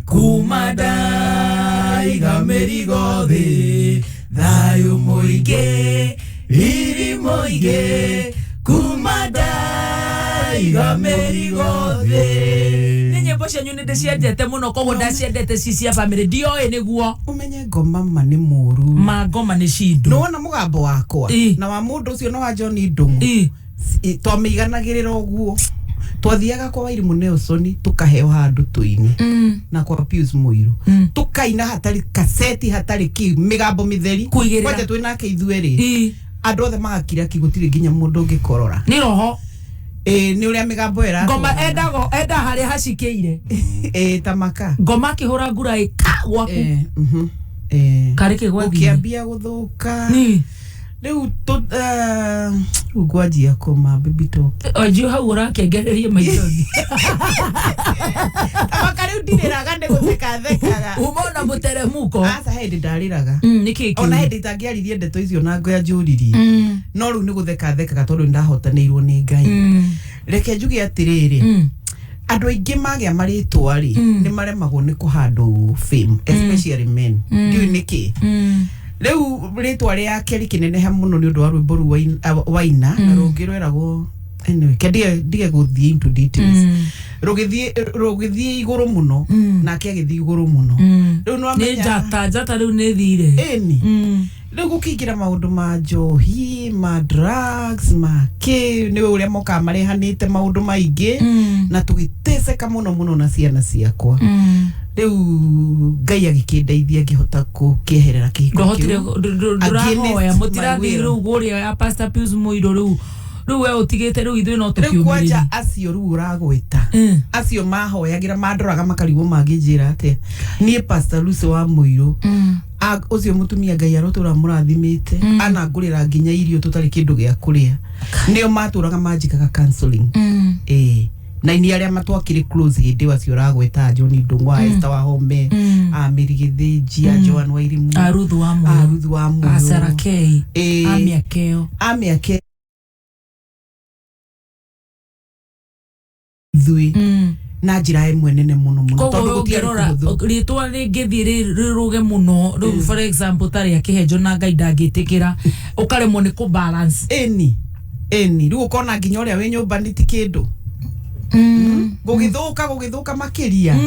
kuma daiga mirigo thi thayu muingi riri muingi kuma daiga mirigo thi nyimbo cianyu ni ndiciendete muno koguo ndaciendete ci cia family ndioe niguo umenye ngoma ma ni muru ma ngoma ni cindu no wona mugambo wakwa na wa mundu ucio no wa John Ndungu twamiganagirira uguo twathiaga kwa Wairimu Nelson tukaheo handu tuini na kwa Pius Muiru tukaina hatari kaseti hatari ki migambo mitheri kwaje twinake ithueri andå othe magakira kigutire nginya mundu ungikorora ni roho ni uria migambo era ngoma enda haria hacikiire tamaka ngoma kihura ngura gwaku karike gwa ukiambia guthuka ni riu ugwajia koma baby talk oju hau urakengererie maithoni tamaka riu ndiriraga ndi guthekathekaga umona muteremuko asa hindi ndariraga niki ona hindi tangiaririe ndeto icio na ngoya njuririe no riu ni guthekathekaga tondu ndahotanirwo ni Ngai reke njuge atiriri andu aingi magia maritwa ri ni maremagwo ni kuhandwo fame especially men ndiu niki riu ritwa ria keri kineneha muno ni undu wa rwimbo ru waina na rungi rweragwo anyway ndige guthie into details rugithie iguru muno na kiagithie iguru muno riu no amenya njata riu ni thire eni riu gukingira maundu ma njohi ma drugs ma ni uria moka marehanite maundu maingi na tugiteseka muno na ciana ciakwa riu Ngai agikindeithia ngihota kukieherera kihiko ndohotire ndurahoya mutirathi riu guria ya Pastor Pius Muiro riu we utigite riu ithu no tukiumiriri kwanja acio riu uragwita acio mahoyagira mandoraga makarigwo manginjira ate nie Pastor Lucy wa Muiro ucio mutumia Ngai arotura murathimite anangurira nginya irio tutari kindu gia kuria nio maturaga majikaga counseling na ini aria matwakire close hindi wacio uragweta John Ndungwa Esther wa Home Mirigithinji Joan wa Irimu Aruthu wa Muyo Asarakei Amiakeo thui na njira imwe nene muno tondu gutiarora ritwa ringithi riruge muno riu for example tari Kihenjo na Ngai ndangitikira ukaremwo ni ku balance eni riu ukona nginya uria we nyumba niti kindu gugithuka makiria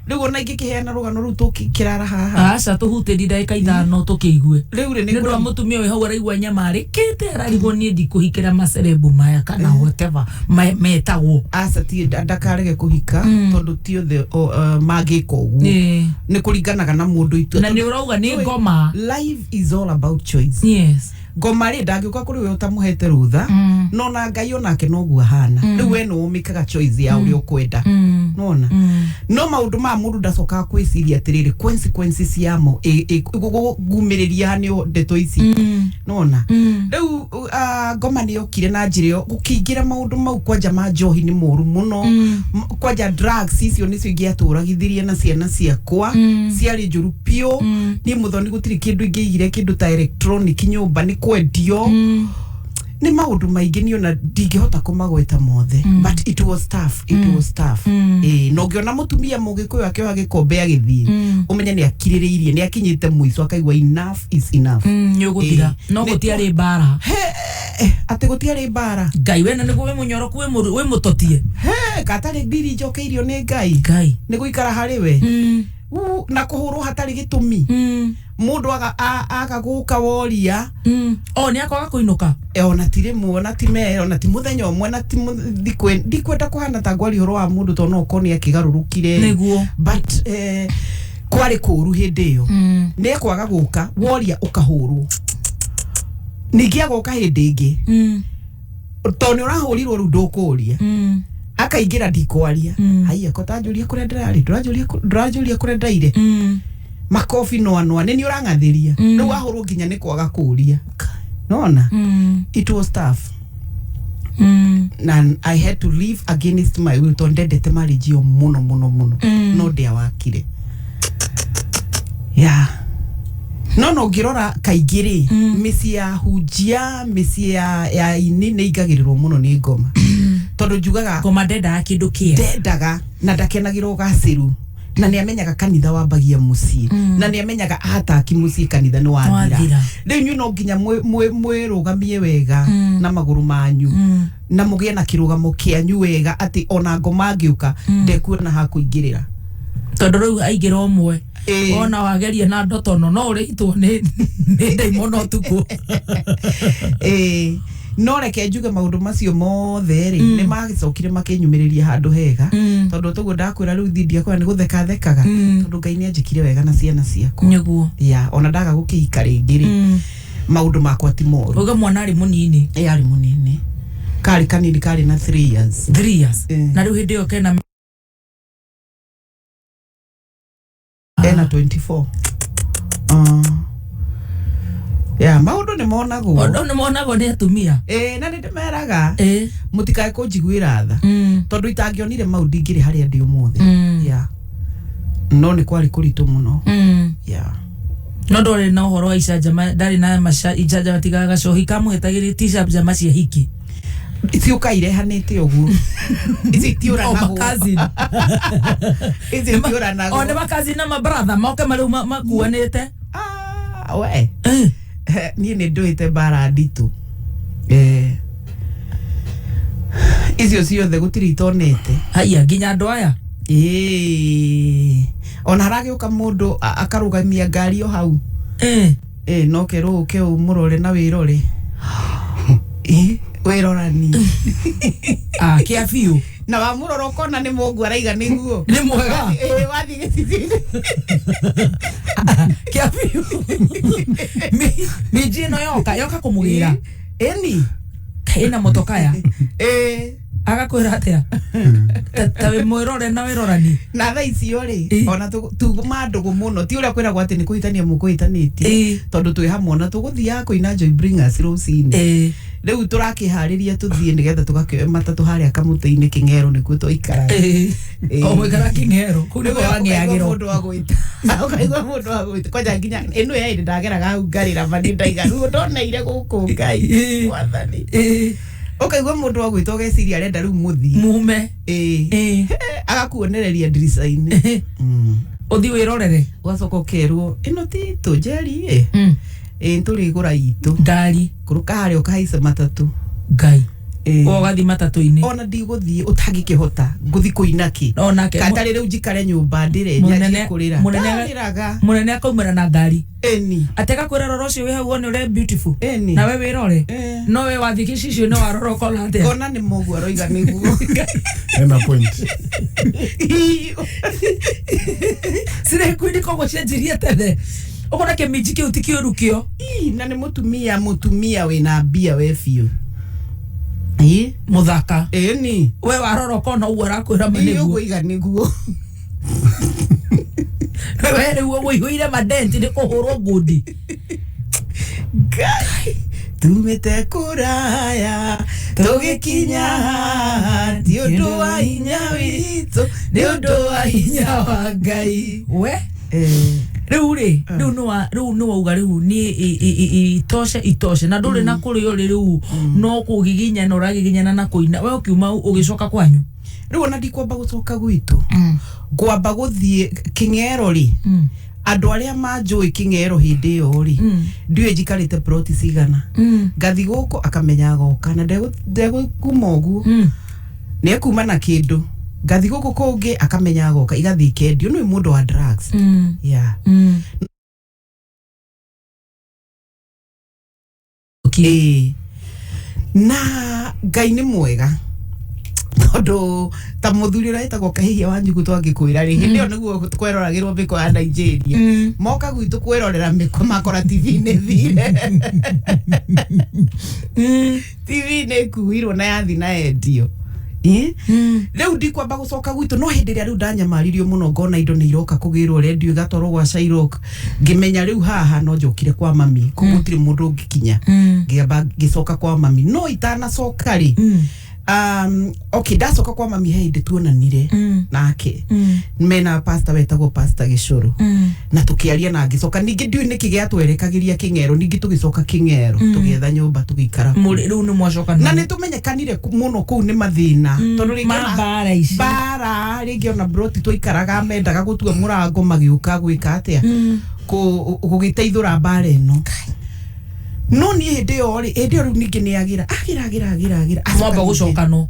riu ona ingikiheana rugano riu tukirara haha aca tuhutiri ndaika 5 tukiigue riu ni ndu mutumia we hau araigua nyamarikite ararigwo ni ndikuhikira macerebu maya kana whatever metagwo aca ti ndakarege kuhika tondu ti othe magika uguo ni kuringanaga na mundu itu na ni urauga ni ngoma life is all about choice yes ngoma ri ndangiuka kuri we utamuhete rutha no na Ngai onake no guo hana riu we no umikaga choice ya uri ukwenda nona no maundu ma mundu ndacoka kwiciria atiriri consequences yamo gumiriria ni ndeto ici nona riu ngoma ni yokire na njira gukingira maundu mau kwanja ma njohi ni moru muno kwanja drugs icio nicio ingiaturagithirie na ciana ciakwa ciari njuru pio ni Muthoni gutiri kindu ingiigire kindu ta electronic nyumba ni kwendio ni maundu maingi ni ona ndingihota kumagweta mothe but it was tough no ngiona mutumia mugikuyu akioha gikombe agithii umenya ni akiririirie ni akinyite muico akaigwa enough is enough nyugutira no gutiari bara ate gutiari bara Ngai wena niguo we munyoroku we mutotie katari ndiri njokeirio ni Ngai ni guikara hari we na kuhurwo hatari gitumi mundu akaguka woria ni akwaga kuinuka ona tire muona time ona ti muthenya omwe na ti ndikwenda kuhana ta gwari horo wa mundu to no koni akigarurukire niguo but kwari kuru hindi yo ni akwaga guka woria ukahurwo ningi agoka hindi ingi to ni urahurirwo ru ndukuria akaingira ndikwaria haiya ko tanjuria kuria ndirari ndurajuria kuria ndaire makofi no anwa ni urangathiria riu ahurwo nginya ni kwaga kuria nona it was tough and I had to live against my will to ndendete marriage yo muno no ndia wakire no ngirora kaingiri misi ya hujia misi ya ini ni igagirirwo muno ni ngoma tondu njugaga ngoma ndendaga kindu kia ndendaga na ndakenagirwo gaciru na ni amenyaga kanitha wambagia mucii na ni amenyaga ataki mucii kanitha ni wathira riu no nginya mwirugamie wega na maguru manyu na mugie na kirugamo kianyu wega ati ona ngoma ngiuka ndekuona ha kuingirira tondu riu aingira umwe ona wageria na ndoto no uritwo ni ndaimono tuku no reke njuge maundu macio mothe ri ni magicokire makinyumiriria handu hega tondu tugu ndakwira riu thindia kwa ni guthekathekaga tondu Ngai ni anjikire wega na ciana ciakwa niguo ona ndaga gukihika ringi ri maundu makwa ti moru uga mwana ari munini ari munini kari kanini kari na 3 years na riu hindi yo kena ena 24 maundu ni monagwo ni atumia na ni ndimeraga mutikae kunjiguira tha tondu itangionire maundu ingiri haria ndi umuthi no ni kwari kuritu muno no ndore na uhoro wa icanjama ndari na icanjama tigaga cohi kamwetagiri t-shirt jama cia hiki Itiuka irehanite uguo ici tiura nago ici tiura nago one bakazi na mabrother moke maru makuanite we ni nduite bara nditu icio ciothe gutiri itonete haya nginya andu aya ona haragiuka mundu akarugamia ngari o hau no keruke umurore na wirore wirorani kia biu na wa muroro kona ni mungu araiga niguo ni mwega wathi gicicini kia biu mi jino yoka kumugira eni kaina motokaya agakwira atia tawe mwirore na wirorani na tha icio ri ona tu mandugu muno ti uria kwira gwati ni kuhitania mukuhitaniti tondu twi hamwe na tuguthia kuina joy bring us rocini riu turakihariria tuthie nigetha tugakioe matatu haria kamuti-ini King'ero nikuo tuikara o mwikara King'ero kuri ko wangiagiro mundu wa gwita ukaigwa mundu wa gwita koja nginya inu ya indi ndageraga hau ngarira mani ndaiga riu ndoneire guku ngai wathani ukaigwa mundu wa gwita ugeciria arenda riu muthi mume agakuonereria ndirica-ini uthi wirorere ugacoka ukerwo ino ti tujeri nturigura itu ngari kuruka haria ukahaica matatu ngai ugathi matatu-ini ona ndiguthie utangikihota nguthi kuinaki katari riu njikare nyumba ndire nyaje kurira munene akaumira na ngari ateka kwira roro cio wi hau one ure beautiful na we wirore no we wathi gicicio no waroro kona atia kona ni mugu aroiga niguo ena point sire kwini kogo cenjirie tene ukona kemiji kiu tikio rukio na ni mutumia wina mbia we biu muthaka ni we waroro kona ugu arakwira maniguo ugu iga niguo we riu uiguire madenti ni kuhurwo ngundi ngai tumite kuraya tugikinya ti undu wa hinya witu ni undu wa hinya wa ngai we riu no uga riu ni itoshe na nduri na kuri yo riu no kugiginya no ragiginya na kuina we ukiuma ugicoka kwanyu riu ona ndikwamba gucoka gwitu ngwamba guthie King'ero ri andu aria manjui King'ero hindi yo ri ndiwe njikarite plot cigana ngathi guku akamenya goka na ndegukuma uguo ni ekuma na kindu ngathi guku kungi akamenya goka igathi kendio ni mundu wa drugs na ngai ni mwega tondu ta muthuri uria etagwo Kahihia wa Njugu twangikwira ri hindi yo niguo kweroragirwo miko ya Nigeria moka gwitu kwerorera miko makora TV-ini thire TV-ini kuirwo na yathi na endio riu ndikwamba gucoka gwitu no hindi ria riu ndanyamaririo muno ngona indo ni iroka kugirwo redio igatwarwo gwa Shairok ngimenya riu haha no njokire kwa mami kumutiri mundu ngikinya ngiamba gicoka kwa mami no itana coka ri okay ndacoka kwa mami hindi tuonanire nake mena pastor wetagwo pastor Gicuru na tukiaria na ngicoka ningi ndiu niki giatwerekagiria King'ero ningi tugicoka King'ero tugietha nyumba tugikara riu ni mwacoka na ni tumenyekanire muno kuu ni mathina tondu bara ringi ona broti tuikaraga mendaga gutua murango magiuka gwika atia gugiteithura bara ino no ni hindi yo riu ningi ni agira mwamba gucoka no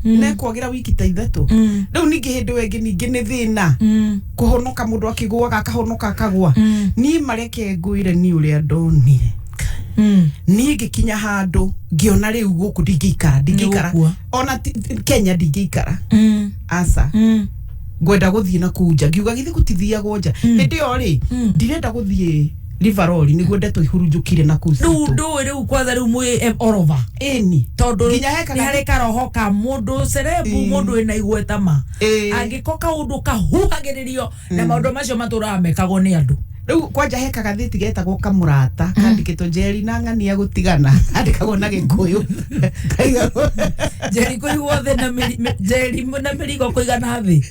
ne kwagira wiki ta ithatu riu ningi hindi wengi ningi ni thina kuhonoka mundu akigwa akahonoka akagwa ni mareke nguire ni uria ndonire ni ngikinya handu ngiona riu guku ndingikara ona Kenya ndingikara asa ngwenda guthie na kunja ngiuga githi gutithia gonja hindi yo ri ndirenda guthie Liveroli niguo ndeto ihurunjukire na kusitu riu kwanza riu mwe orova eni tondu ni hareka roho ka mundu cerebu mundu ina igweta ma angikoka undu kahuhagiririo na maundu macio matura mekagwo ni andu riu kwanja heka gathiti getagwo Kamurata kandikitwo Njeri na Ng'ania gutigana andikagwo na Gikuyu Njeri kuigwo the na Njeri na mirigo kuigana thi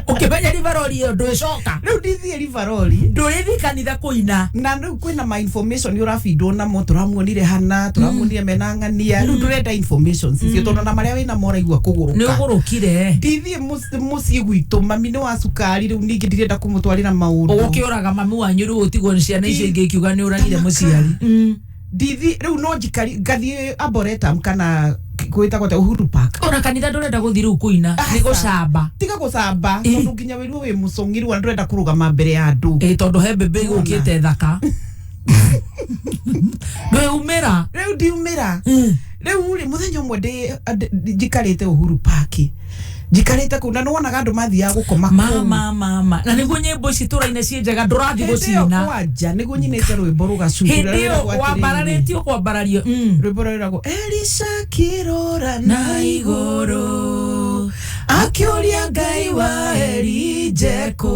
ukimenya Liveroli iyo ndwicoka riu ndithie Liveroli ndurithi kanitha kuina na riu kwina ma information urafindwo na mo turamuonire hana turamuonire mena Ng'ania riu ndurenda information icio tondu na maria wina mora igwa kuguruka ni ugurukire ndithie mucii gwitu mami ni wa cukari riu ningi ndirenda kumutwarira maundu ukiuraga mami wanyu riu utigwo ni ciana icio ingi kiuga ni uragire muciari ndithi riu no njikari ngathie Arboretum kana kwita kwata Uhuru Park ona kanitha ndurenda guthi riu kuina ni gucamba tiga gucamba tondu nginya wiru wi mucongiru ndurenda kurugama mbere ya andu tondu he bebe gukite thaka ndwe umira riu ndiumira riu ri muthenya umwe njikarite Uhuru Park njikarite kuna no wonaga andu mathia gukoma mama na niguo nyimbo ici turaine cie njega ndurathi gucina kwanja niguo nyinite rwimbo rugacukira hindi wambararitio kwambarario rwimbo rwirago Elisha kirora na igoro akioria Ngai wa Elijeko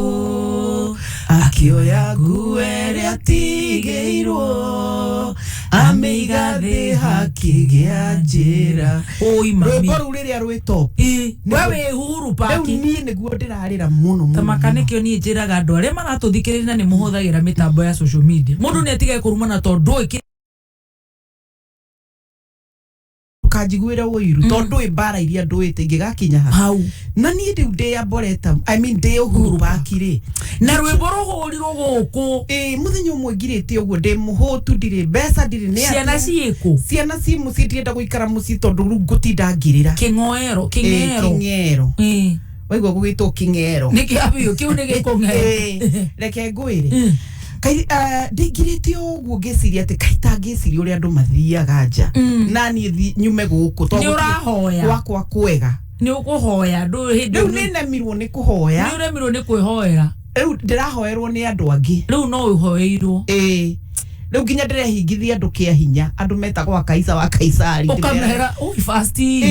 akioya guere atigeirwo ameiga thi hakigia njira oi mami rwimbo ru riria rwi top wewe Uhuru Park ni niguo ndirarira muno tamakanekio ni njiraga andu aria maratuthikirira ni muhuthagira mitambo ya social media mundu ni atigae kurumana tondu iki kanjiguira wiru tondu ibara iria nduite ngigakinya hau na ni ndi ndi Arboretum ndi Uhuru Park ri na rwimbo ruhurirwo guku muthenya umwe ngirite uguo ndi muhutu ndiri mbeca ndiri ni ciana ciiku ciana ci muci ndirenda guikara muci tondu ru ngutinda ngirira king'oero waigua gugitwo king'ero niki abio kiu ni gikung'ero reke ngwire kai ndingirite uguo ngiciria ati kaita ngiciria uria andu mathiaga nja na ni nyume guku tondu ni urahoya gwakwa kwega ni ukuhoya ndu hindi riu ni nemirwo ni kuhoya ni uremirwo ni kwihoera riu ndirahoerwo ni andu angi riu no uhoeirwo riu nginya ndirehingithia andu kia hinya andu metagwo Kaisa wa Kaisari ukamera fasti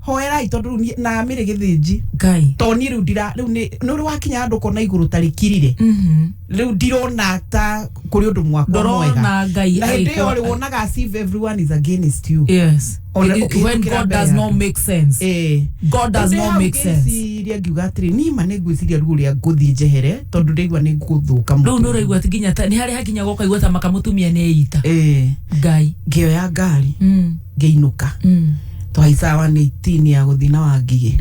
hoerai tondu na mire githinji Ngai toni riu ndira riu ni uri wakinya andu kona iguru tarikirire riu ndirona ta kuri undu mwako mwega na Ngai na hindi yo ri wonaga as if everyone is against you yes when God does not make sense God does not make sense iria ngiuga atiri ni ma negwiciria ruo ria nguthi njehere tondu ndigwa ni nguthuka riu no raigua tiginya ta ni hari hakinya goka igwa ta makamutumia ni eita Ngai ngioya ngari ngeinuka twaica wa 18 ya guthina wa ngige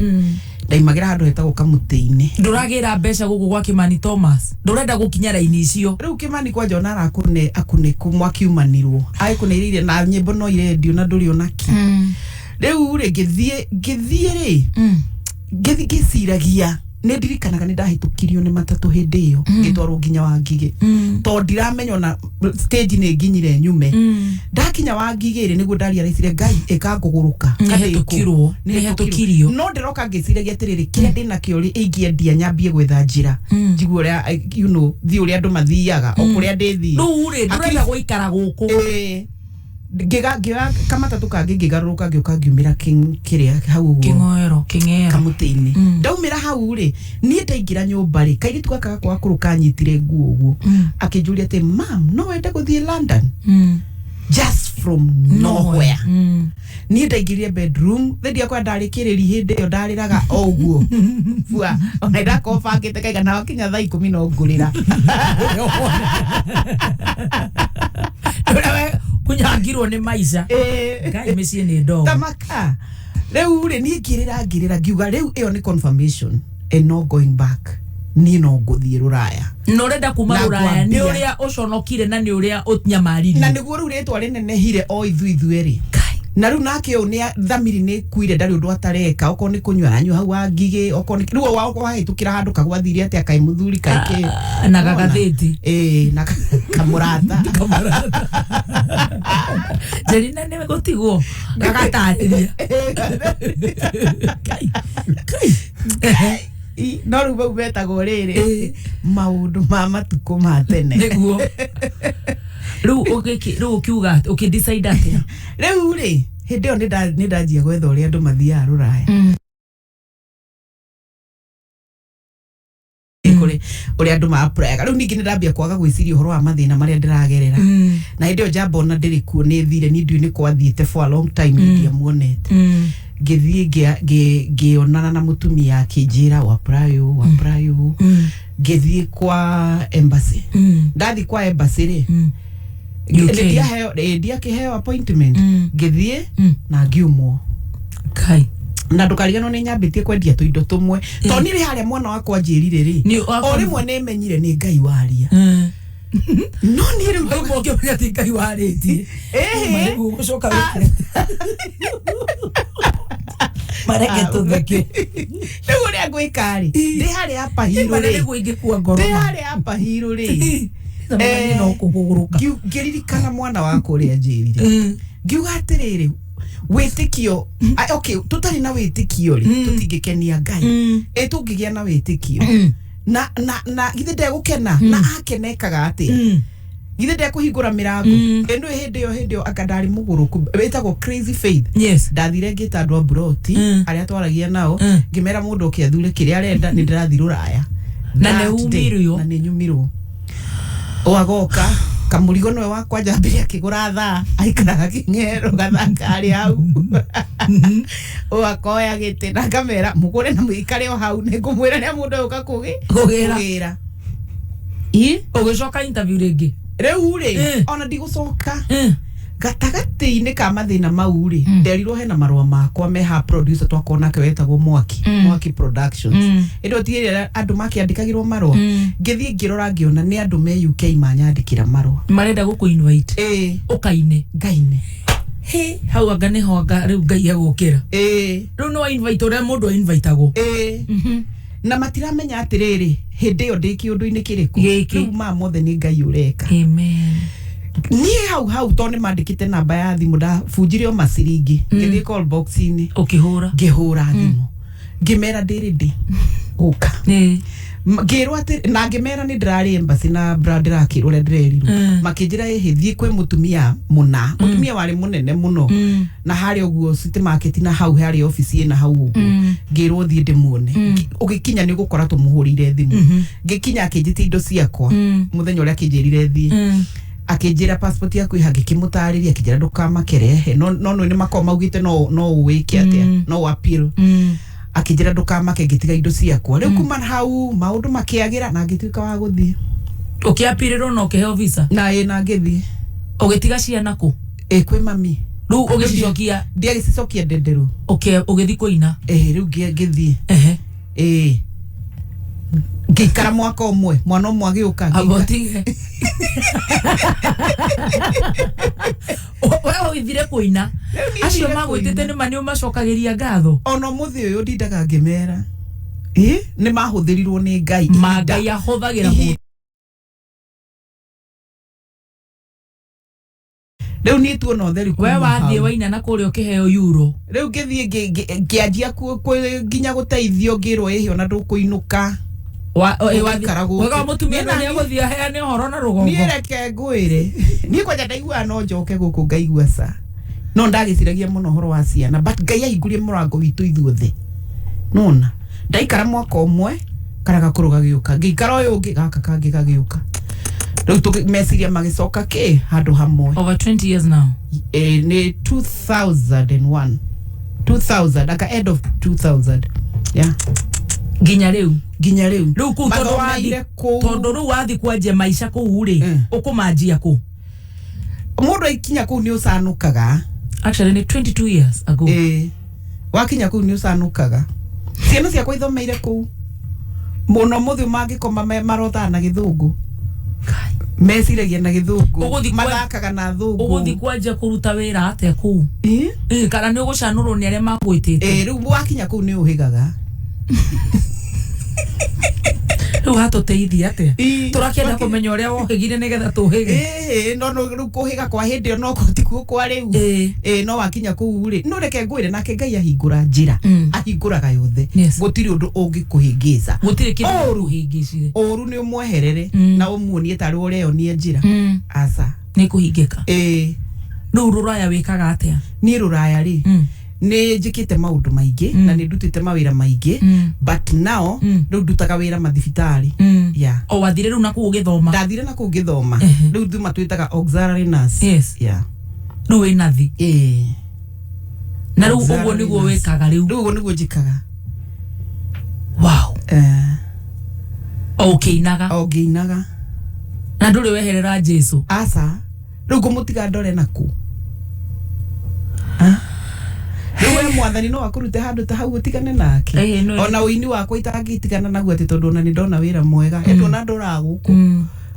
ndaimagira handu hetagwo Kamutĩ-inĩ nduragira mbeca guku gwa Kimani Thomas ndurenda gukinya raini icio riu Kimani kwa jona akune kumwakiumanirwo ai kuneiriire na nyimbo no irendio na nduri onaki riu ri ngithie ri ngiciragia ne ndirikanaga ni ndahitukirio ni matatu hindi iyo ngitwarwo nginya wa Ngige to ndiramenya na stage ni nginyire nyume ndakinya wa Ngige ri niguo ndaria raicire Ngai ikanguguruka ni hatukirio no ndiroka ngiciragia atiriri kiria ndina kio ri ingeendia nyambie gwetha njira njiguo ria thi uria andu mathiaga o kuria ndithi riu ri ndurenda guikara guku giga kamatatu kangi ngigaruruka ngioka ngiumira kiria hau king'oero Kamutĩ-inĩ ndaumira hau ri nie ndaingira nyumba ri kairi twakaga kwa kuruka nyitire nguo uguo akinjuria ati mam no wende guthie London just from nowhere nie ndaingirie bedroom thendi akwa ndarikiriri hindi yo ndariraga o uguo bua ona ndako bangite kaiga na wakinya thaa 10 no ngurira kunyangirwo ni maica Ngai micii ni ndo tamaka riu ri ni ngirira ngiuga riu iyo ni confirmation and no going back ni no nguthie ruraya no renda kuma ruraya ni uria uconokire na ni uria unyamaririe na niguo riu ritwa rinenehire o ithuithue ri na riu nake o ni thamiri ni kuire ndari undu atareka oko ni kunywa anyu hau wa Ngige oko ni riu wa hitukira handu kagwathire ati akai muthuri kaike na gagatheti na Kamurata Jerina ne gotigwo gagatariria no ru bau betagwo riri maundu ma matuko ma tene niguo ru ukiuga ukidecide atia riu ri hindi yo ni ndanjia gwetha uria andu mathiaga ruraya kuri uria andu maapraga riu ningi ni ndambia kwaga gwiciria uhoro wa mathina maria ndiragerera na hindi yo njamba ona ndiri kuo ni thire ni ndiu ni kwathiite for a long time ndiamuonete ngithie ngionana na mutumia akinjira wa prayo ngithie kwa embassy ndathi kwa embassy ri ndia kiheo appointment ngithie na ngiumwo kai na ndukariganwo ni nyambitie kwendia tuindo tumwe to niri haria mwana wakwa njirire ri o rimwe ni menyire ni Ngai waria no ni rimwe ngombe ati Ngai wariti mari gucoka wiki mareke tutheke riu uria gwikari ndi haria hapa hiro ri ingikua ngoro ndi haria hapa hiro ri no kuguruka ngiririkana mwana wako uria njirire ngiuga atiriri witikio okay tutari na witikio ri tutingikenia Ngai tungigia na witikio na githe ndegukena na akenekaga atia githe ndekuhingura mirango eno hindi yo akandari muguruku betagwo crazy faith ndathire ngita andu abroti aria twaragia nao ngimera mundu ukiathure kiria arenda ni ndirathi ruraya na ne umirio na ne nyumiro oagoka kamurigo no wakwa njambiria kigura thaa aikaraga kingero gathakari hau oakoya gite na kamera mugure na mwikare o hau ne ngumwira ni mundu uka kugira ugicoka interview ringi riu ri ona ndigucoka gatagati-ini ka mathina mau ri nderirwo hena marua makwa me ha producer twakona ke wetagwo Mwaki Productions indo tiire andu makiandikagirwo marua ngithie ngirora ngiona ni andu me UK manyandikira marua marenda guku invite ukaine ngaine he hau anga ni honga riu Ngai agukira riu no invite ore mundu inviteagwo na matiramenya atiriri hindi yo ndi kiundu-ini kiriku riu mothe ni Ngai ureka amen ni hau to ni mandikite namba ya thimu nda bunjire o maciringi ngithie call box-ini ukihura ngihura thimu ngimera ndiridi guka ngirwo ati na ngimera ni ndirari embassy na brother akirwo ndirerirwo makinjira thie kwi mutumia mutumia wari munene muno na hari oguo city market na hau hari office ina hau oguo ngirwo thie ndimuone ugikinya ni gukora tumuhurire thimu ngikinya akinjite indo ciakwa muthenya uria akinjirire thie akinjira passport yaku ihagikimutariria akinjira ndukamakerehe no ni makoma maugite no uwike atia no appeal akinjira ndukamake ngitiga indo ciakwa riu kuma hau maundu makiagira na ngituika wa guthie ukiapirirwo no ukiheo visa na ngithie ugitiga ciana ku kwi mami riu ugicokia ndiagicokia ndenderu ugithi kuina riu ngithie ngikara mwaka umwe mwana umwe agiuka abotige wewe withire kuina acio magwitite ni mani umacokagiria ngatho ono muthi uyu ndindaga ngimera ni mahuthirirwo ni Ngai Ngai ahuthagira mu riu ni tu no theri we wathie waina na kuria ukiheo euro riu ngithie ngianjia nginya guteithio ngirwo ihio na ndukuinuka wega mutumia ni aguthia heane horo na rugongo ni reke ngwire ni kwaja ndaigua no njoke guku ngaigua sa no ndagiciragia muno horo wa ciana but Ngai ahingurie murango witu ithuothe nona ndaikara mwaka umwe karaga kuruga giuka ngikara uyu ungi gaka kangi gagiuka riu tumeciria magicoka ki handu hamwe over 20 years now ni 2000 aka end of 2000 yeah ginya riu riu ku tondu riu wathi kwanjia maisha ku ri ukumanjia ku mundu ikinya ku ni usanukaga actually ni 22 years ago wakinya ku ni usanukaga ciana ciakwa ithomeire ku muno muthi mangikoma marotha na githungu mesiragia na githungu mathakaga na thungu uguthi kwanjia kuruta wira atia ku kana ni ugucanurwo ni aria magwitite riu wakinya ku ni uhigaga Riu hatuteithia atia turakenda kumenya uria wohigire nigetha tuhige no riu kuhiga kwa hindi no kotikuo kwa riu no wakinya kuu ri no reke ngwire nake Ngai ahingura njira ahinguraga yothe gutiri undu ungikuhingiza gutiri kindu kuhingicire oru ni umweherere na umuonie tari ureo nie njira asa ni kuhingika no ruraya wikaga atia ni ruraya ri ni njikite maundu maingi na ni ndutite mawira maingi but now riu ndutaga wira mathibitari o wathire riu naku ugithoma ndathire naku ugithoma riu thuma twitaga auxiliary nurse riu wi nathi na riu uguo niguo wikaga riu uguo niguo njikaga wow okiinaga na nduri weherera Jesu asa riu ngumutiga ndore naku Riwe mwathani no akurute handu ta hau utigane nake ona uini wakwa itagitigana naguo ati tondu ona ni ndona wira mwega eto na ndora guku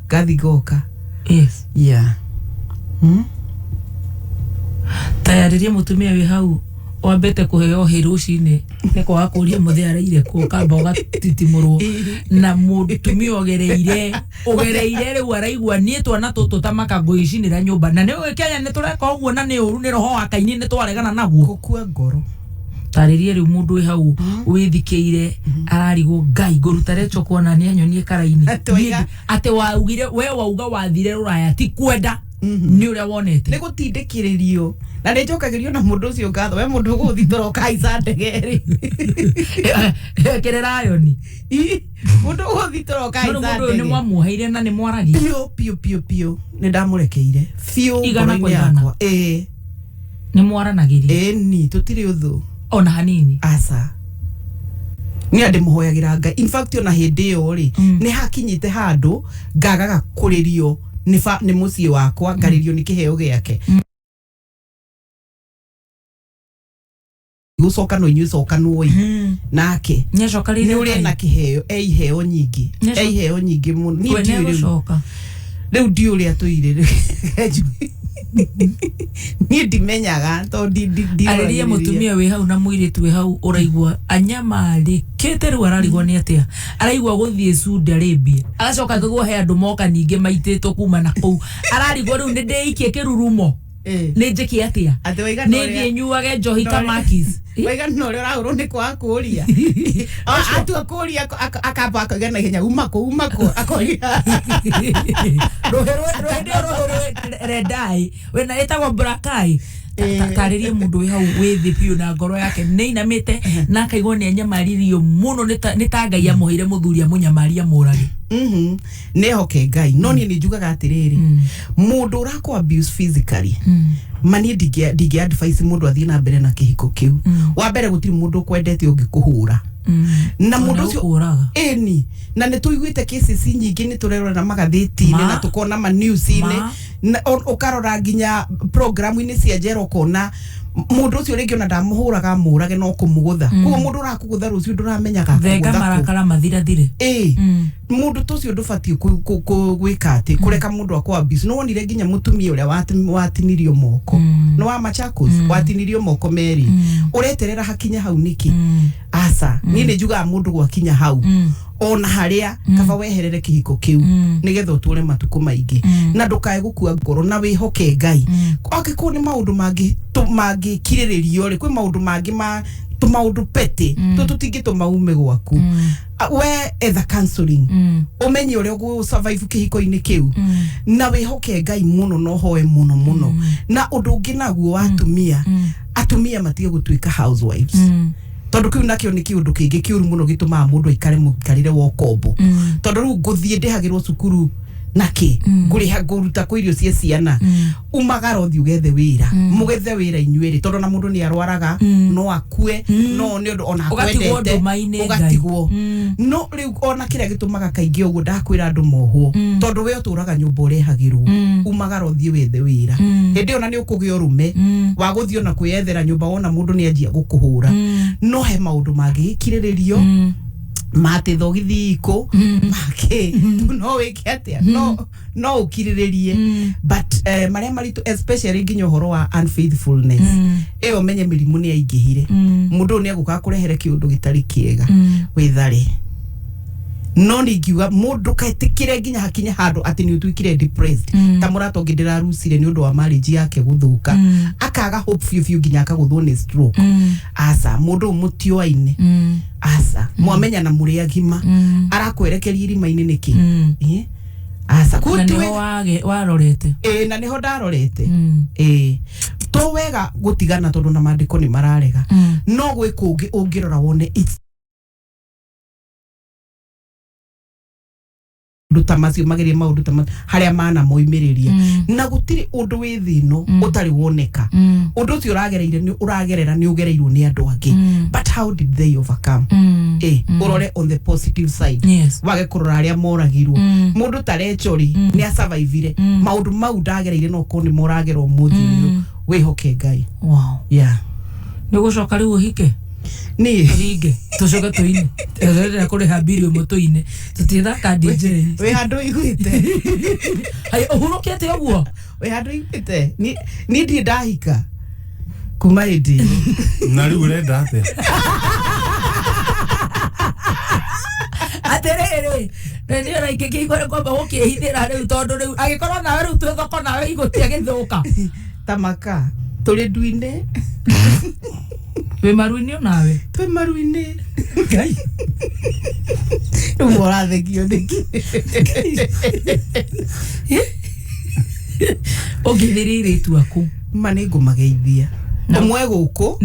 gathi goka tayaririe mutumia wi hau wambete kuheo hirucine ni kwa kuria muthiareire ku kamba ugatitimurwo na mutumia ogereire riu araigua nie twana tutu tamaka nguicinira nyumba na ni Kenya ni tureka uguo na ni uru ni roho akaini ni twaregana naguo gukua ngoro taririe riu mundu wi hau withikiire ararigwo Ngai nguruta recho kuona ni anyonie karaini ate waugire we wauga wathire ruraya ti kwenda ni uria wonete ni gutindikiririo na ni njokagirio na mundu ucio ngatho we mundu guthitoro kaisa ndegeri kererayoni mundu guthitoro kaisa ndegeri mundu ni mwamuheire na ni mwaragi pio ni ndamurekeire fiu igana kwa igana ni mwaranagirie ni tutiri uthu ona hanini asa ni ande muhoyagira Ngai in fact ona hindi yo ri ni hakinyite handu ngagaga kuririo ni mucie wakwa ngaririo ni kiheo giake gucoka no inyu coka no nake nyecokarire ni uri na kiheo iheo nyingi ni riu ndiuri atuire ni ndimenyaga to aririe mutumia wi hau na muiritu wi hau uraigua anyamari kete riu ararigwo ni atia araigua guthie Saudi Arabia agacoka guo he andu moka ninge maititwo kuma na kuu ararigwo riu ni ndeikie kirurumo ni njiki atia ni thie nyuage njohi ta makis wega no ri urahurwo ni kwa kuria atu akuria akamba akagena hinya umako akoria redai wena etagwo brakai taririe mundu wi hau withi piu na ngoro yake ni inamite na akaigwo ni anyamaririo muno ni ta Ngai amuhire muthuria munyamaria muragi ne hoke Ngai no ni njugaga atiriri mundu urako abuse physically mani dige advice mundu athie na mbere na kihiko kiu wa mbere gutiri mundu kwendete ungikuhura na mundu ucio eni na ne tuiguite cases nyingi ni turerora na magatheti na tukona ma news ine ukarora ginya program ini cia jero kona mundu ucio ringi ona ndamuhuraga murage no kumugutha kuo mundu urakugutha rucio nduramenyaga venga marakara mathirathire mundu tucio ndubatie gwika ati kureka mundu akwa abuse no wonire ginya mutumia uria watinirio moko no wa Machakos watinirio moko meri ureterera hakinya hau niki asa ni njuga mundu gwakinya hau ona haria kaba weherere kihiko kiu nigetha uture matuko maingi na ndukae gukua ngoro na wihoke Ngai ko ni maundu mangi kiriririo ri kwi maundu mangi maundu pete tutingi tumaume gwaku we etha counseling umenye uria gu survive kihiko-ini kiu na wihoke Ngai muno no hoe muno na undu ungi naguo atumia matige gutuika housewives tondu kiu nakio ni kiundu kingi kiuru muno gituma mundu aikare mukarire wo kombo tondu ru nguthie ndihagirwo cukuru naki nguriha nguruta kwa irio cia ciana umagara uthi ugethe wira mugethe wira inyuiri tondu na mundu ni arwaraga no akue no ni undu ona kwendete ugatigwo no riu ona kiria gitumaga kaingi uguo ndakwira andu mohwo tondu we uturaga nyumba urehagirwo umagara uthi wethe wira hindi ona ni ukugia urume wa guthio na kwiyethera nyumba wona mundu ni anjia gukuhura no he maundu magikiriririo mate thogithiko make no weke atia no ukiriririe but maria maritu especially nginyo horo wa unfaithfulness eyo menye mirimu ni aingihire mundu ni aguka kurehere kiundu gitari kiega withare no ningiuga mundu kaitikire nginya hakinya handu ati ni utwikire depressed ta murato ngindira rusire ni undu wa marriage yake guthuka akaga hope fiu nginya akaguthwo ni stroke asa mundu mutioaine asa mwamenya na muri agima arakwerekeria irima-ini niki asa kutwe warorete na niho ndarorete to wega gutigana tondu na mandiko ni mararega no gwe kungi ungirora wone ndutamacio magerie maundu tama haria mana moimiriria na gutiri undu wi thino utari woneka undu ucio uragerera ni ugereirwo ni andu angi but how did they overcome urore on the positive side wage kurora aria moragirwo mundu tarechori ni a survivire maundu mau ndagereire no ko ni moragerwo muthio wihoke Ngai yeah nigucoka riu hike ni ringe tucoke tuine rera kuri habiri mutuine tutithaka DJ we handu iguite ai uhurukete uguo we handu iguite ni ndi ndahika kuma hindi na riu urenda ate aterere ndio raike kigore kwamba ukihithira riu tondu riu agikorwo nawe riu twethoko nawe igutia githuka tamaka tuli nduine we maruini nawe twe maruini Ngai umora thegio ndiki ogithirire tu aku manego mageithia umwe guku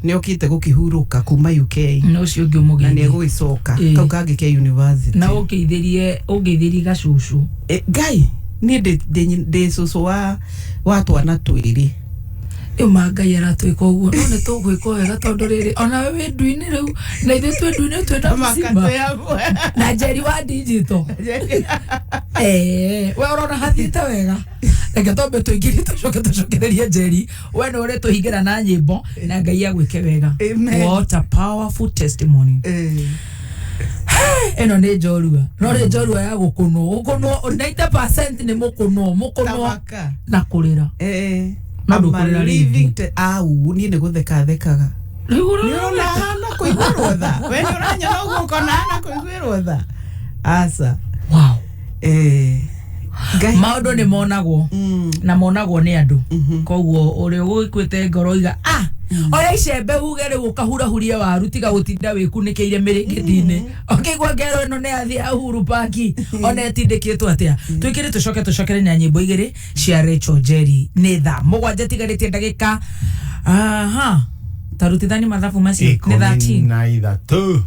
ni okite gukihuruka kuma UK no cio ngiumugi na ni eguicoka kau kangi ke university na ogithiri gacucu Ngai ni de cucu wa twana twiri Ngai aratwika uguo no ni tugwika wega tondu riri ona we nduini riu na ithu twe nduini twe Simba na Jerry wa digital we urona hathite wega reke tombe tuingiri tucokereria Jerry we no uri tuhingira na nyimbo na Ngai agwike wega what a powerful testimony eno ni njorua no ri njorua ya gukunwo 90% ni mukunwo na kurira I'm living au ni gutheka thekaga ni ona kuigwirwo tha we ni uranyona uguo kona na kuigwirwo tha asa wow maundu ni monagwo na monagwo ni andu koguo uri ugikwite ngoro iga oya icembe ugere gukahura hurie waru tiga gutinda wikunikiire miringithini okigwa ngero ino ni athia Uhuru Park ona etindikitwo atia twikire tucokere na nyimbo igiri cia Rachel Jerry ni tha mugwanja tigarite ndagika tarutithani mathabu macio ni 13 na ithatu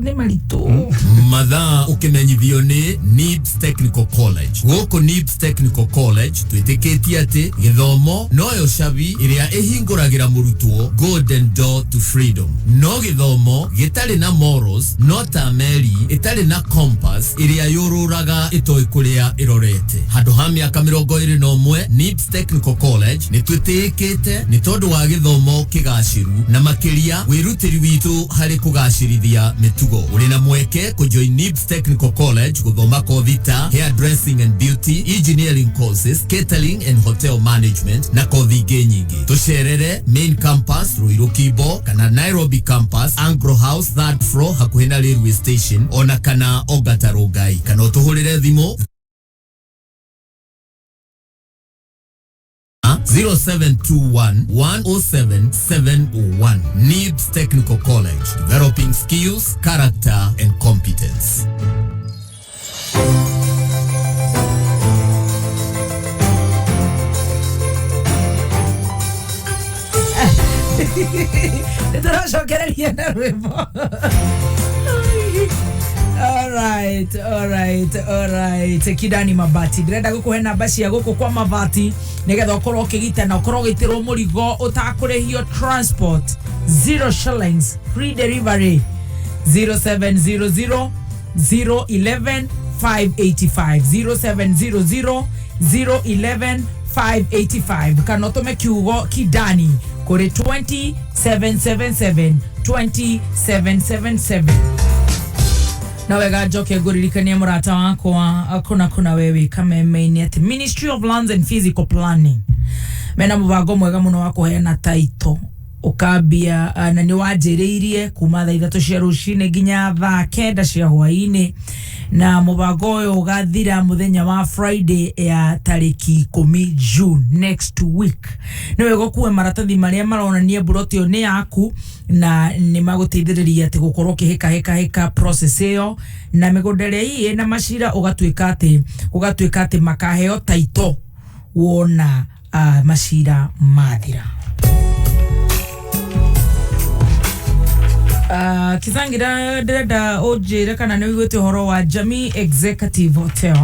ni marito mathaa ukimenyithio ni NIBS Technical College goko NIBS Technical College twitikitie ati githomo noyo cabi iria ihinguragira murutwo golden door to freedom no githomo gitari na morals no ta meri itari na compass iria yururaga itoi kuria irorete handu ha miaka 21 NIBS Technical College ni twitikite ni tondu wa githomo kigaciru na makiria wirutiri witu hari kugacirithia mitugo urina mweke kujoin NIBS Technical College kuthoma kothi ta hairdressing and beauty, engineering courses, catering and hotel management na kothi ingĩ nyingĩ tucerere main campus Ruiru Kibo kana Nairobi campus Anglo House 3rd floor hakuhĩ na railway station ona kana Ongata Rongai kana utuhurire thimu 0721-107-701. NIBS Technical College, developing skills, character, and competence. Alright. Kidani Mabati. Ndirenda gukuhe namba cia guku kwa mabati nigetha ukorwo ukigita na ukorwo gitirwo murigo utakurehio transport 0 shillings free delivery 0700 011 585 0700 011 585 kana utume kiugo Kidani kuri 2777 2777 na wega njoke nguririkanie murata wakwa kuna wewe kameme-ini ati Ministry of Lands and Physical Planning mena mubango mwega muno wa kuheana title ukambia na ni wanjiriirie kuma thaa 3 cia rucine nginya thaa 9 cia hwaini na mubango uyu ugathira muthenya wa Friday ya tariki 10 June next week. Niwe gokuwe maratathi maria maronania buroti ni yaku na ni maguteithiriria ati gukorwo kihika process iyo na migondere hii na mashira ugatuika ati makaheo taito wona mashira mathira. Kithangira ndenda ojere kana ni wigwete horo wa Jamii Executive Hotel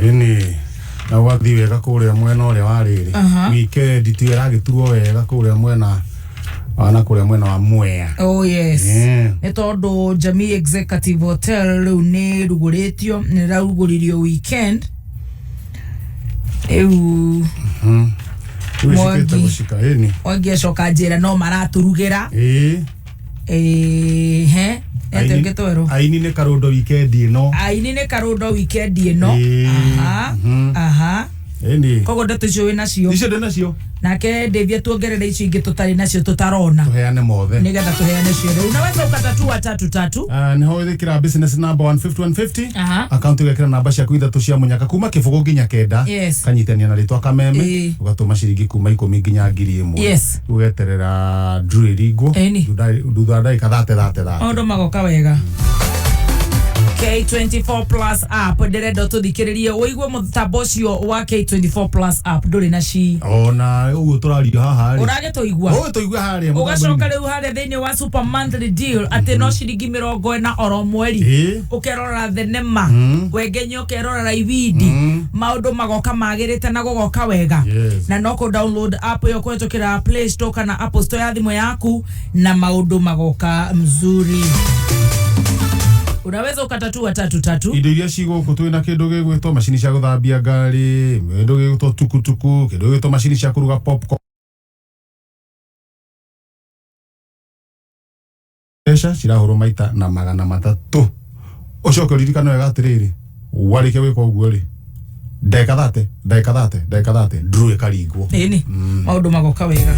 ini na wathi wega kuria mwena uria wariri weekend tu iragiturwo wega kuria mwena wana kuria mwena wa Mwea. Oh yes, ni tondu Jamii Executive Hotel riu ni ruguritio ni ruguririo weekend Mwagi shoka njira no maraturugira aini ne karondo weekend ino Endi. Kogo ndeto icio wina cio. Icio ndina cio. Nake David tuongerere icio ingi tutari nacio tutarona. Tuheane mothe. Nigetha tuheane cio. Unaweza ukatatu 333. Ni ho thikira business number 15150. Account igekira namba cia kuithatu cia munyaka kuma kifugo nginya kenda. Kanyitania na ritwa kameme. Ugatuma ciringi kuma 10 nginya 1000. Yes. Ugeterera drill Thutha ndagika 30. Ondo magoka wega. K24 Plus app ndirenda tuthikiririe uigwe mutambo cio wa K24 Plus app nduri na ci ona ugu turario haha ri urage tuigwa haria ugacoka riu haria thiini wa super monthly deal ati no ciringi 40 oro mweri ukerora thenema wegenyo ukerora ibindi maundu magoka magirite na gugoka wega na no ku download app yo kwetukira Play Store kana Apple Store ya thimu yaku na maundu magoka mzuri. Unaweza ukatatua 333. Indo iria cigũkũ twina kindu gigwitwo machini cia guthambia ngari, kindu gigwitwo tukutuku, kindu gigwitwo machini cia kuruga popcorn. Esha cirahurwo maita na 300. Ucoke uririkane wega atiriri. Warike wiko uguo ri. Ndeka 30 drew ikaringwo. Eni maundu magoka wega.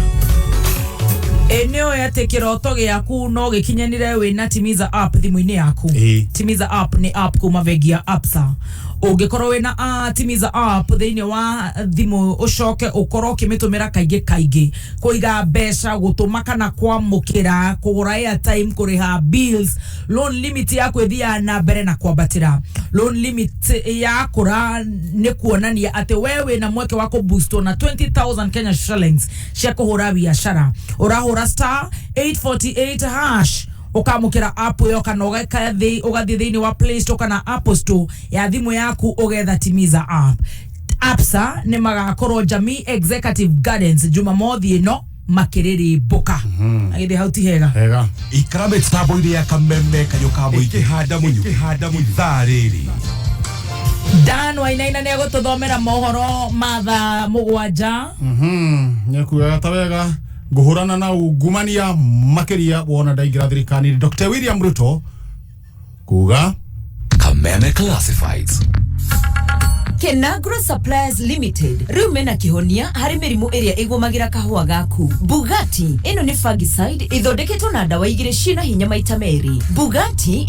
Eneo ya tekiroto giaku no gikinyanire wina Timiza app thimu-ini yaku. Timiza app ni app kuma vegia appsa. Ungikorwo wina Timiza app thiini wa thimu ucoke ukorwo kimitumira kaingi kuiga mbeca gutuma kana kwamukira kugura airtime kuriha bills loan limit yaku ithia na mbere na kwambatira loan limit yakura ni kuonania ati wewe na mweke wako boost na 20,000 Kenya shillings cia kuhura biashara urahura star 848 hash ukamukira app yo kana ugathi thiini wa Play Store kana Apple Store ya thimu yaku ugetha Timiza app. Appsa ni magakorwo Jamii Executive Gardens Jumamothi ino makiriri boka agithe hauti hega ikarame tabo ile ya kameme kayoka boike hada muthariri Dan wainaina ne gututhomera mohoro matha mugwanja nyakuya tawega guhurana na ungumania makiria wona ndaingira thirikani Dr. William Ruto kuga Kameme Classifieds. Kenagro Suppliers Limited riu mena kihonia hari mirimu iria igumagira kahua gaku. Bugatti ino ni fungicide ithondeketwo na ndawa igire ciina hinya maita meri. Bugatti